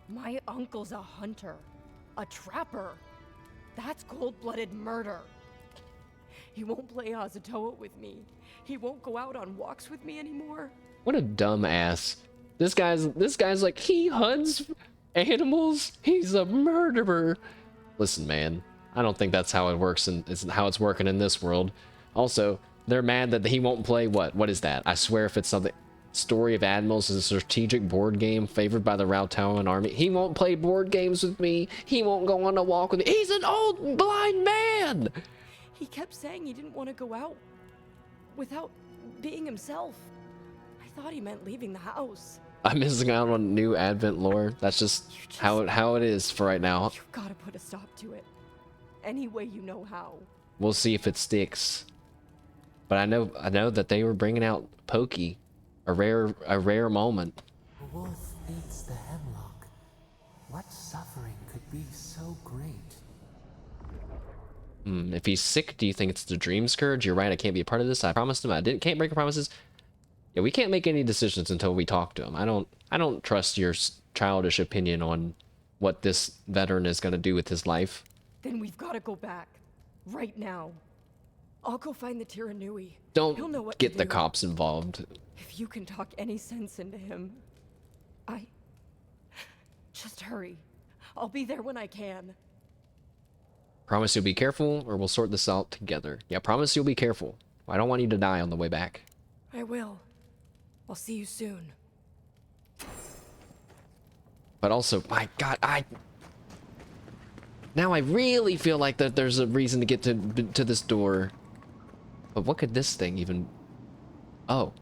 My uncle's a hunter, a trapper. That's cold-blooded murder. He won't play Azatoa with me. He won't go out on walks with me anymore. What a dumbass. This guy's like, he hunts animals. He's a murderer. Listen, man, I don't think that's how it works and is how it's working in this world. Also, they're mad that he won't play what is that? I swear if it's something. Story of Admirals is a strategic board game favored by the Rautawan army. He won't play board games with me. He won't go on a walk with me. He's an old blind man. He kept saying he didn't want to go out without being himself. I thought he meant leaving the house. I'm missing out on new Advent lore. That's just how it is for right now. You've got to put a stop to it. Any way you know how. We'll see if it sticks. But I know that they were bringing out Pokey. A rare moment. The wolf eats the hemlock. What suffering could be so great? If he's sick, do you think it's the dream scourge? You're right, I can't be a part of this. I promised him can't break promises. Yeah, we can't make any decisions until we talk to him. I don't trust your childish opinion on what this veteran is going to do with his life. Then we've got to go back. Right now. I'll go find the Tiranui. Don't He'll know what get to the do. cops involved. If you can talk any sense into him, just hurry. I'll be there when I can. Promise you'll be careful, or we'll sort this out together. Yeah, promise you'll be careful. I don't want you to die on the way back. I will. I'll see you soon. But also, my God, now I really feel like that there's a reason to get to this door. But what could this thing even... Oh.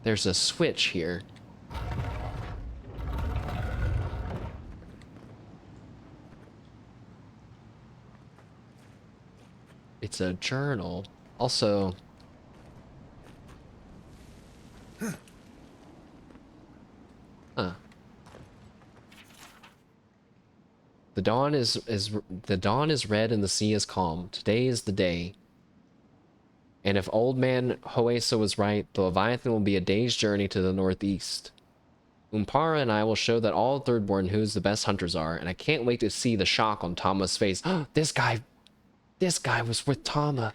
There's a switch here. It's a journal. Also... Huh. The dawn is red and the sea is calm. Today is the day. And if old man Hoesa was right, the Leviathan will be a day's journey to the northeast. Umpara and I will show that all Thirdborn who's the best hunters are, and I can't wait to see the shock on Tama's face. This guy was with Tama.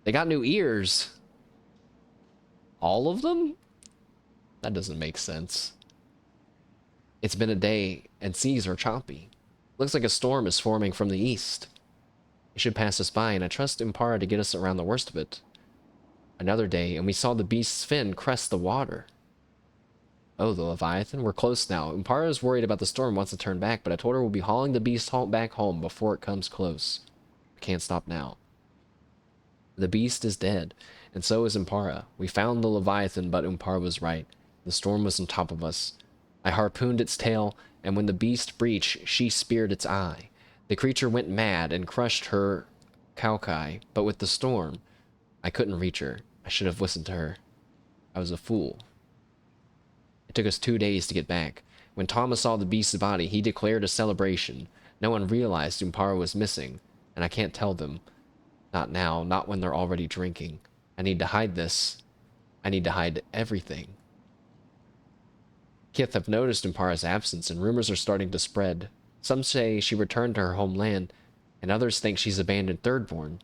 They got new ears. All of them? That doesn't make sense. It's been a day, and seas are choppy. Looks like a storm is forming from the east. It should pass us by, and I trust Umpara to get us around the worst of it. Another day, and we saw the beast's fin crest the water. Oh, the Leviathan? We're close now. Umpara is worried about the storm wants to turn back, but I told her we'll be hauling the beast back home before it comes close. I can't stop now. The beast is dead, and so is Umpara. We found the Leviathan, but Umpara was right. The storm was on top of us. I harpooned its tail, and when the beast breached, she speared its eye. The creature went mad and crushed her Kaukai, but with the storm, I couldn't reach her. I should have listened to her. I was a fool. It took us 2 days to get back. When Thomas saw the beast's body, he declared a celebration. No one realized Umpara was missing, and I can't tell them. Not now, not when they're already drinking. I need to hide this. I need to hide everything. Kith have noticed Umpara's absence, and rumors are starting to spread. Some say she returned to her homeland, and others think she's abandoned Thirdborn.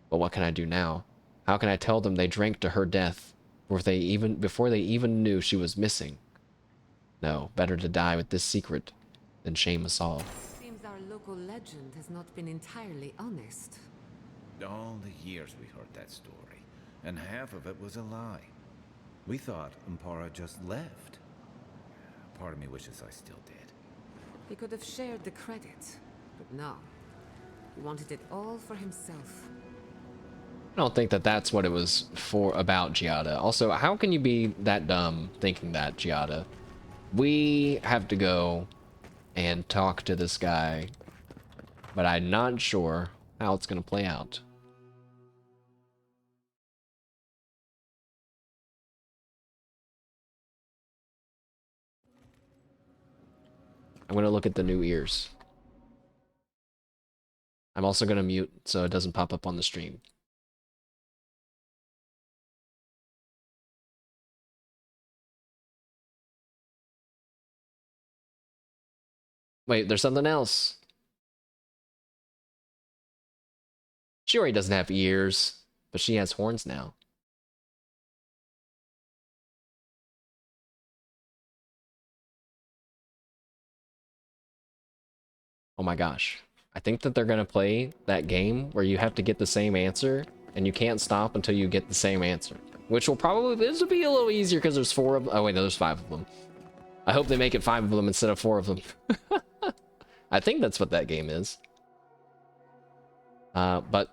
But what can I do now? How can I tell them they drank to her death, before they even knew she was missing? No, better to die with this secret than shame us all. Seems our local legend has not been entirely honest. All the years we heard that story, and half of it was a lie. We thought Umpara just left. Part of me wishes I still did. He could have shared the credit, but no. He wanted it all for himself. I don't think that that's what it was for about Giada. Also, how can you be that dumb thinking that, Giada? We have to go and talk to this guy, but I'm not sure how it's going to play out. I'm going to look at the new ears. I'm also going to mute so it doesn't pop up on the stream. Wait, there's something else. She already doesn't have ears, but she has horns now. Oh my gosh. I think that they're going to play that game where you have to get the same answer and you can't stop until you get the same answer. Which will probably, this will be a little easier because there's 4 of them. Oh wait, no, there's 5 of them. I hope they make it 5 of them instead of 4 of them. I think that's what that game is. But,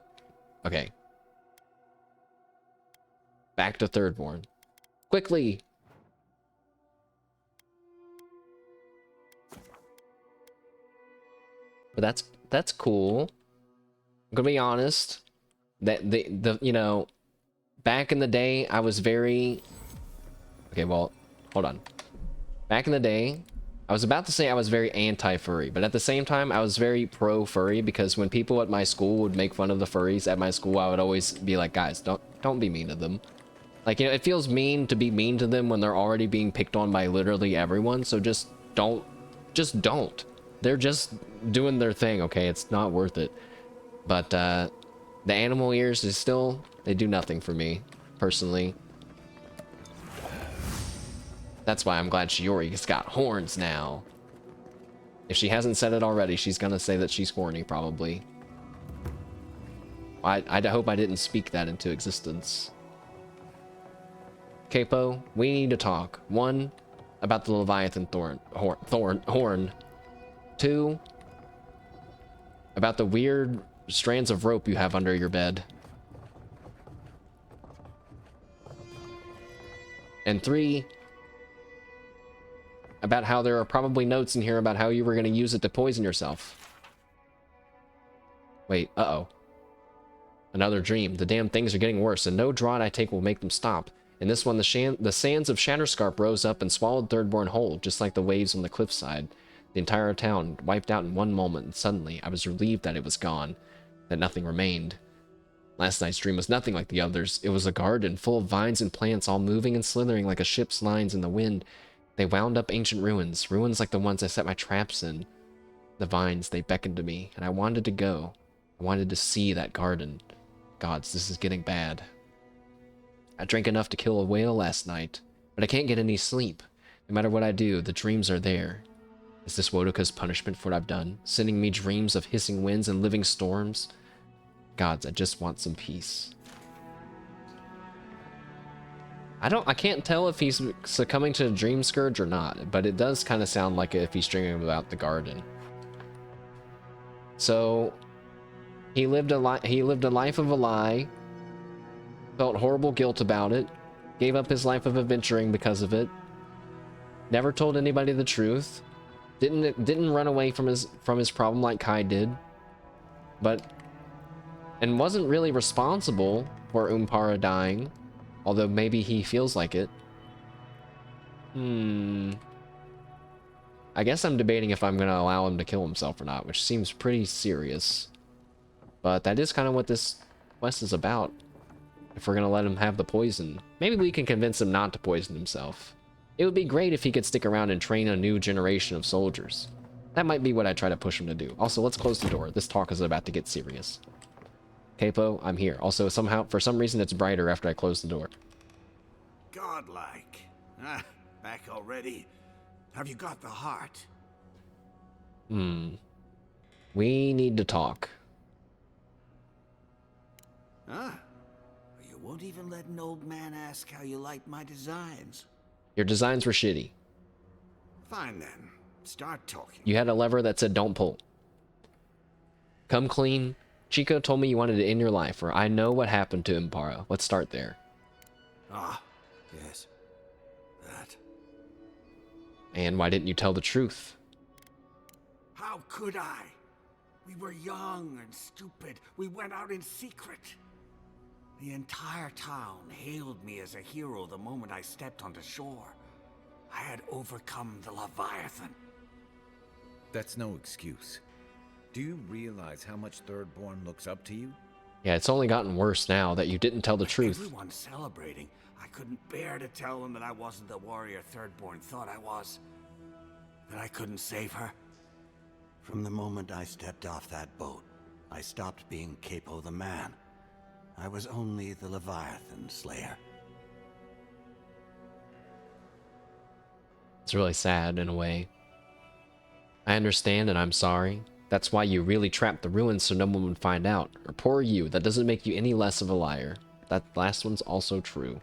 okay. Back to Thirdborn. Quickly! But that's cool. I'm gonna be honest. That the you know, back in the day, I was very... Okay, well, hold on. Back in the day, I was about to say I was very anti-furry, but at the same time, I was very pro-furry because when people at my school would make fun of the furries at my school, I would always be like, guys, don't be mean to them. Like, you know, it feels mean to be mean to them when they're already being picked on by literally everyone, so just don't. They're just doing their thing, okay? It's not worth it. But, the animal ears is still, they do nothing for me, personally. That's why I'm glad Shiori's got horns now. If she hasn't said it already, she's gonna say that she's horny, probably. I hope I didn't speak that into existence. Capo, we need to talk. 1, about the Leviathan horn. 2, about the weird strands of rope you have under your bed. And 3, about how there are probably notes in here about how you were going to use it to poison yourself. Wait, uh-oh. Another dream. The damn things are getting worse, and no draught I take will make them stop. In this one, the sands of Shatterscarp rose up and swallowed Thirdborn whole, just like the waves on the cliffside. The entire town wiped out in one moment, and suddenly I was relieved that it was gone, that nothing remained. Last night's dream was nothing like the others. It was a garden full of vines and plants, all moving and slithering like a ship's lines in the wind. They wound up ancient ruins like the ones I set my traps in. The vines, they beckoned to me, and I wanted to go. I wanted to see that garden. Gods, this is getting bad. I drank enough to kill a whale last night, but I can't get any sleep. No matter what I do, the dreams are there. Is this Wodoka's punishment for what I've done? Sending me dreams of hissing winds and living storms? Gods, I just want some peace. I can't tell if he's succumbing to the dream scourge or not, but it does kind of sound like if he's dreaming about the garden. So he lived a life of a lie, felt horrible guilt about it, gave up his life of adventuring because of it, never told anybody the truth, didn't run away from his problem like Kai did, and wasn't really responsible for Umpara dying. Although maybe he feels like it. I guess I'm debating if I'm going to allow him to kill himself or not, which seems pretty serious. But that is kind of what this quest is about. If we're going to let him have the poison. Maybe we can convince him not to poison himself. It would be great if he could stick around and train a new generation of soldiers. That might be what I try to push him to do. Also, let's close the door. This talk is about to get serious. Capo, I'm here. Also, somehow, for some reason, it's brighter after I close the door. Godlike. Ah, back already? Have you got the heart? We need to talk. Huh? You won't even let an old man ask how you like my designs. Your designs were shitty. Fine then. start talking. You had a lever that said don't pull. Come clean. Chico told me you wanted to end your life, or I know what happened to Impara. Let's start there. Ah, yes. That. And why didn't you tell the truth? How could I? We were young and stupid. We went out in secret. The entire town hailed me as a hero the moment I stepped onto shore. I had overcome the Leviathan. That's no excuse. Do you realize how much Thirdborn looks up to you? Yeah, it's only gotten worse now that you didn't tell the truth. Everyone's celebrating. I couldn't bear to tell them that I wasn't the warrior Thirdborn thought I was. That I couldn't save her. From the moment I stepped off that boat, I stopped being Capo the man. I was only the Leviathan Slayer. It's really sad in a way. I understand and I'm sorry. That's why you really trapped the ruins so no one would find out. Or poor you, that doesn't make you any less of a liar. That last one's also true.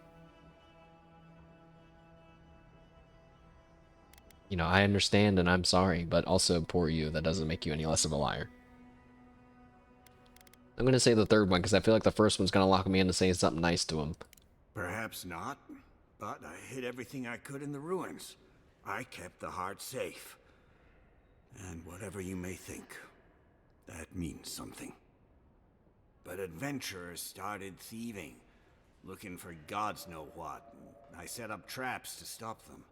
You know, I understand and I'm sorry, but also poor you, that doesn't make you any less of a liar. I'm gonna say the third one because I feel like the first one's gonna lock me into saying something nice to him. Perhaps not, but I hid everything I could in the ruins. I kept the heart safe. And whatever you may think, that means something. But adventurers started thieving, looking for gods know what. I set up traps to stop them.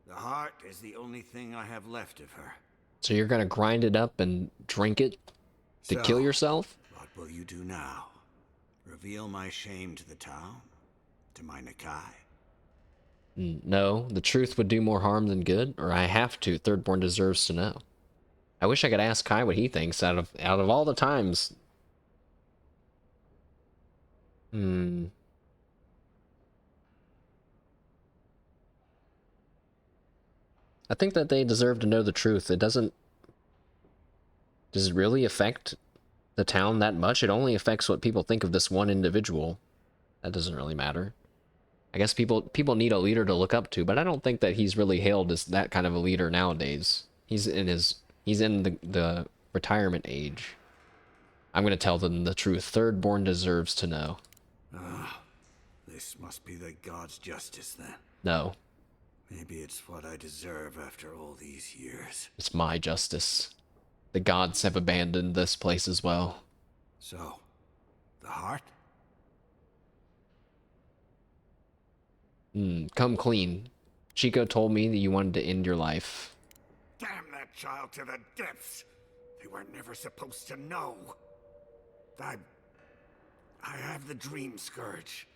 The heart is the only thing I have left of her. So you're gonna grind it up and drink it to kill yourself? What will you do now? Reveal my shame to the town? To my Nakai? No, the truth would do more harm than good, or I have to. Thirdborn deserves to know. I wish I could ask Kai what he thinks out of all the times. I think that they deserve to know the truth. It doesn't... Does it really affect the town that much? It only affects what people think of this one individual. That doesn't really matter. I guess people need a leader to look up to, but I don't think that he's really hailed as that kind of a leader nowadays. He's in the retirement age. I'm gonna tell them the truth. Thirdborn deserves to know. Ah, this must be the god's justice then. No. Maybe it's what I deserve after all these years. It's my justice. The gods have abandoned this place as well. So, the heart? Come clean. Chico told me that you wanted to end your life. Damn that child to the depths! They were never supposed to know. I have the dream scourge.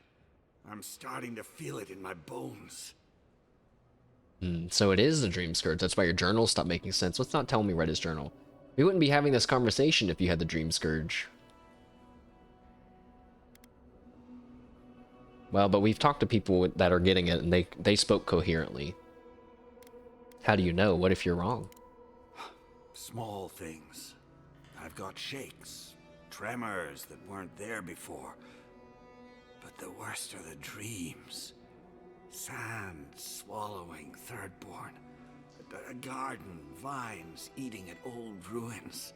I'm starting to feel it in my bones. So it is the dream scourge. That's why your journal stopped making sense. Let's not tell me read his journal. We wouldn't be having this conversation if you had the dream scourge. Well, but we've talked to people that are getting it, and they spoke coherently. How do you know? What if you're wrong? Small things. I've got shakes, tremors that weren't there before. But the worst are the dreams. Sand swallowing Thirdborn. A garden, vines eating at old ruins.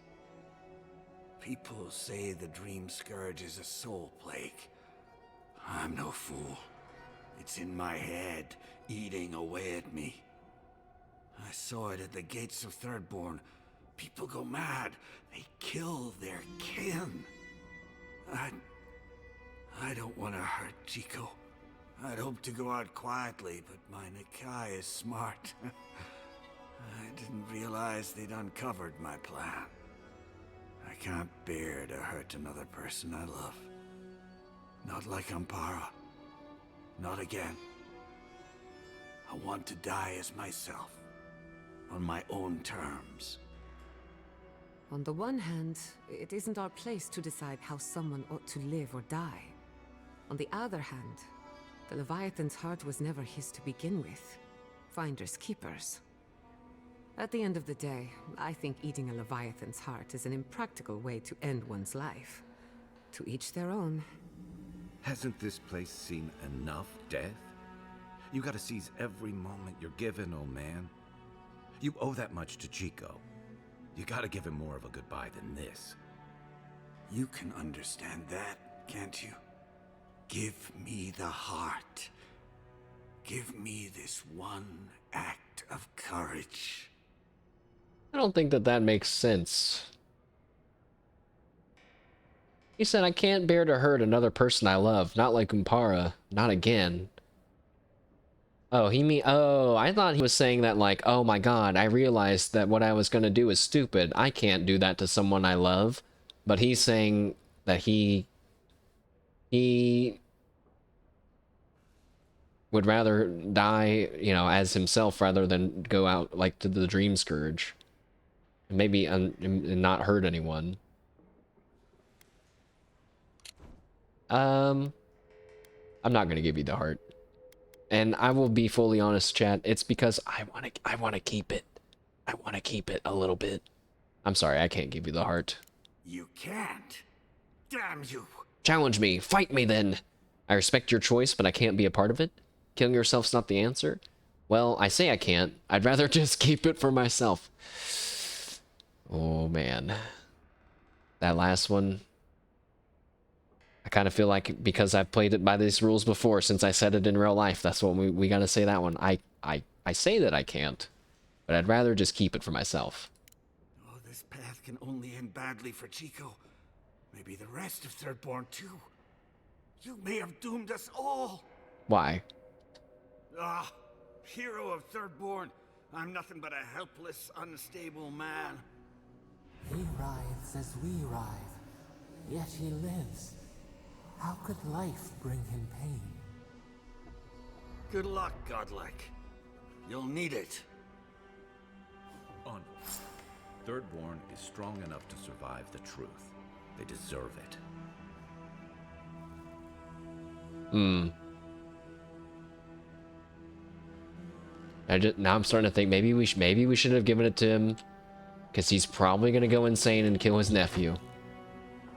People say the dream scourge is a soul plague. I'm no fool. It's in my head, eating away at me. I saw it at the gates of Thirdborn. People go mad. They kill their kin. I don't want to hurt Chico. I'd hoped to go out quietly, but my Nakai is smart. I didn't realize they'd uncovered my plan. I can't bear to hurt another person I love. Not like Ampara. Not again. I want to die as myself. On my own terms. On the one hand, it isn't our place to decide how someone ought to live or die. On the other hand, the Leviathan's heart was never his to begin with. Finders keepers. At the end of the day, I think eating a Leviathan's heart is an impractical way to end one's life. To each their own. Hasn't this place seen enough death? You gotta seize every moment you're given, old man. You owe that much to Chico. You gotta give him more of a goodbye than this. You can understand that, can't you? Give me the heart. Give me this one act of courage. I don't think that that makes sense. He said, I can't bear to hurt another person I love. Not like Umpara. Not again. Oh, I thought he was saying that like, oh my god, I realized that what I was gonna do is stupid. I can't do that to someone I love. But he's saying that he would rather die, you know, as himself rather than go out like to the Dream Scourge. And maybe and not hurt anyone. I'm not gonna give you the heart. And I will be fully honest, chat. It's because I wanna keep it. I wanna keep it a little bit. I'm sorry, I can't give you the heart. You can't. Damn you. Challenge me. Fight me then. I respect your choice, but I can't be a part of it. Killing yourself's not the answer. Well, I say I can't. I'd rather just keep it for myself. Oh, man. That last one. I kind of feel like because I've played it by these rules before, since I said it in real life, that's what we gotta say that one. I say that I can't, but I'd rather just keep it for myself. Oh, this path can only end badly for Chico. Maybe the rest of Thirdborn too. You may have doomed us all. Why? Ah, hero of Thirdborn. I'm nothing but a helpless, unstable man. He writhes as we writhe, yet he lives. How could life bring him pain? Good luck, Godlike. You'll need it. Onward. Thirdborn is strong enough to survive the truth. They deserve it. Now I'm starting to think maybe we should have given it to him, because he's probably gonna go insane and kill his nephew.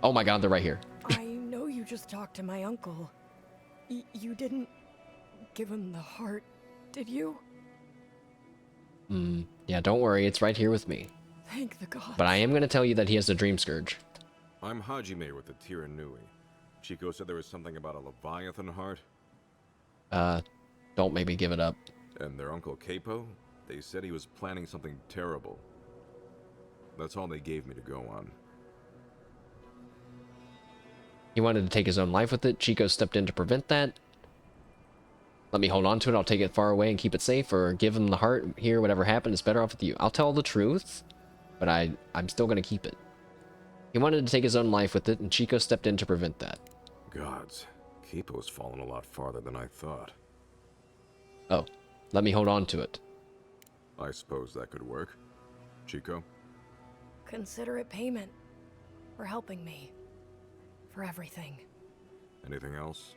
Oh my god, they're right here. I know you just talked to my uncle. You didn't give him the heart, did you? Yeah, don't worry, it's right here with me. Thank the gods. But I am gonna tell you that he has a Dream Scourge. I'm Hajime with the Tiranui. Chico said there was something about a Leviathan heart. Don't make me give it up. And their uncle Capo? They said he was planning something terrible. That's all they gave me to go on. He wanted to take his own life with it. Chico stepped in to prevent that. Let me hold on to it. I'll take it far away and keep it safe, or give him the heart. Here, whatever happened is better off with you. I'll tell the truth, but I'm still going to keep it. He wanted to take his own life with it, and Chico stepped in to prevent that. Gods, Capo's fallen a lot farther than I thought. Oh, let me hold on to it. I suppose that could work. Chico? Consider it payment for helping me. For everything. Anything else?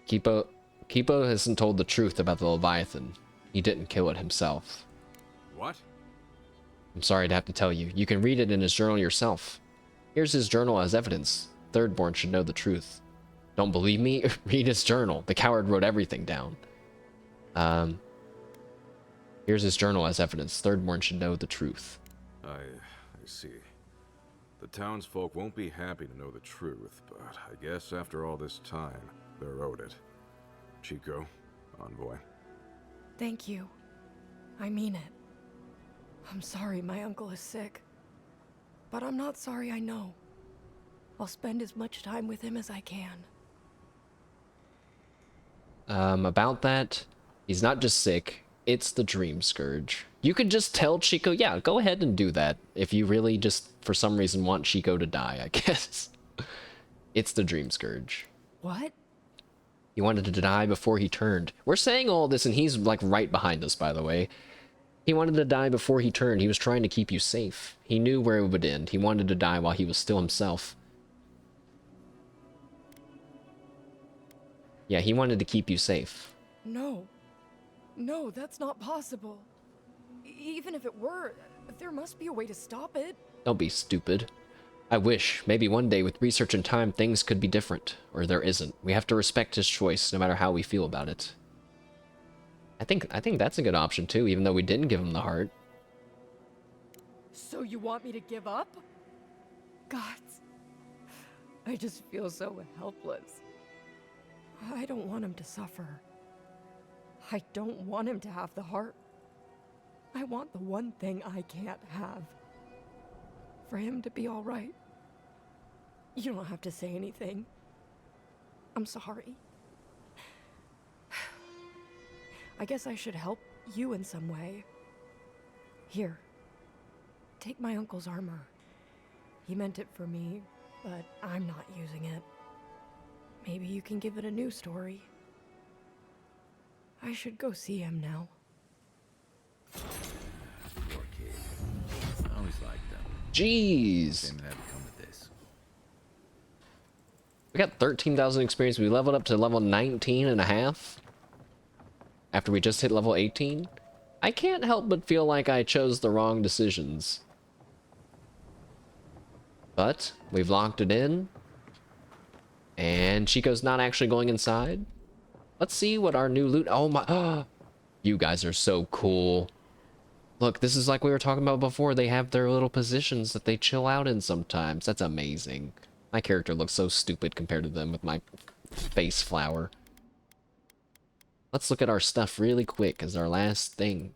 Kipo hasn't told the truth about the Leviathan. He didn't kill it himself. What? I'm sorry to have to tell you. You can read it in his journal yourself. Here's his journal as evidence. Thirdborn should know the truth. Don't believe me? Read his journal. The coward wrote everything down. Here's his journal as evidence. Thirdborn should know the truth. I see. The townsfolk won't be happy to know the truth, but I guess after all this time, they're owed it. Chico, envoy. Thank you. I mean it. I'm sorry my uncle is sick. But I'm not sorry I know. I'll spend as much time with him as I can. About that, he's not just sick, it's the Dream Scourge. You could just tell Chico, yeah, go ahead and do that, if you really just, for some reason, want Chico to die, I guess. It's the Dream Scourge. What? He wanted to die before he turned. We're saying all this, and he's, like, right behind us, by the way. He wanted to die before he turned. He was trying to keep you safe. He knew where it would end. He wanted to die while he was still himself. Yeah, he wanted to keep you safe. No. No, that's not possible. Even if it were, there must be a way to stop it. Don't be stupid. I wish. Maybe one day with research and time things could be different. Or there isn't. We have to respect his choice, no matter how we feel about it. I think that's a good option too, even though we didn't give him the heart. So you want me to give up? Gods, I just feel so helpless. I don't want him to suffer. I don't want him to have the heart. I want the one thing I can't have. For him to be all right. You don't have to say anything. I'm sorry. I guess I should help you in some way. Here, take my uncle's armor. He meant it for me, but I'm not using it. Maybe you can give it a new story. I should go see him now. Poor kid. I always liked them. Jeez. Shame it had to come to this. We got 13,000 experience. We leveled up to level 19 and a half. After we just hit level 18. I can't help but feel like I chose the wrong decisions. But we've locked it in. And Chico's not actually going inside. Let's see what our new loot... Oh my... You guys are so cool. Look, this is like we were talking about before. They have their little positions that they chill out in sometimes. That's amazing. My character looks so stupid compared to them with my face flower. Let's look at our stuff really quick as our last thing.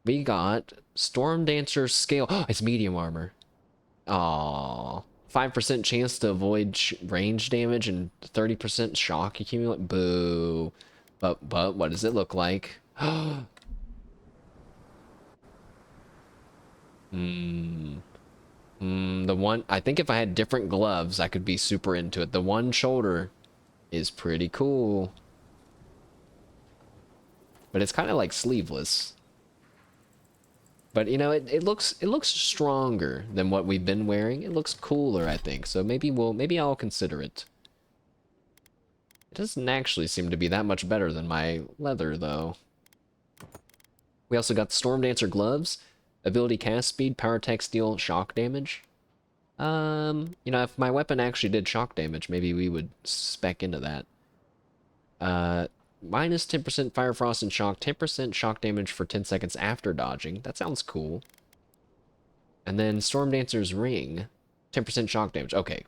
We got Storm Dancer Scale. Oh, it's medium armor. Aww. 5% chance to avoid range damage and 30% shock accumulate. Boo. But what does it look like? The one, I think if I had different gloves, I could be super into it. The one shoulder is pretty cool. But it's kind of like sleeveless. But you know, it looks stronger than what we've been wearing. It looks cooler, I think. So maybe I'll consider it. It doesn't actually seem to be that much better than my leather though. We also got the Storm Dancer gloves, ability cast speed, power attack, steal, shock damage. You know, if my weapon actually did shock damage, maybe we would spec into that. Minus 10% fire, frost, and shock. 10% shock damage for 10 seconds after dodging. That sounds cool. And then Storm Dancer's ring. 10% shock damage. Okay.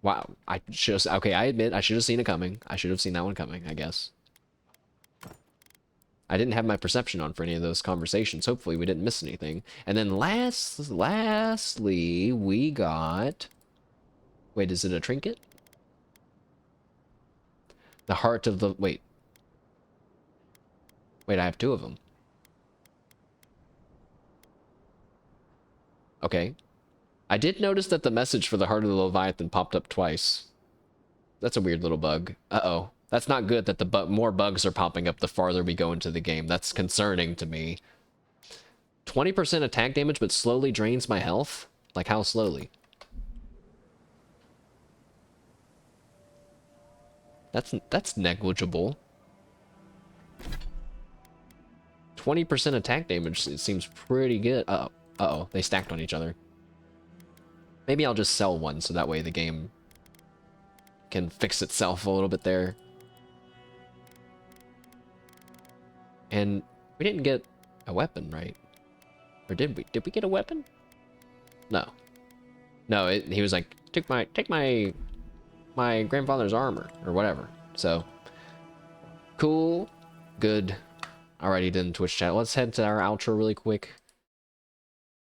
Wow. Okay, I admit, I should have seen it coming. I should have seen that one coming, I guess. I didn't have my perception on for any of those conversations. Hopefully we didn't miss anything. And then lastly, we got... Wait, is it a trinket? The heart of the... Wait, I have two of them. Okay. I did notice that the message for the heart of the Leviathan popped up twice. That's a weird little bug. Uh-oh. That's not good that the more bugs are popping up the farther we go into the game. That's concerning to me. 20% attack damage, but slowly drains my health? Like, how slowly? That's negligible. 20% attack damage, it seems pretty good. Uh-oh, they stacked on each other. Maybe I'll just sell one so that way the game can fix itself a little bit there. And we didn't get a weapon, right? Or did we? Did we get a weapon? No. No, he was like, take my grandfather's armor or whatever. So cool, good. Alrighty then, Twitch chat. Let's head to our outro really quick.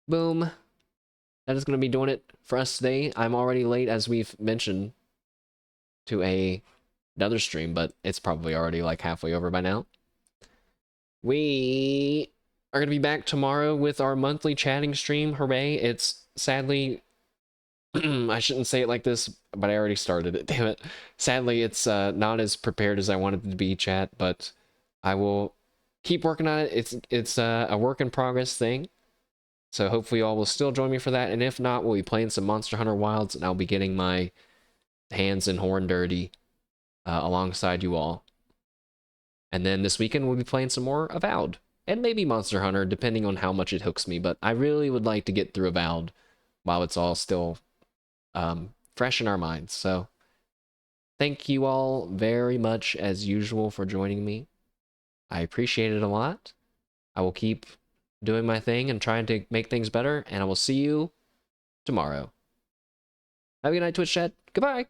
Boom. That is going to be doing it for us today. I'm already late, as we've mentioned, to another stream, but it's probably already like halfway over by now. We are going to be back tomorrow with our monthly chatting stream. Hooray. It's sadly... I shouldn't say it like this, but I already started it, damn it. Sadly, it's not as prepared as I wanted it to be, chat, but I will keep working on it. It's a work in progress thing. So hopefully y'all will still join me for that, and if not, we'll be playing some Monster Hunter Wilds, and I'll be getting my hands and horn dirty alongside you all. And then this weekend we'll be playing some more Avowed, and maybe Monster Hunter, depending on how much it hooks me, but I really would like to get through Avowed while it's all still fresh in our minds. So thank you all very much as usual for joining me. I appreciate it a lot. I will keep doing my thing and trying to make things better, and I will see you tomorrow. Have a good night, Twitch chat. Goodbye.